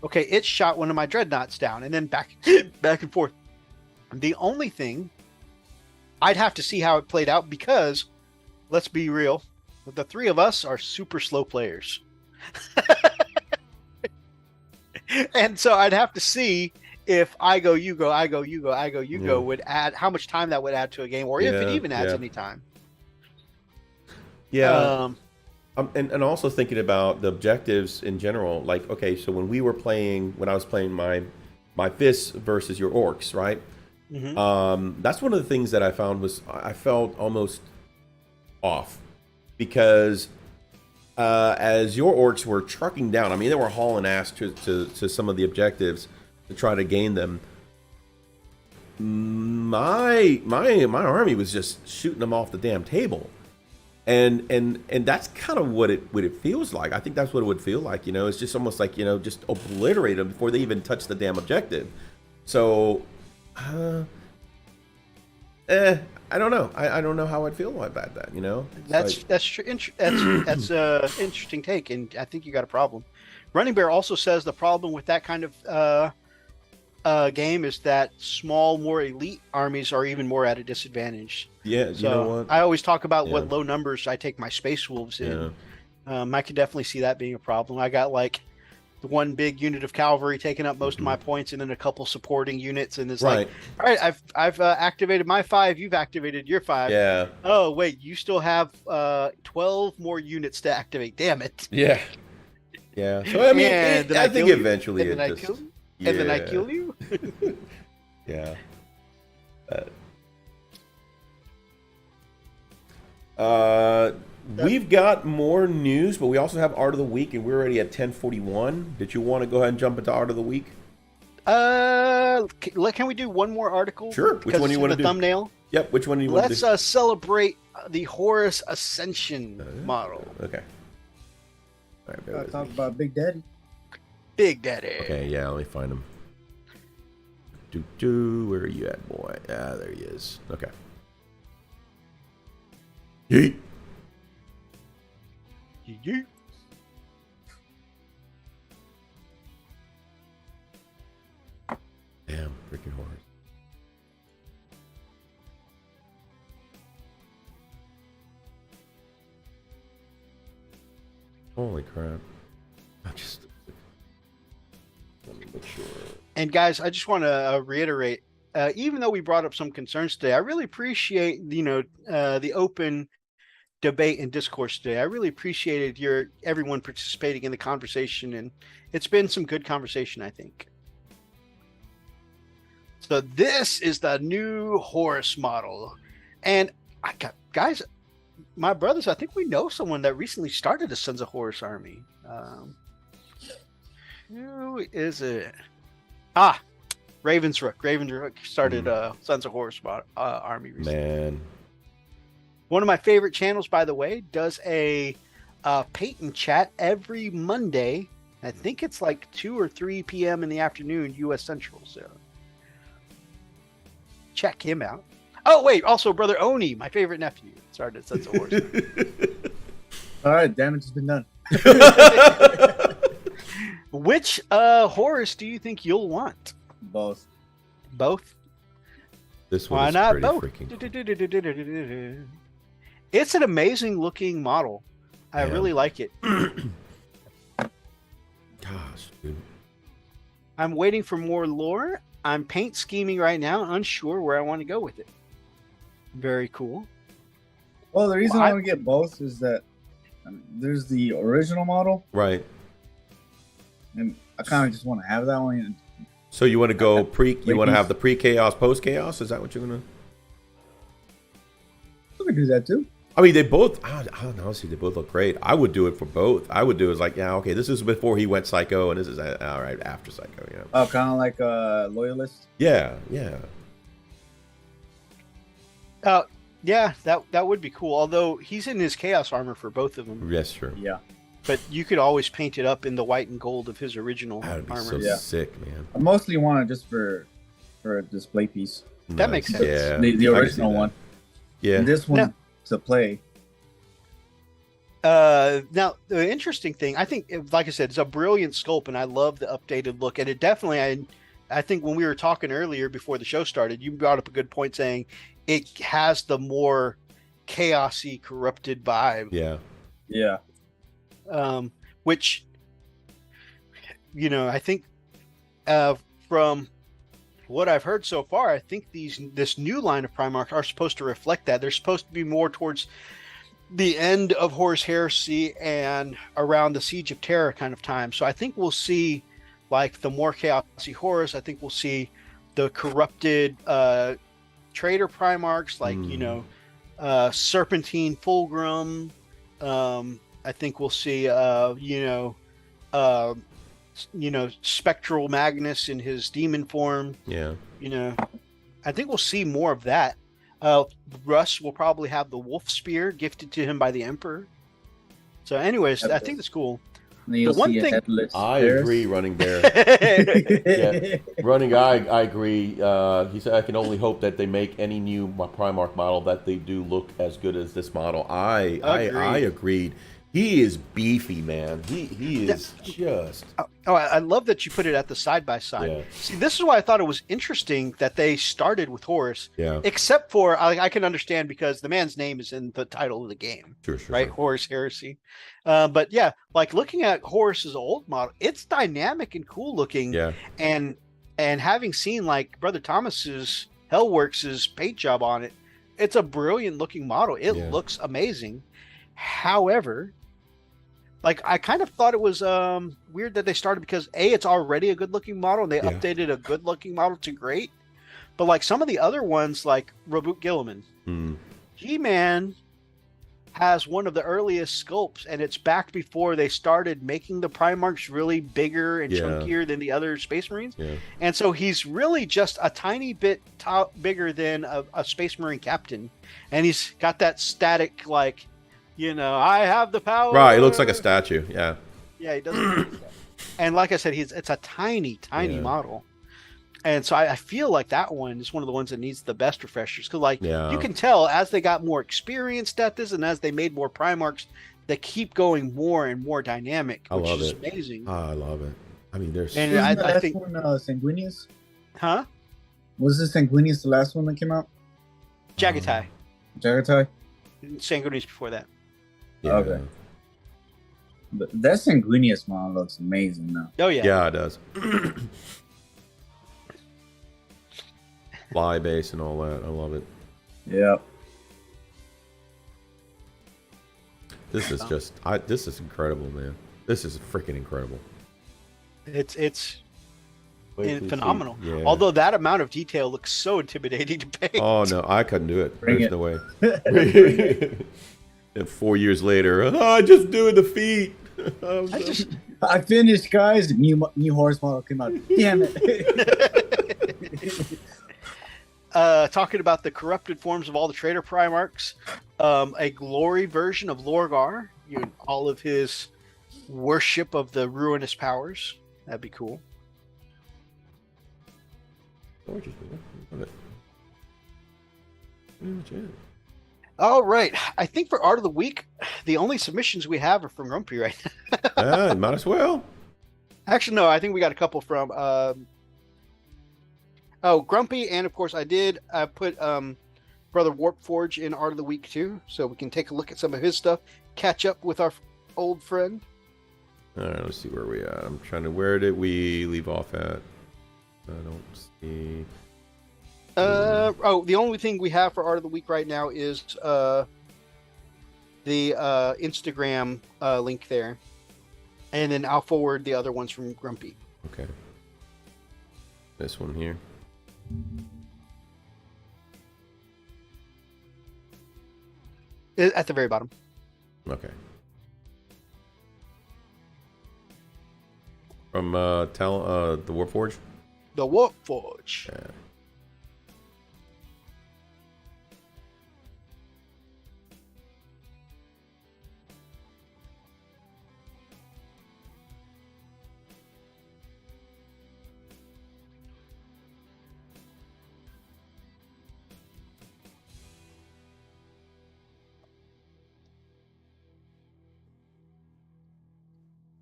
Okay, it shot one of my dreadnoughts down, and then back and forth. The only thing, I'd have to see how it played out because, let's be real, the three of us are super slow players. And so I'd have to see if I go, you go, I go, you go, I go, you go would add, how much time that would add to a game, or if it even adds any time. Yeah. And also thinking about the objectives in general, like, okay, so when I was playing my fists versus your orcs, right? That's one of the things that I found was I felt almost off because as your orcs were trucking down, I mean, they were hauling ass to some of the objectives to try to gain them. My army was just shooting them off the damn table. And that's kind of what it feels like. I think that's what it would feel like, you know. It's just almost like, you know, just obliterate them before they even touch the damn objective. So, I don't know. I don't know how I'd feel about that, you know. That's an interesting take, and I think you got a problem. Running Bear also says the problem with that kind of game is that small, more elite armies are even more at a disadvantage. Yeah, you know what? I always talk about what low numbers I take my Space Wolves in. I could definitely see that being a problem. I got like the one big unit of cavalry taking up most of my points, and then a couple supporting units, and it's like, all right, I've activated my 5, you've activated your 5. Yeah. Oh wait, you still have 12 more units to activate. Damn it. Yeah. Yeah. So I mean, And then I think kill you, eventually and it then I just. kill you, and then I kill you. Yeah. We've got more news, but we also have Art of the Week, and we're already at 10:41. Did you want to go ahead and jump into Art of the Week? Can we do one more article? Sure. Which one do you want to do? Thumbnail. Yep. Which one do you want to do? Let's celebrate the Horus Ascension model. Okay. All right. bear Gotta with talk me. about Big Daddy. Big Daddy. Okay. Yeah. Let me find him. Where are you at, boy? Ah, there he is. Okay. Yeet. Yeet. Damn, freaking horse. Holy crap. I just... Let me make sure. And guys, I just want to reiterate, even though we brought up some concerns today, I really appreciate, the open debate and discourse today. I really appreciated everyone participating in the conversation, and it's been some good conversation, I think. So this is the new Horus model. And guys, my brothers, I think we know someone that recently started the Sons of Horus army. Who is it? Ravensrook. Ravensrook started Sons of Horus army recently. Man. One of my favorite channels, by the way, does a Peyton chat every Monday. I think it's like 2 or 3 p.m. in the afternoon, U.S. Central. So check him out. Oh, wait. Also, Brother Oni, my favorite nephew, started Sons of Horus. All right, damage has been done. Which Horus do you think you'll want? Both. Both? This one Why is not pretty both? freaking cool. It's an amazing looking model. I really like it. Gosh, dude. I'm waiting for more lore. I'm paint scheming right now, unsure where I want to go with it. Very cool. Well, the reason I want to get both is that there's the original model, Right. and I kind of just want to have that one. So you want to go you want to Wait, have the pre-chaos, post-chaos? Is that what you're going to... We could do that too. I mean, they both, I don't know, see, they both look great. I would do it for both. I would do it like, yeah, okay, this is before he went psycho, and this is, all right, after psycho, yeah. Oh, kind of like a loyalist. Yeah. Yeah, that would be cool. Although he's in his chaos armor for both of them. Yes, sure. Yeah. But you could always paint it up in the white and gold of his original That would be armor. so sick, man. I mostly want it just for a display piece. That makes sense. Yeah. The I can see original that. one. Yeah. And this one No. to play. Now, the interesting thing, I think, like I said, it's a brilliant sculpt, and I love the updated look. And it definitely, I think when we were talking earlier before the show started, you brought up a good point saying it has the more chaosy, corrupted vibe. Yeah. Yeah. Which, I think from what I've heard so far, I think this new line of Primarchs are supposed to reflect that. They're supposed to be more towards the end of Horus Heresy and around the Siege of Terra kind of time. So I think we'll see like the more chaosy Horus. I think we'll see the corrupted traitor Primarchs, like Serpentine Fulgrim. I think we'll see Spectral Magnus in his demon form. Yeah. I think we'll see more of that. Russ will probably have the wolf spear gifted to him by the Emperor. So anyways, I think that's cool. And then you'll The one see a thing- headless I Ferris. agree, Running Bear. Yeah. Running guy, I agree. He said, I can only hope that they make any new Primarch model that they do look as good as this model. I agreed. He is beefy, man. He is just... Oh, I love that you put it at the side by side. Yeah. See, this is why I thought it was interesting that they started with Horus. Yeah. Except for I can understand because the man's name is in the title of the game, Sure. right? Horus Heresy. But yeah, like looking at Horus's old model, it's dynamic and cool looking. Yeah. And having seen like Brother Thomas's Hellworks' paint job on it, it's a brilliant looking model. It looks amazing. However, like I kind of thought it was weird that they started because it's already a good looking model and they Yeah. updated a good looking model to great. But like some of the other ones, like Robert Gilliman, He-Man has one of the earliest sculpts, and it's back before they started making the Primarchs really bigger and chunkier than the other Space Marines. Yeah. And so he's really just a tiny bit bigger than a Space Marine captain, and he's got that static like, I have the power. Right, it looks like a statue. Yeah. Yeah, he doesn't. And like I said, it's a tiny model. And so I feel like that one is one of the ones that needs the best refreshers. Because, you can tell as they got more experienced at this and as they made more Primarchs, they keep going more and more dynamic, which is amazing. I love it. I mean, there's... And I think... one, Sanguinius? Huh? Was this Sanguinius the last one that came out? Jagatai. Jagatai? Sanguinius before that. Yeah. Okay. But that Sanguinius model looks amazing now. Oh, yeah. Yeah, it does. Fly base and all that. I love it. Yeah. This is just... this is incredible, man. This is freaking incredible. It's phenomenal. Yeah. Although that amount of detail looks so intimidating to paint. Oh, no. I couldn't do it. Bring There's it. no way. And 4 years later, I just doing the feet. I finished, guys. The new horse model came out. Damn it. Talking about the corrupted forms of all the traitor Primarchs, a glory version of Lorgar, all of his worship of the ruinous powers. That'd be cool. All right. I think for Art of the Week, the only submissions we have are from Grumpy right now. Might as well. Actually, no, I think we got a couple from Grumpy, and of course I put Brother Warpforge in Art of the Week too, so we can take a look at some of his stuff, catch up with our old friend. All right, let's see where we at. I'm trying to... Where did we leave off at? I don't see... the only thing we have for Art of the Week right now is the Instagram link there, and then I'll forward the other ones from Grumpy. Okay. This one here. At the very bottom. Okay. From the Warforge? The Warpforge. Yeah.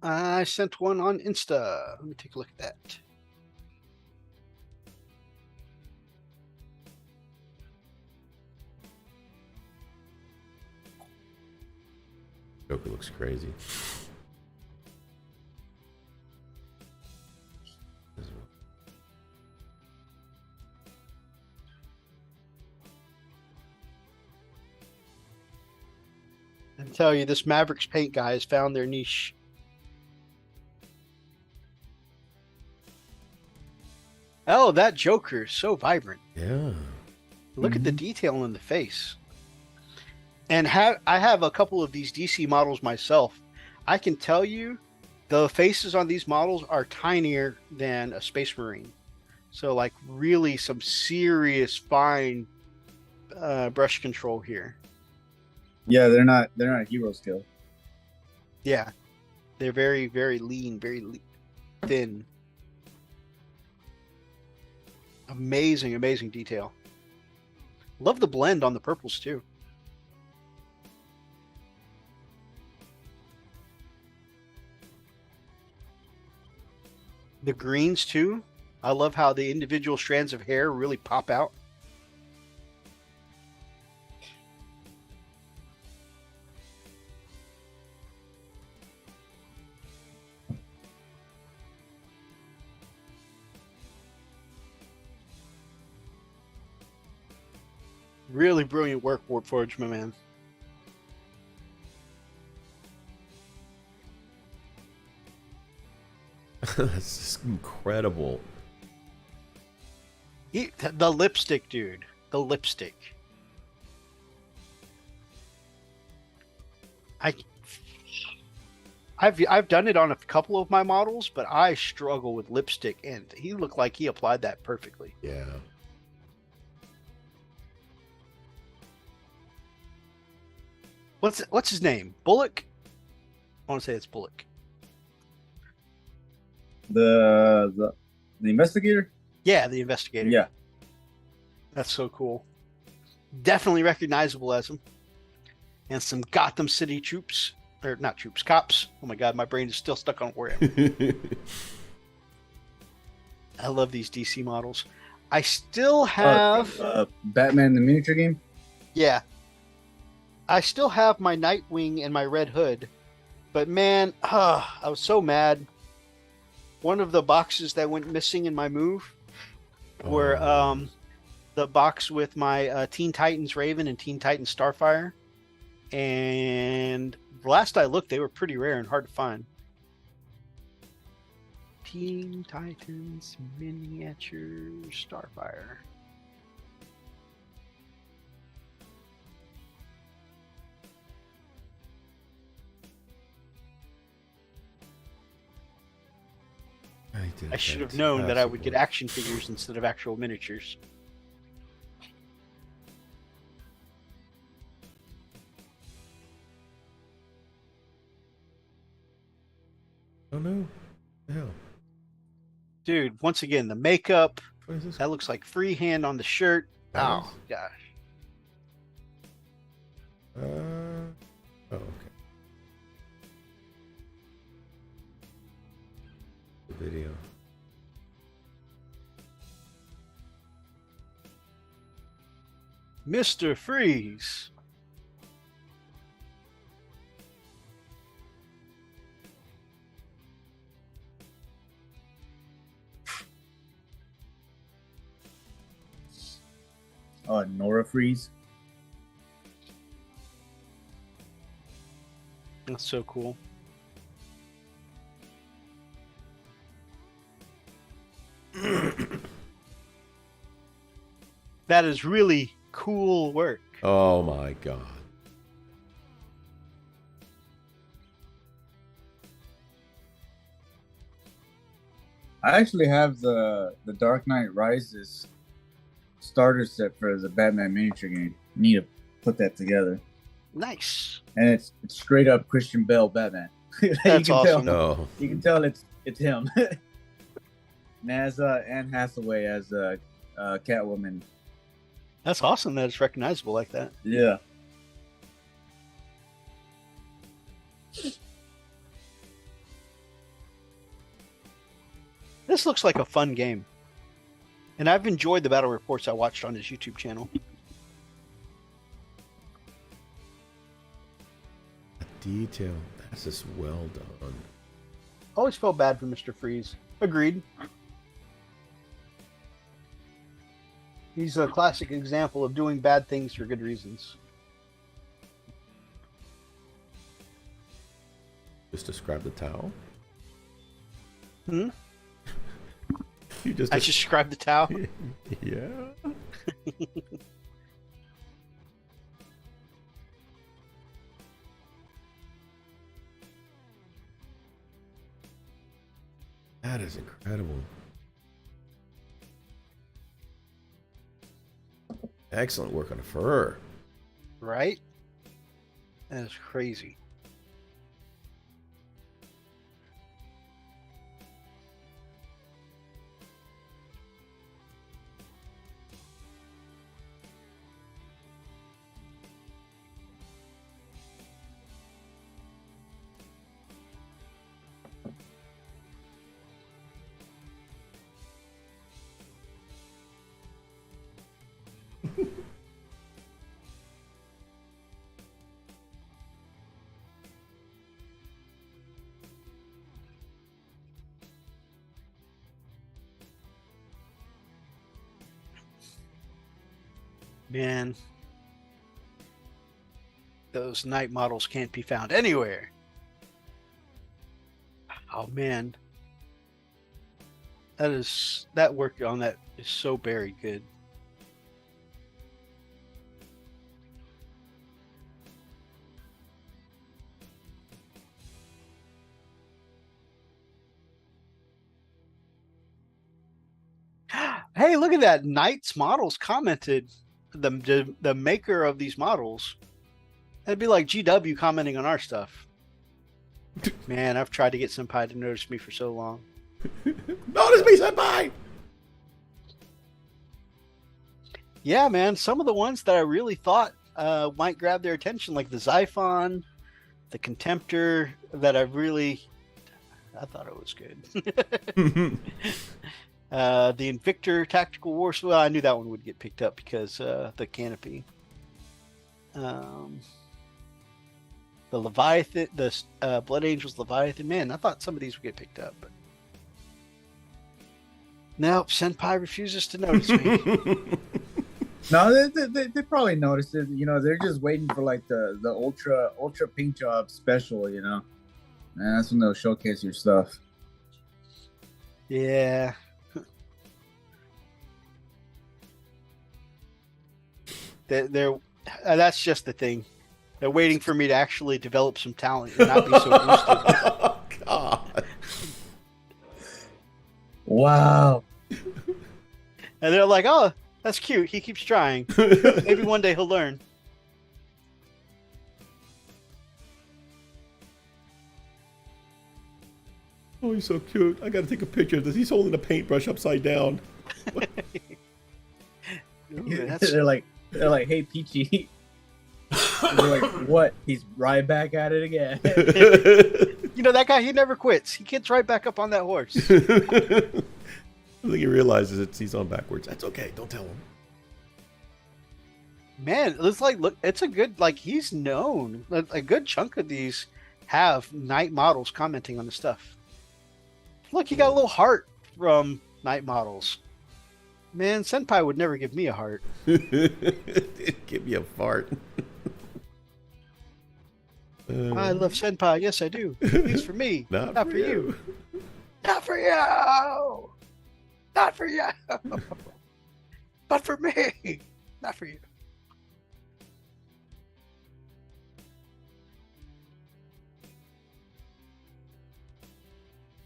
I sent one on Insta. Let me take a look at that. Joker looks crazy. I tell you, this Mavericks paint guy has found their niche. Oh, that Joker is so vibrant. Yeah. Look at the detail in the face. And I have a couple of these DC models myself. I can tell you the faces on these models are tinier than a Space Marine. So like really some serious fine brush control here. Yeah, they're not hero scale. Yeah. They're very, very lean, very thin. Amazing, amazing detail. Love the blend on the purples too. The greens too. I love how the individual strands of hair really pop out. Really brilliant work, Warpforge, my man. That's just incredible. The lipstick, dude. The lipstick. I've done it on a couple of my models, but I struggle with lipstick, and he looked like he applied that perfectly. Yeah. What's his name? Bullock? I want to say it's Bullock. The investigator? Yeah, the investigator. Yeah. That's so cool. Definitely recognizable as him. And some Gotham City troops. Or not troops, cops. Oh my god, my brain is still stuck on Warhammer. I love these DC models. I still have... Batman the miniature game? Yeah. I still have my Nightwing and my Red Hood. But man, I was so mad. One of the boxes that went missing in my move were the box with my Teen Titans Raven and Teen Titans Starfire. And last I looked, they were pretty rare and hard to find. Teen Titans Miniature Starfire. I should have known that I would get action figures instead of actual miniatures. Oh no. What the hell? Dude, once again, the makeup, What is this? that looks like freehand on the shirt. Oh, gosh. Oh, okay. The video. Mr. Freeze. Nora Freeze. That's so cool. That is really cool work. Oh my god. I actually have the Dark Knight Rises starter set for the Batman miniature game. Need to put that together. Nice. And it's straight up Christian Bale Batman. That's awesome. No. You can tell it's him. And as Anne Hathaway as Catwoman. That's awesome that it's recognizable like that. Yeah. This looks like a fun game. And I've enjoyed the battle reports I watched on his YouTube channel. Detail. That's just well done. Always felt bad for Mr. Freeze. Agreed. He's a classic example of doing bad things for good reasons. Just describe the towel. Hmm? You just I just described the towel. Yeah. That is incredible. Excellent work on the fur. Right? That is crazy. Man, those night models can't be found anywhere. Oh man, That work on that is so very good. Hey, look at that! Knights Models commented, the maker of these models. That'd be like GW commenting on our stuff. Man, I've tried to get Senpai to notice me for so long. Notice me, Senpai! Yeah, man, some of the ones that I really thought might grab their attention, like the Xiphon, the Contemptor, that I thought it was good. The Invictor Tactical Wars. Well, I knew that one would get picked up because the canopy. The Leviathan, the Blood Angels Leviathan. Man, I thought some of these would get picked up. But... Nope, Senpai refuses to notice me. No, they probably noticed it. You know, they're just waiting for like the ultra paint job special. You know, and that's when they'll showcase your stuff. Yeah. They're that's just the thing. They're waiting for me to actually develop some talent and not be so boosted. Oh, God. Wow. And they're like, oh, that's cute. He keeps trying. Maybe one day he'll learn. Oh, he's so cute. I gotta take a picture of this. He's holding a paintbrush upside down. Ooh, that's... They're like, hey, Peachy. They're like, what? He's right back at it again. You know, that guy, he never quits. He gets right back up on that horse. I think he realizes he's on backwards. That's okay. Don't tell him. Man, it's like, look, it's a good, like, he's known. A good chunk of these have Knight Models commenting on the stuff. Look, you got a little heart from Knight Models. Man, Senpai would never give me a heart. Give me a fart. I love Senpai. Yes, I do. He's for me. Not for you. Not for you. Not for you. But for me. Not for you.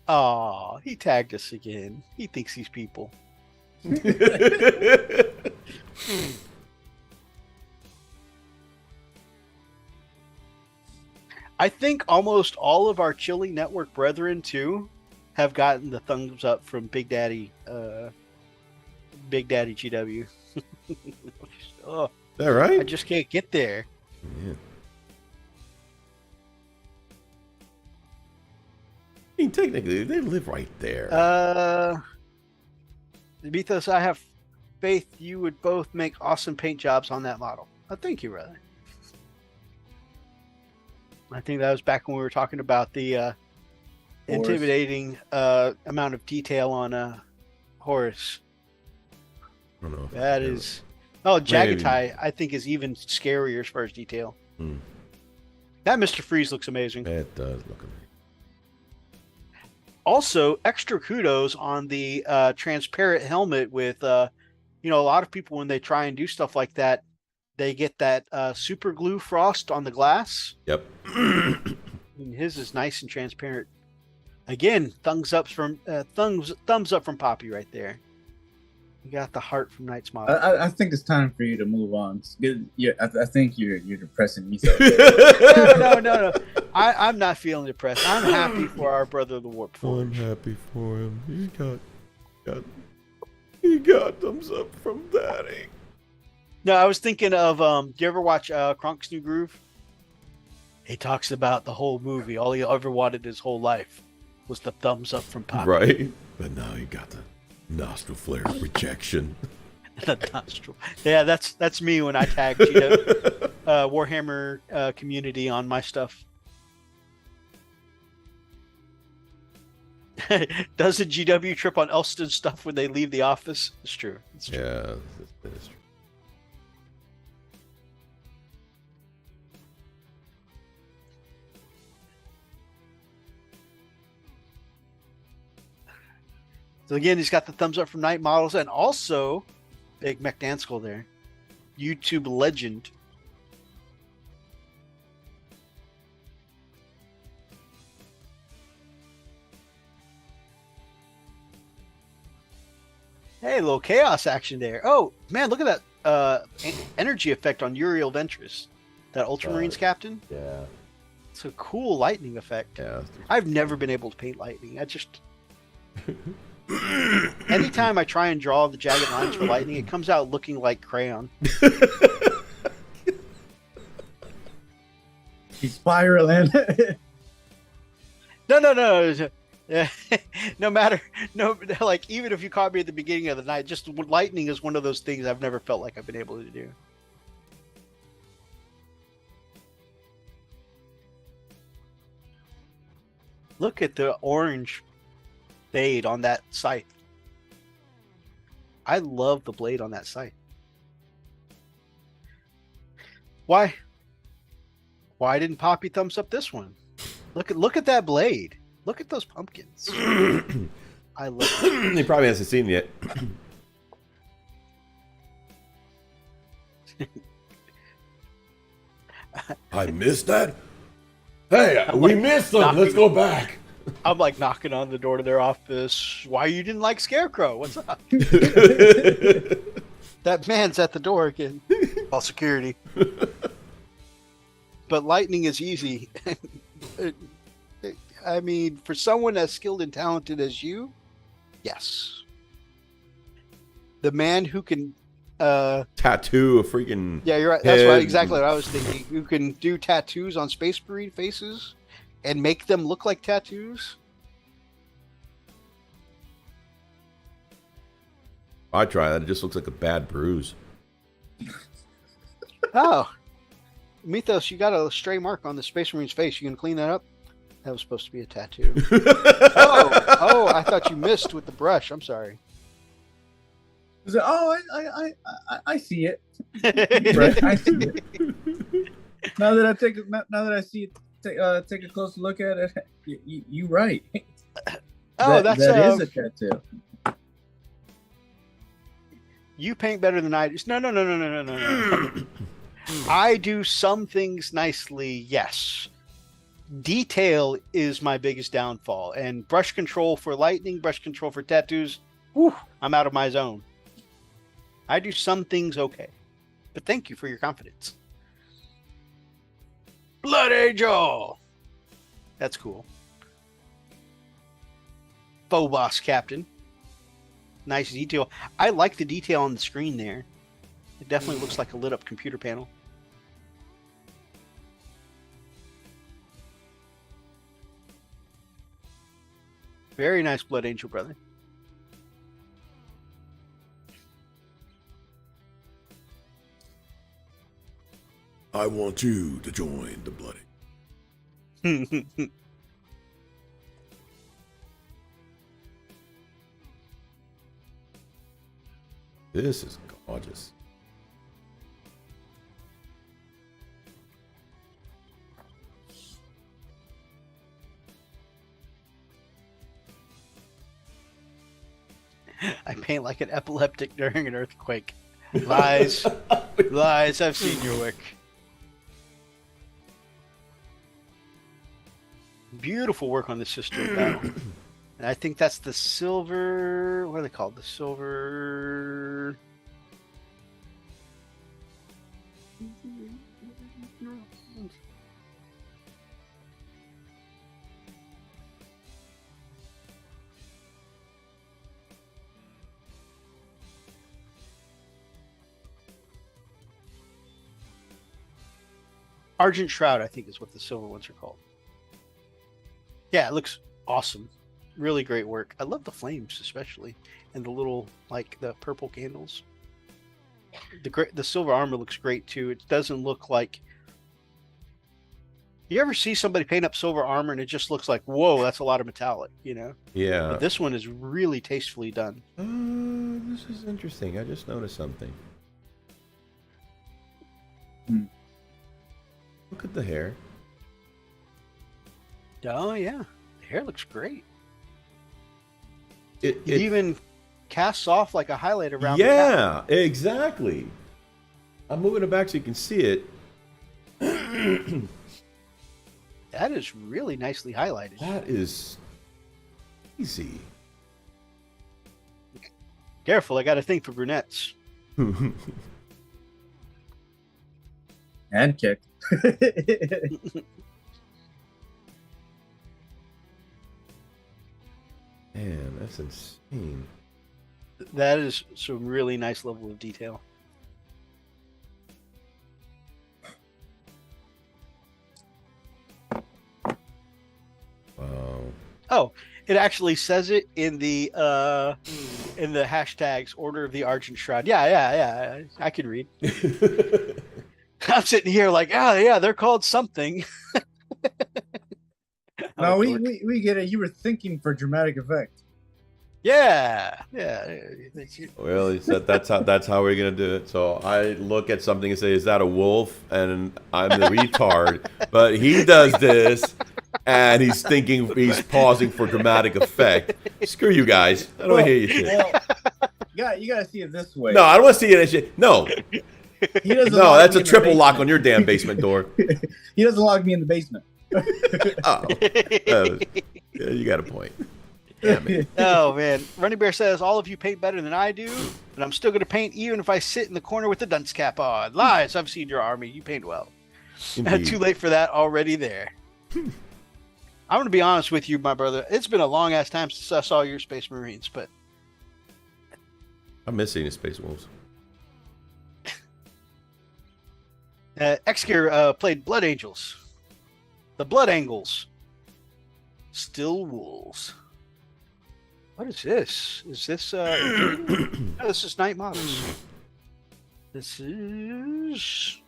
Oh, he tagged us again. He thinks he's people. I think almost all of our Chili Network brethren too have gotten the thumbs up from Big Daddy GW. Oh, Is that right? I just can't get there. Yeah. I mean, technically, they live right there. Methos, I have faith you would both make awesome paint jobs on that model. Oh, thank you, brother. I think that was back when we were talking about the intimidating amount of detail on Horus. I don't know. If That is... Oh, Jagatai, I think, is even scarier as far as detail. That Mr. Freeze looks amazing. It does look amazing. Also, extra kudos on the transparent helmet with, you know, a lot of people when they try and do stuff like that, they get that super glue frost on the glass. Yep. And his is nice and transparent. Again, thumbs up from Poppy right there. You got the heart from Knight's Model. I think it's time for you to move on. Yeah, I think you're depressing me. No. I'm not feeling depressed. I'm happy for our brother, the Warp Forge. I'm happy for him. He got thumbs up from Daddy. No, I was thinking of, do you ever watch Kronk's New Groove? He talks about the whole movie. All he ever wanted his whole life was the thumbs up from Poppy. Right? But now he got the nostril flare rejection. The nostril. Yeah, that's me when I tag Warhammer community on my stuff. Doesn't GW trip on Elston's stuff when they leave the office? It's true. It's true. Yeah, that is true. So again, he's got the thumbs up from Night Models, and also Big Mech Danskull there, YouTube legend. Hey, little chaos action there. Oh man, look at that energy effect on Uriel Ventress, that Ultramarines captain. Yeah. It's a cool lightning effect. Yeah. I've never been able to paint lightning. I just anytime I try and draw the jagged lines for lightning, it comes out looking like crayon. He's spiraling. No. No matter, like even if you caught me at the beginning of the night, just lightning is one of those things I've never felt like I've been able to do. Look at the orange blade on that scythe. I love the blade on that scythe. Why didn't Poppy thumbs up this one? Look at that blade. Look at those pumpkins. I love it. He probably hasn't seen it yet. I missed that? Hey, we missed them. Let's go back. I'm like knocking on the door to their office. Why you didn't like Scarecrow? What's up? That man's at the door again. All security. But lightning is easy. I mean, for someone as skilled and talented as you, yes. The man who can tattoo a freaking yeah, you're right. That's right, exactly what I was thinking. Who can do tattoos on Space Marine faces and make them look like tattoos. I try that. It just looks like a bad bruise. Oh. Methos, you got a stray mark on the Space Marine's face. You can clean that up? That was supposed to be a tattoo. Oh, I thought you missed with the brush. I'm sorry. Oh, I see it. Right, I see it. Now that I see it, take a closer look at it. You're right. Oh, that is a tattoo. You paint better than I do. No. I do some things nicely, yes. Detail is my biggest downfall, and brush control for lightning, brush control for tattoos, whew, I'm out of my zone. I do some things okay, but thank you for your confidence. Blood Angel! That's cool. Phobos Captain. Nice detail. I like the detail on the screen there. It definitely looks like a lit up computer panel. Very nice Blood Angel, brother. I want you to join the bloody. This is gorgeous. I paint like an epileptic during an earthquake. Lies. Lies. I've seen your work. Beautiful work on the Sister of Battle. And I think that's the silver... What are they called? The silver... Argent Shroud, I think is what the silver ones are called. Yeah, it looks awesome. Really great work. I love the flames especially, and the little, like, the purple candles. The silver armor looks great too. It doesn't look like... You ever see somebody paint up silver armor and it just looks like, whoa, that's a lot of metallic, you know? Yeah. But this one is really tastefully done. This is interesting. I just noticed something. Look at the hair. Oh, yeah. The hair looks great. It even casts off like a highlight around. Yeah, exactly. I'm moving it back so you can see it. That is really nicely highlighted. That is easy. Careful, I got a thing for brunettes. And kick. Man, that's insane. That is some really nice level of detail. Wow. Oh, it actually says it in the hashtags Order of the Argent Shroud. Yeah. I can read. I'm sitting here like, oh yeah, they're called something. No, we get it. You were thinking for dramatic effect. Yeah. Well, he said that's how we're gonna do it. So I look at something and say, "Is that a wolf?" And I'm the retard, but he does this, and he's pausing for dramatic effect. Screw you guys! I don't hear you shit. Well, you gotta see it this way. No, I don't want to see it. Shit. No, He doesn't no, lock that's me a in the triple lock basement. on your damn basement door. He doesn't lock me in the basement. Oh, yeah, you got a point. Damn it. Oh man, Running Bear says all of you paint better than I do, but I'm still gonna paint even if I sit in the corner with the dunce cap on. Lies, I've seen your army. You paint well. Indeed. Too late for that. Already there. I'm gonna be honest with you, my brother. It's been a long ass time since I saw your Space Marines, but I'm missing the Space Wolves. Exgear played Blood Angels. The Blood Angles. Still Wolves. What is this? Is this no, this is Night Models. This is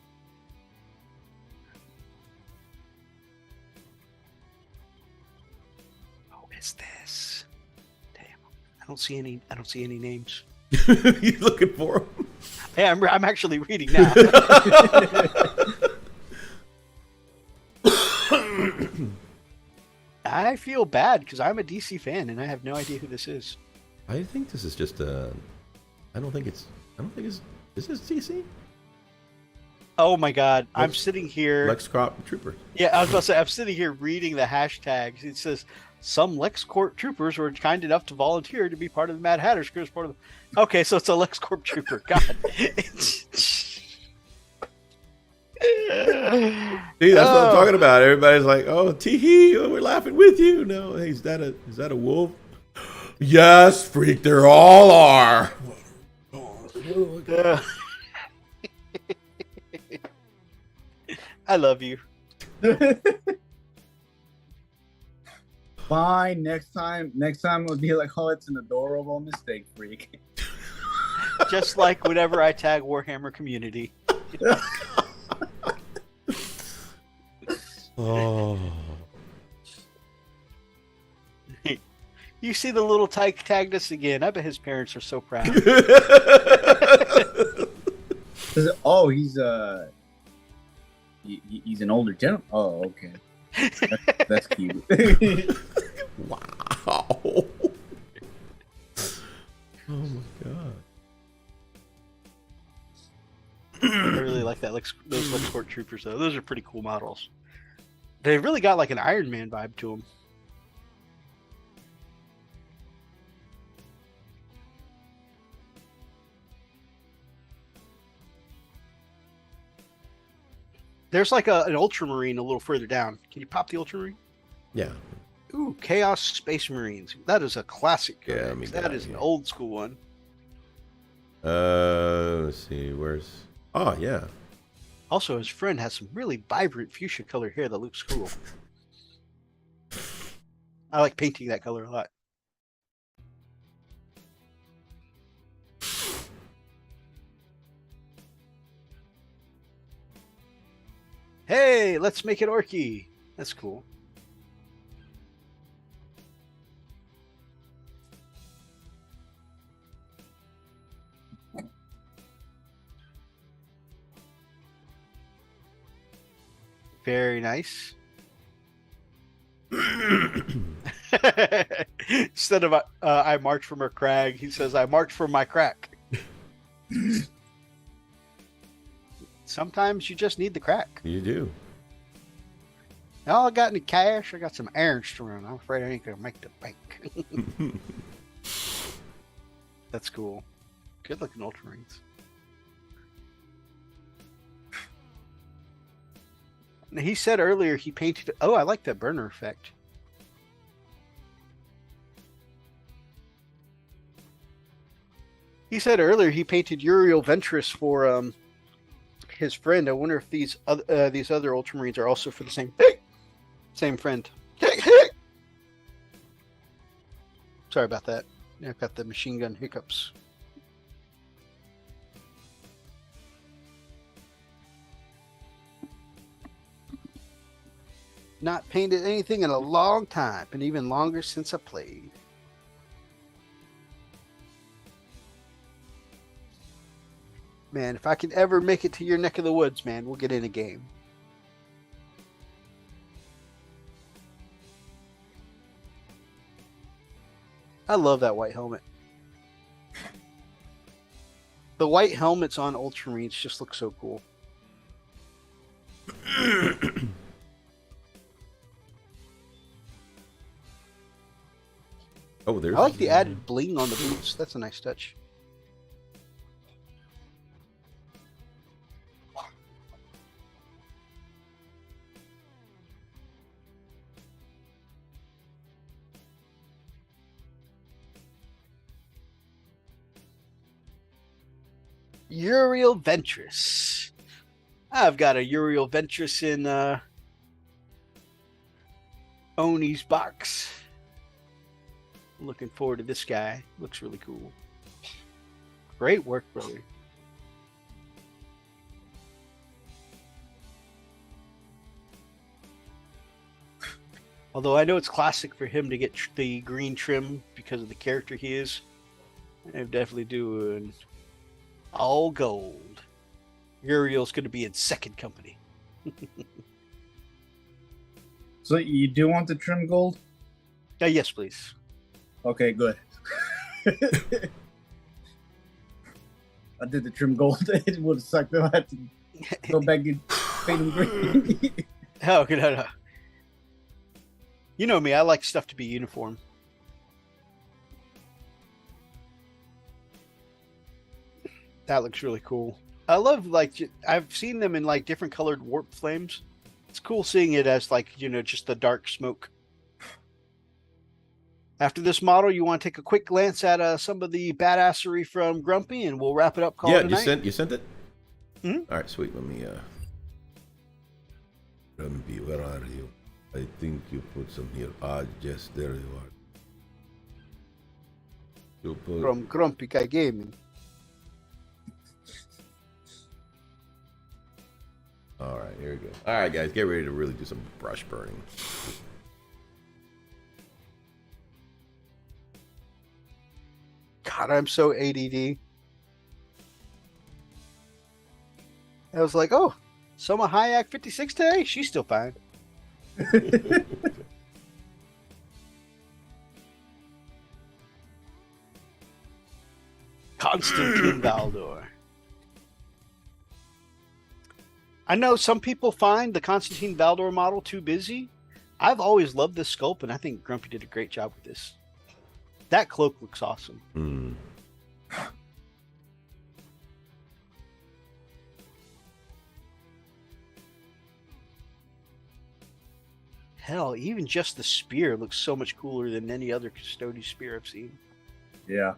what is this? Damn. I don't see any names. You looking for them? Hey, I'm actually reading now. I feel bad because I'm a DC fan and I have no idea who this is. I think this is just a. I don't think it's. Is this DC? Oh my god, I'm sitting here. Lex Crop Trooper. Yeah, I was about to say, I'm sitting here reading the hashtags. It says some LexCorp troopers were kind enough to volunteer to be part of the Mad Hatter's crew as part of the. Okay, so it's a LexCorp trooper. God. See, that's what I'm talking about. Everybody's like, "Oh, tee-hee, oh, we're laughing with you." No, hey, is that a wolf? Yes, freak, they all are. I love you. Fine. Next time it'll be like, oh, it's an adorable mistake, freak. Just like whenever I tag Warhammer community. Oh. You see the little tyke tagged us again. I bet his parents are so proud. Oh, he's an older gentleman. Oh, okay. That's cute. Wow. Oh my god. I really like that. Those LexCorp troopers, though. Those are pretty cool models. They really got like an Iron Man vibe to them. There's like an Ultramarine a little further down. Can you pop the Ultramarine? Yeah. Ooh, Chaos Space Marines. That is a classic. Yeah, codex. let me get That out is of an here. old school one. Let's see. Where's? Oh yeah. Also, his friend has some really vibrant fuchsia color hair that looks cool. I like painting that color a lot. Hey, let's make it orky. That's cool. Very nice. Instead of I march from her crag, he says I march from my crack. Sometimes you just need the crack. You do. Oh, I got any cash? I got some errands to run. I'm afraid I ain't gonna make the bank. That's cool. Good looking Ultramarines. Now, he said earlier he painted. Oh, I like that burner effect. He said earlier he painted Uriel Ventress for his friend. I wonder if these other Ultramarines are also for the same friend. Sorry about that. I've got the machine gun hiccups. Not painted anything in a long time, and even longer since I played. Man, if I can ever make it to your neck of the woods, man, we'll get in a game. I love that white helmet. The white helmets on Ultramarines just look so cool. Oh, there's. I like the added bling on the boots. That's a nice touch. Uriel Ventress. I've got a Uriel Ventress in Oni's box. I'm looking forward to this guy. Looks really cool. Great work, brother. Although I know it's classic for him to get the green trim because of the character he is. I'm definitely doing all gold. Uriel's going to be in second company. So you do want the trim gold? Yes, please. Okay, good. I did the trim gold. It would have sucked if I had to go back and paint them green. Oh, no. You know me, I like stuff to be uniform. That looks really cool. I love, like, I've seen them in, like, different colored warp flames. It's cool seeing it as, like, you know, just the dark smoke. After this model, you want to take a quick glance at some of the badassery from Grumpy, and we'll wrap it up. Call it a night. You sent it? Mm-hmm. All right, sweet. Let me, Grumpy, where are you? I think you put some here. Ah, yes, there you are. You put... From Grumpy Guy Gaming. All right, here we go. All right, guys, get ready to really do some brush burning. God, I'm so ADD. I was like, oh, Soma Hayek 56 today? She's still fine. Constantine Valdor. I know some people find the Constantine Valdor model too busy. I've always loved this sculpt, and I think Grumpy did a great job with this. That cloak looks awesome. Mm. Hell, even just the spear looks so much cooler than any other Custodian spear I've seen. Yeah.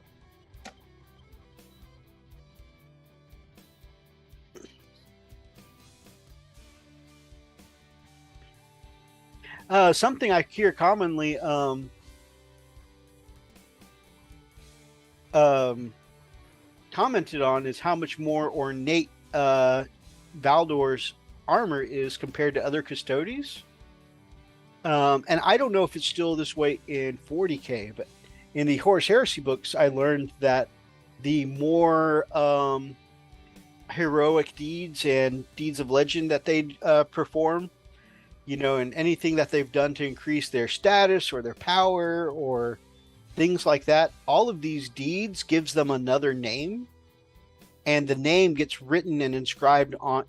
Something I hear commonly commented on is how much more ornate Valdor's armor is compared to other Custodians. And I don't know if it's still this way in 40K, but in the Horus Heresy books, I learned that the more heroic deeds and deeds of legend that they perform, you know, and anything that they've done to increase their status or their power or things like that. All of these deeds gives them another name, and the name gets written and inscribed on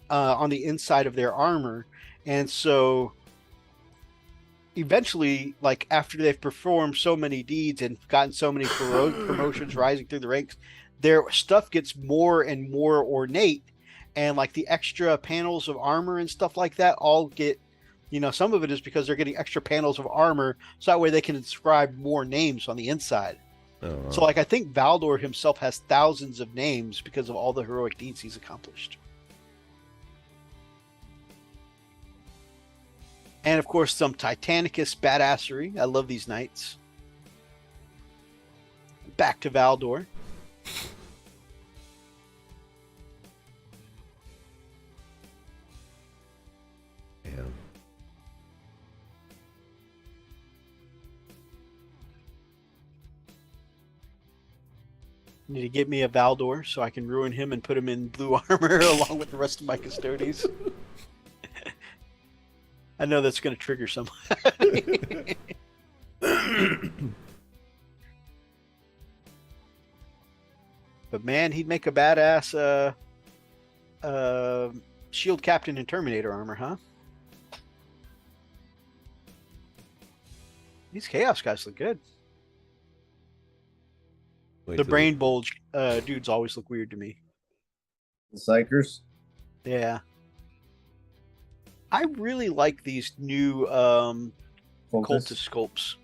the inside of their armor. And so eventually, like after they've performed so many deeds and gotten so many promotions rising through the ranks, their stuff gets more and more ornate, and like the extra panels of armor and stuff like that all get, some of it is because they're getting extra panels of armor, so that way they can inscribe more names on the inside. Oh, wow. So like I think Valdor himself has thousands of names because of all the heroic deeds he's accomplished. And of course, some Titanicus badassery. I love these knights. Back to Valdor. Damn. Need to get me a Valdor so I can ruin him and put him in blue armor along with the rest of my custodies. I know that's going to trigger someone. But man, he'd make a badass shield captain in Terminator armor, huh? These Chaos guys look good. Wait The till- brain bulge dudes always look weird to me. The Psychers. Yeah. I really like these new Focus. cultist sculpts.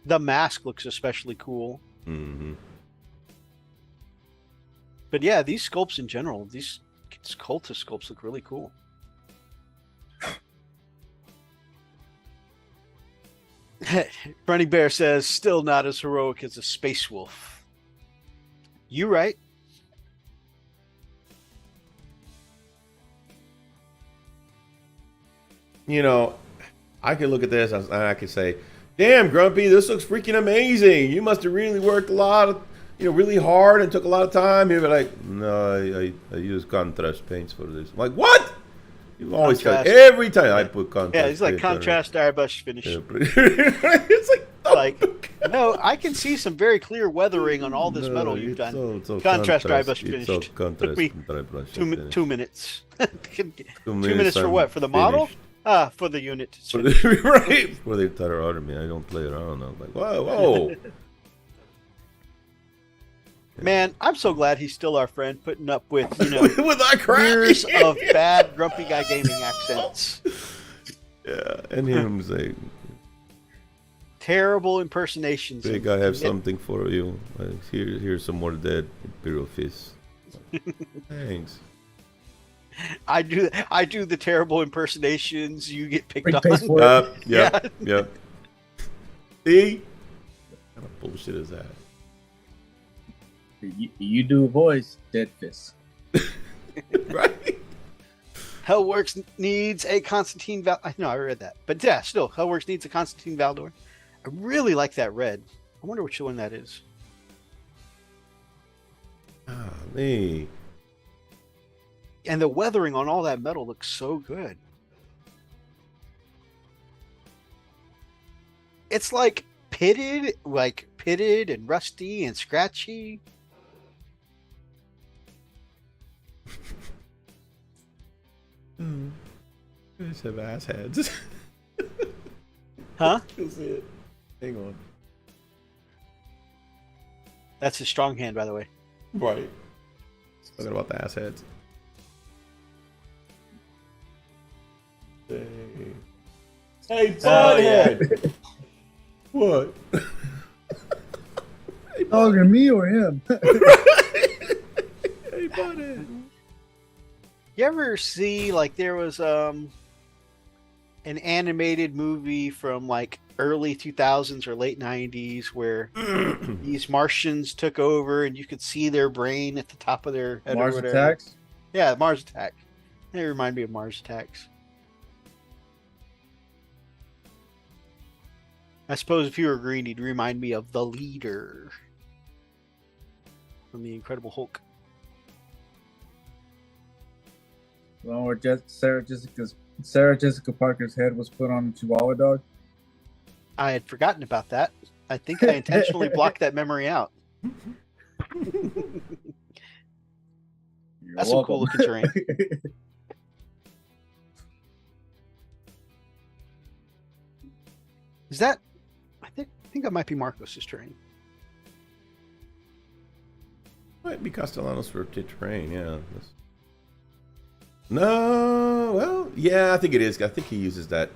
The mask looks especially cool. Mhm. But yeah, these sculpts in general, these cultist sculpts look really cool. Running Bear says, still not as heroic as a space wolf. You right. I could look at this and I could say, damn, Grumpy, this looks freaking amazing. You must have really worked a lot, really hard and took a lot of time. He'd be like, no, I use contrast paints for this. I'm like, what? You always tell every time I put contrast. Yeah, he's like paint on it. contrast airbrush finish. Yeah, it's like, No, I can see some very clear weathering on all this metal you've done. So Contrast dry brush it's finished. so contrast Took me dry brush 2 finished. 2 minutes. 2 2 minutes for I'm what? For the model? finished. For the unit. For the, right? For the entire army. I don't play around. I'm like, whoa. Man, I'm so glad he's still our friend, putting up with, With that crap. years of bad Grumpy Guy gaming accents. Yeah, and him saying, Terrible impersonations. Big, I have something for you. Here's some more dead Imperial fists. Thanks. I do the terrible impersonations. You get picked Big on. face for it. Yep. See? What kind of bullshit is that? You do a voice, Dead Fist. Right? Hellworks needs a Constantine No, I read that. But yeah, still, Hellworks needs a Constantine Valdor. I really like that red. I wonder which one that is. Ah, me. And the weathering on all that metal looks so good. It's like pitted and rusty and scratchy. I just have ass heads. Huh? You'll see it. Hang on. That's his strong hand, by the way. Right. Talking about the ass heads. Hey, butthead! What? Talking me or him? Hey, butthead! You ever see, like, there was an animated movie from like early 2000s or late 90s where these Martians took over and you could see their brain at the top of their head. Mars or whatever. Attacks? Yeah, Mars Attack. They remind me of Mars Attacks. I suppose if you were green, he'd remind me of the leader from the Incredible Hulk. The one where Sarah Jessica Parker's head was put on a Chihuahua dog? I had forgotten about that. I think I intentionally blocked that memory out. That's some cool looking terrain. Is that? I think that might be Marcos's terrain. Might be Castellanos for terrain, yeah. No, well, yeah, I think it is. I think he uses that.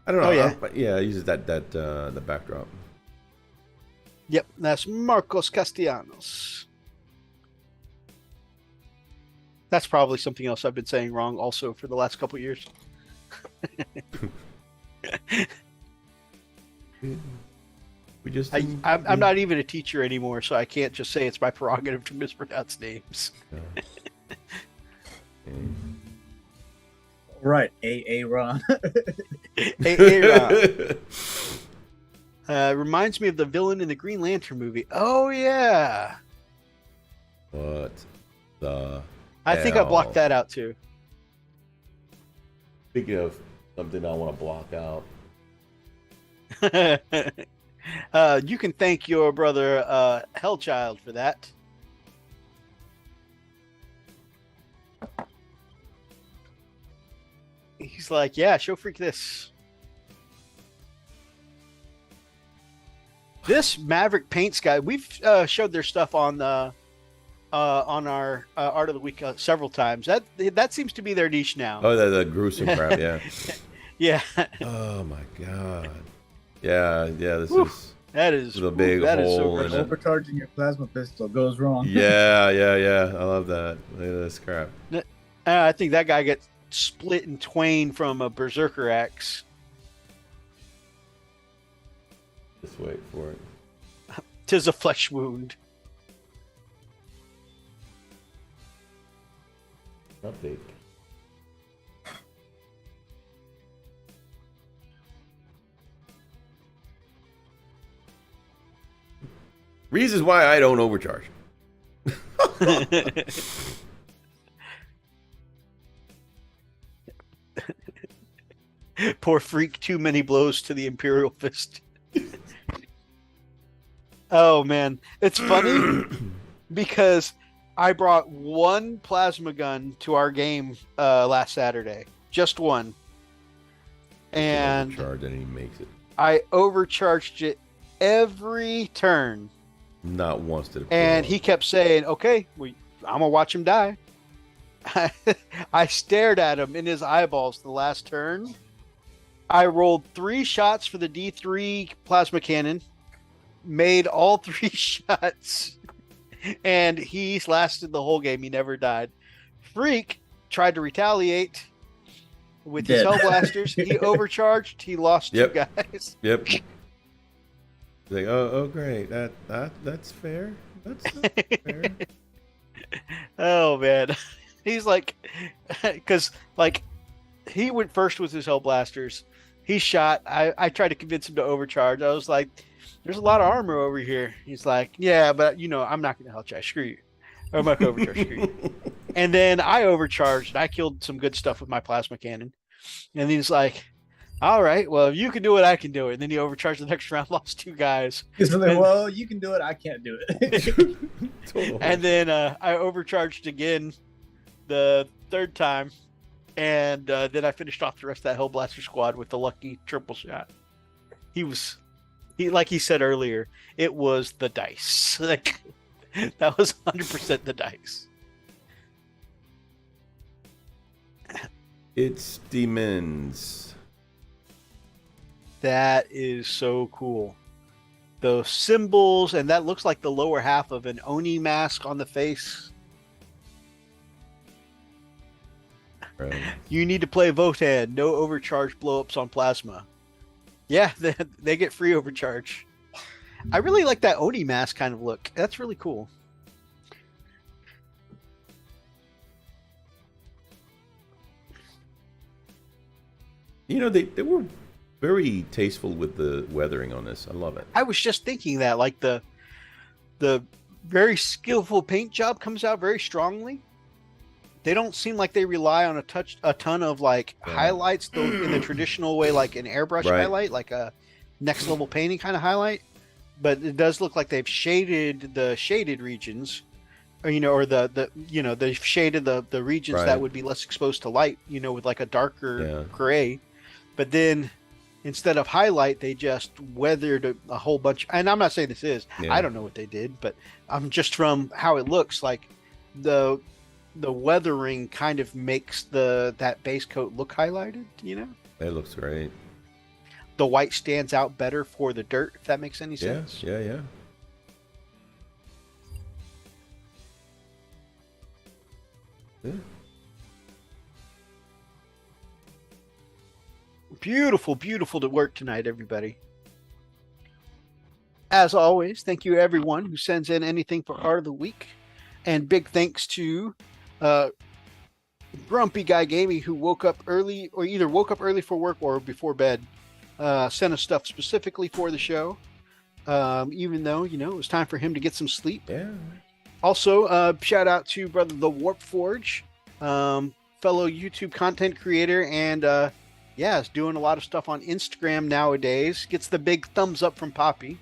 I don't know. Oh, yeah. He uses the backdrop. Yep, that's Marcos Castellanos. That's probably something else I've been saying wrong also for the last couple of years. We just I'm not even a teacher anymore, so I can't just say it's my prerogative to mispronounce names. Right, A Ron. Ron. Reminds me of the villain in the Green Lantern movie. Oh yeah. What the? I think I blocked that out too. Speaking of something I want to block out. You can thank your brother Hellchild for that. He's like, yeah, show freak this. This Maverick Paints guy, we've showed their stuff on our Art of the Week several times. That seems to be their niche now. Oh, the gruesome crap, yeah. Yeah. Oh my god. Yeah. This that is a big that is so hole gross. in it. Overcharging your plasma pistol goes wrong. Yeah. I love that. Look at this crap. I think that guy gets split in twain from a berserker axe. Just wait for it. 'Tis a flesh wound. Update. Reasons why I don't overcharge. Poor freak, too many blows to the Imperial Fist. Oh man, it's funny because I brought one plasma gun to our game last Saturday, just one, and Overcharge and he makes it. I overcharged it every turn. Not once did it. And he kept saying, "Okay, I'm gonna watch him die." I stared at him in his eyeballs the last turn. I rolled 3 shots for the D3 plasma cannon, made all 3 shots, and he lasted the whole game. He never died. Freak tried to retaliate with his Hellblasters. He overcharged. He lost 2 guys. Yep. Like, oh, great. That's fair. That's fair. Oh man, he's like, because like he went first with his Hellblasters. He shot. I tried to convince him to overcharge. I was like, "There's a lot of armor over here." He's like, "Yeah, but I'm not gonna Hellcharge. Screw you. I'm not gonna overcharge. Screw you." And then I overcharged. I killed some good stuff with my plasma cannon. And he's like, "All right, well, if you can do it, I can do it." And then he overcharged the next round, lost 2 guys. He's like, well, you can do it, I can't do it. And then I overcharged again the 3rd time. And then I finished off the rest of that Hellblaster squad with the lucky triple shot. He like he said earlier, it was the dice. Like that was 100% the dice. It's demons. That is so cool. Those symbols, and that looks like the lower half of an Oni mask on the face. Right. You need to play Votann. No overcharge blowups on plasma. Yeah, they get free overcharge. I really like that Oni mask kind of look. That's really cool. You know, they were very tasteful with the weathering on this. I love it. I was just thinking that, like the very skillful paint job comes out very strongly. They don't seem like they rely on a ton of like highlights in the traditional way, like an airbrush highlight, like a next level painting kind of highlight, but it does look like they've shaded the shaded regions, or or they've shaded the regions that Right. would be less exposed to light, with like a darker Yeah. gray. But then instead of highlight, they just weathered a whole bunch. And I'm not saying this is. Yeah. I don't know what they did, but I'm just from how it looks like the weathering kind of makes that base coat look highlighted. It looks great. The white stands out better for the dirt, if that makes any Yeah, sense. yeah. Yeah. Beautiful, beautiful to work tonight, everybody. As always, thank you everyone who sends in anything for Art of the Week. And big thanks to Grumpy Guy Gaming, who woke up early, or either woke up early for work or before bed, sent us stuff specifically for the show, even though, it was time for him to get some sleep. Yeah. Also, shout out to Brother the Warp Forge, fellow YouTube content creator, and is doing a lot of stuff on Instagram nowadays. Gets the big thumbs up from Poppy.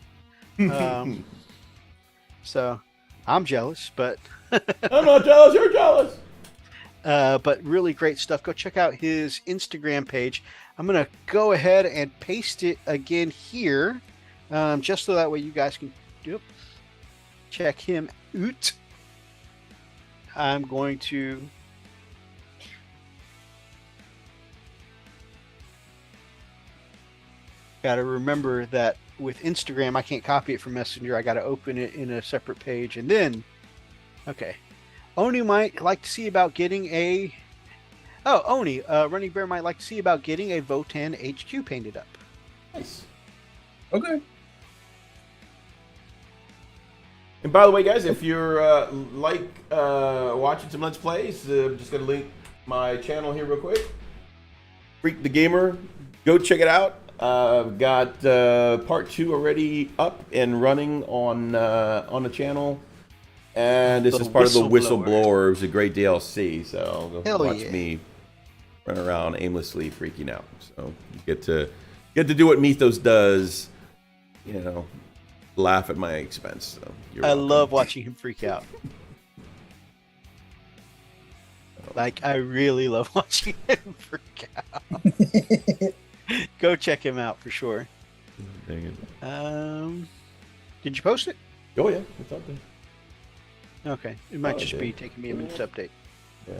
So I'm jealous, but I'm not jealous. You're jealous. but really great stuff. Go check out his Instagram page. I'm going to go ahead and paste it again here, just so that way you guys can check him out. I'm going to gotta remember that with Instagram I can't copy it from Messenger. I gotta open it in a separate page, and then Oni might like to see about getting a Running Bear might like to see about getting a Votann HQ painted up. Nice. Okay. And by the way, guys, if you're watching some Let's Plays, I'm just gonna link my channel here real quick. Freak the Gamer, go check it out. I've got part 2 already up and running on the channel, and this is part of the Whistleblower. It was a great DLC, so go watch me run around aimlessly freaking out. So you get to do what Methos does, laugh at my expense. So I love watching him freak out. Like, I really love watching him freak out. Go check him out for sure. Dang it. Did you post it? Oh yeah, it's up there. Okay, it might just be taking me a minute to update. Yeah.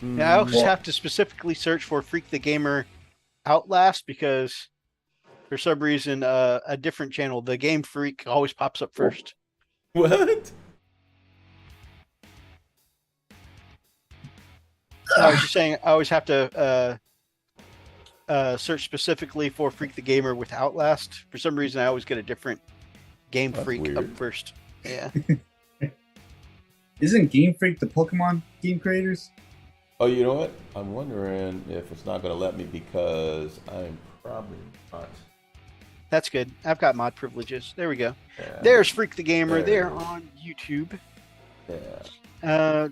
Now, I also have to specifically search for Freak the Gamer Outlast, because for some reason a different channel, the Game Freak, always pops up first. What? I was just saying, I always have to search specifically for Freak the Gamer with Outlast. For some reason, I always get a different Game That's Freak weird. up first. Yeah. Isn't Game Freak the Pokemon game creators? Oh, you know what? I'm wondering if it's not going to let me because I'm probably not. That's good. I've got mod privileges. There we go. Yeah. There's Freak the Gamer. There. They're on YouTube. Yeah.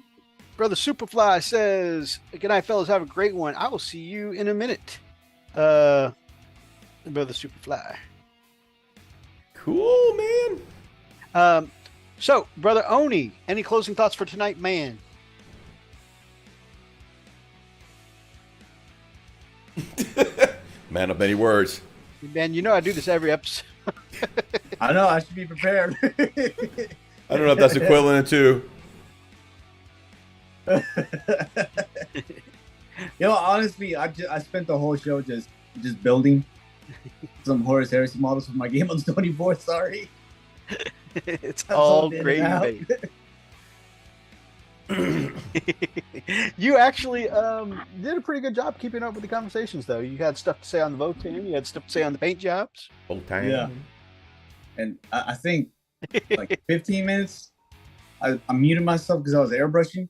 Brother Superfly says, "Good night, fellas. Have a great one. I will see you in a minute." Brother Superfly. Cool, man. So, Brother Oni, any closing thoughts for tonight, man? Man of many words. Man, I do this every episode. I know, I should be prepared. I don't know if that's equivalent to. Honestly, I spent the whole show just building some Horus Heresy models for my Game on 24. Sorry. It's all great, baby. You actually did a pretty good job keeping up with the conversations, though. You had stuff to say on the Votann. You had stuff to say on the paint jobs. Whole time. Yeah. And I think like 15 minutes, I muted myself because I was airbrushing.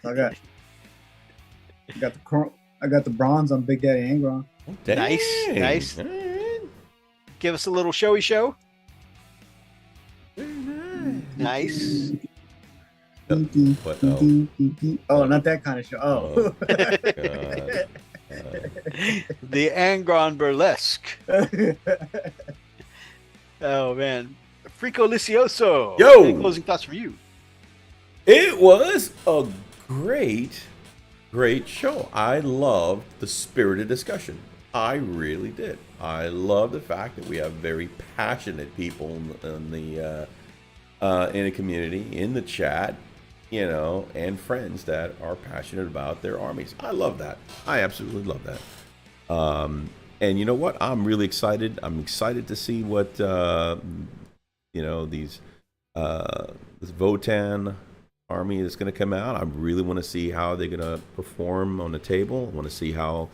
So I got the I got the bronze on Big Daddy Angron. Dang. Nice. All right. Give us a little showy show. Very nice. Nice. What? Oh, not that kind of show. Oh. God. The Angron Burlesque. Oh, man. Frico Licioso. Yo! Any closing thoughts from you? It was a great show. I loved the spirited discussion. I really did. I love the fact that we have very passionate people in the community, in the chat, and friends that are passionate about their armies. I love that. I absolutely love that. And you know what? I'm really excited. I'm excited to see what this Votann army is going to come out. I really want to see how they're going to perform on the table. I want to see how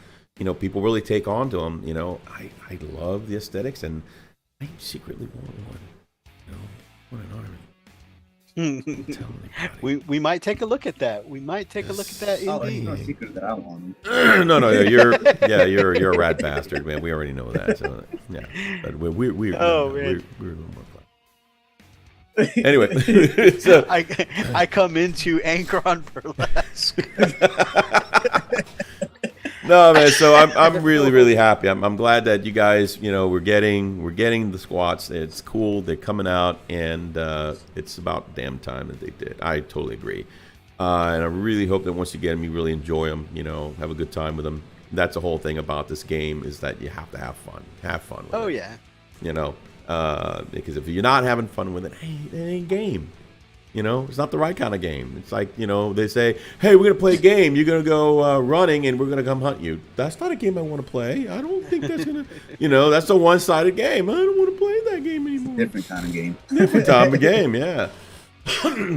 people really take on to them. I love the aesthetics, and I secretly want one. Want an army. We might take a look at that. We might take a look at that indeed. No secret that I want. No, you're a rat bastard, man. We already know that. So yeah, but we're a little more fun. Anyway, so I come into Angron Burlesque. No, man. So I'm really happy. I'm glad that you guys, we're getting the squats. It's cool. They're coming out, and it's about damn time that they did. I totally agree. And I really hope that once you get them, you really enjoy them. Have a good time with them. That's the whole thing about this game, is that you have to have fun. Have fun with it. Oh yeah. Because if you're not having fun with it, hey, it ain't game. It's not the right kind of game. It's like, they say, hey, we're going to play a game. You're going to go running, and we're going to come hunt you. That's not a game I want to play. I don't think that's going to, that's a one-sided game. I don't want to play that game anymore. Different kind of game. Different type of game, yeah.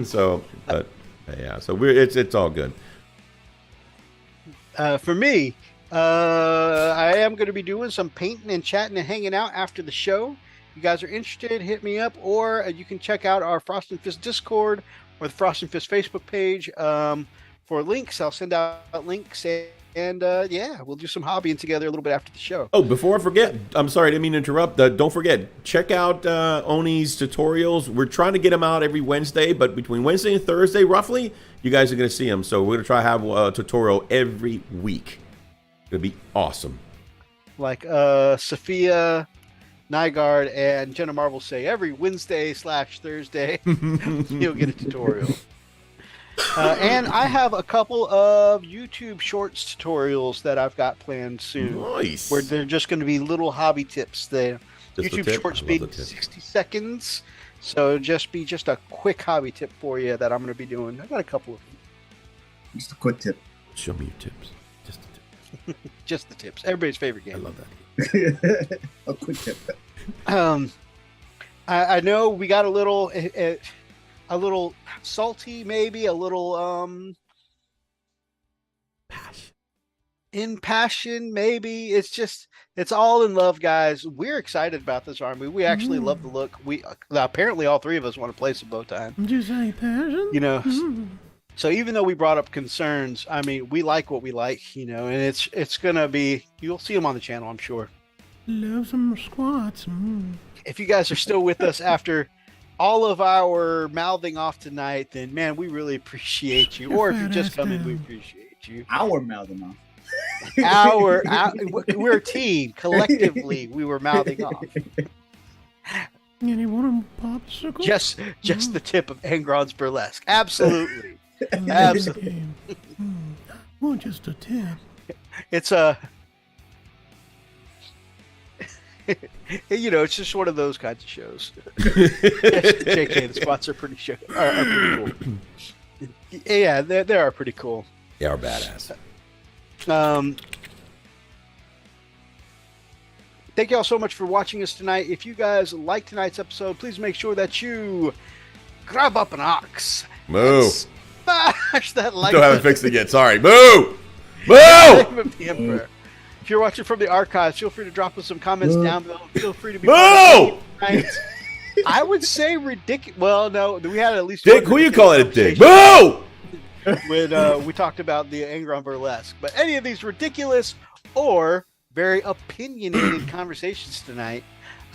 So it's all good. For me, I am going to be doing some painting and chatting and hanging out after the show. If you guys are interested, hit me up, or you can check out our Frost and Fist Discord or the Frost and Fist Facebook page for links. I'll send out links, and we'll do some hobbying together a little bit after the show. Oh, before I forget, I'm sorry, I didn't mean to interrupt. Don't forget, check out Oni's tutorials. We're trying to get them out every Wednesday, but between Wednesday and Thursday, roughly, you guys are going to see them. So we're going to try to have a tutorial every week. It'll be awesome. Like Sophia, Nygaard, and Jenna Marvel say every Wednesday/Thursday you'll get a tutorial. And I have a couple of YouTube Shorts tutorials that I've got planned soon. Nice. Where they're just going to be little hobby tips. The Just a YouTube tip? Shorts I love be the tip. 60 seconds. So just a quick hobby tip for you that I'm going to be doing. I got a couple of them. Just a quick tip. Show me your tips. Just a tip. Just the tips. Everybody's favorite game. I love that. A quick tip. I know we got a little salty, maybe a little impassioned, maybe. It's all in love, guys. We're excited about this army. We actually love the look. We apparently all three of us want to play some Votann. Did you say passion? So even though we brought up concerns, I mean, we like what we like, and it's gonna be. You'll see them on the channel, I'm sure. Love some squats. If you guys are still with us after all of our mouthing off tonight, then man, we really appreciate you. Or if you're just coming, we appreciate you. Our mouthing off. We're a team. Collectively, we were mouthing off. Anyone popsicle? Just the tip of Angron's Burlesque. Absolutely. Absolutely. Well, just a tip. It's a. It's just one of those kinds of shows. JK, the spots are pretty cool. Yeah, they are pretty cool. They are badass. Thank you all so much for watching us tonight. If you guys like tonight's episode, please make sure that you grab up an ox. Moo. Smash that like Still haven't button. fixed it yet. Sorry. Moo! Moo! Name of the Emperor. If you're watching from the archives, feel free to drop us some comments down below. Feel free to be Moo! I would say ridiculous. Well, no, we had at least Dick, one who you ridiculous calling it, Dick? conversation. Moo! when we talked about the Angron Burlesque. But any of these ridiculous or very opinionated conversations tonight.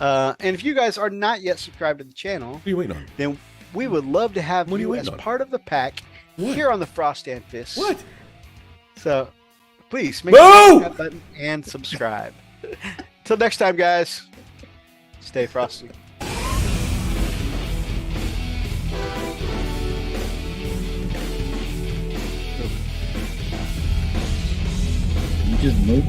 And if you guys are not yet subscribed to the channel, What are you waiting on? then we would love to have What are you you waiting as on? part of the pack What? here on the Frost and Fist. What? So please make Boo! sure you hit that button and subscribe. Till next time, guys. Stay frosty. You just moved.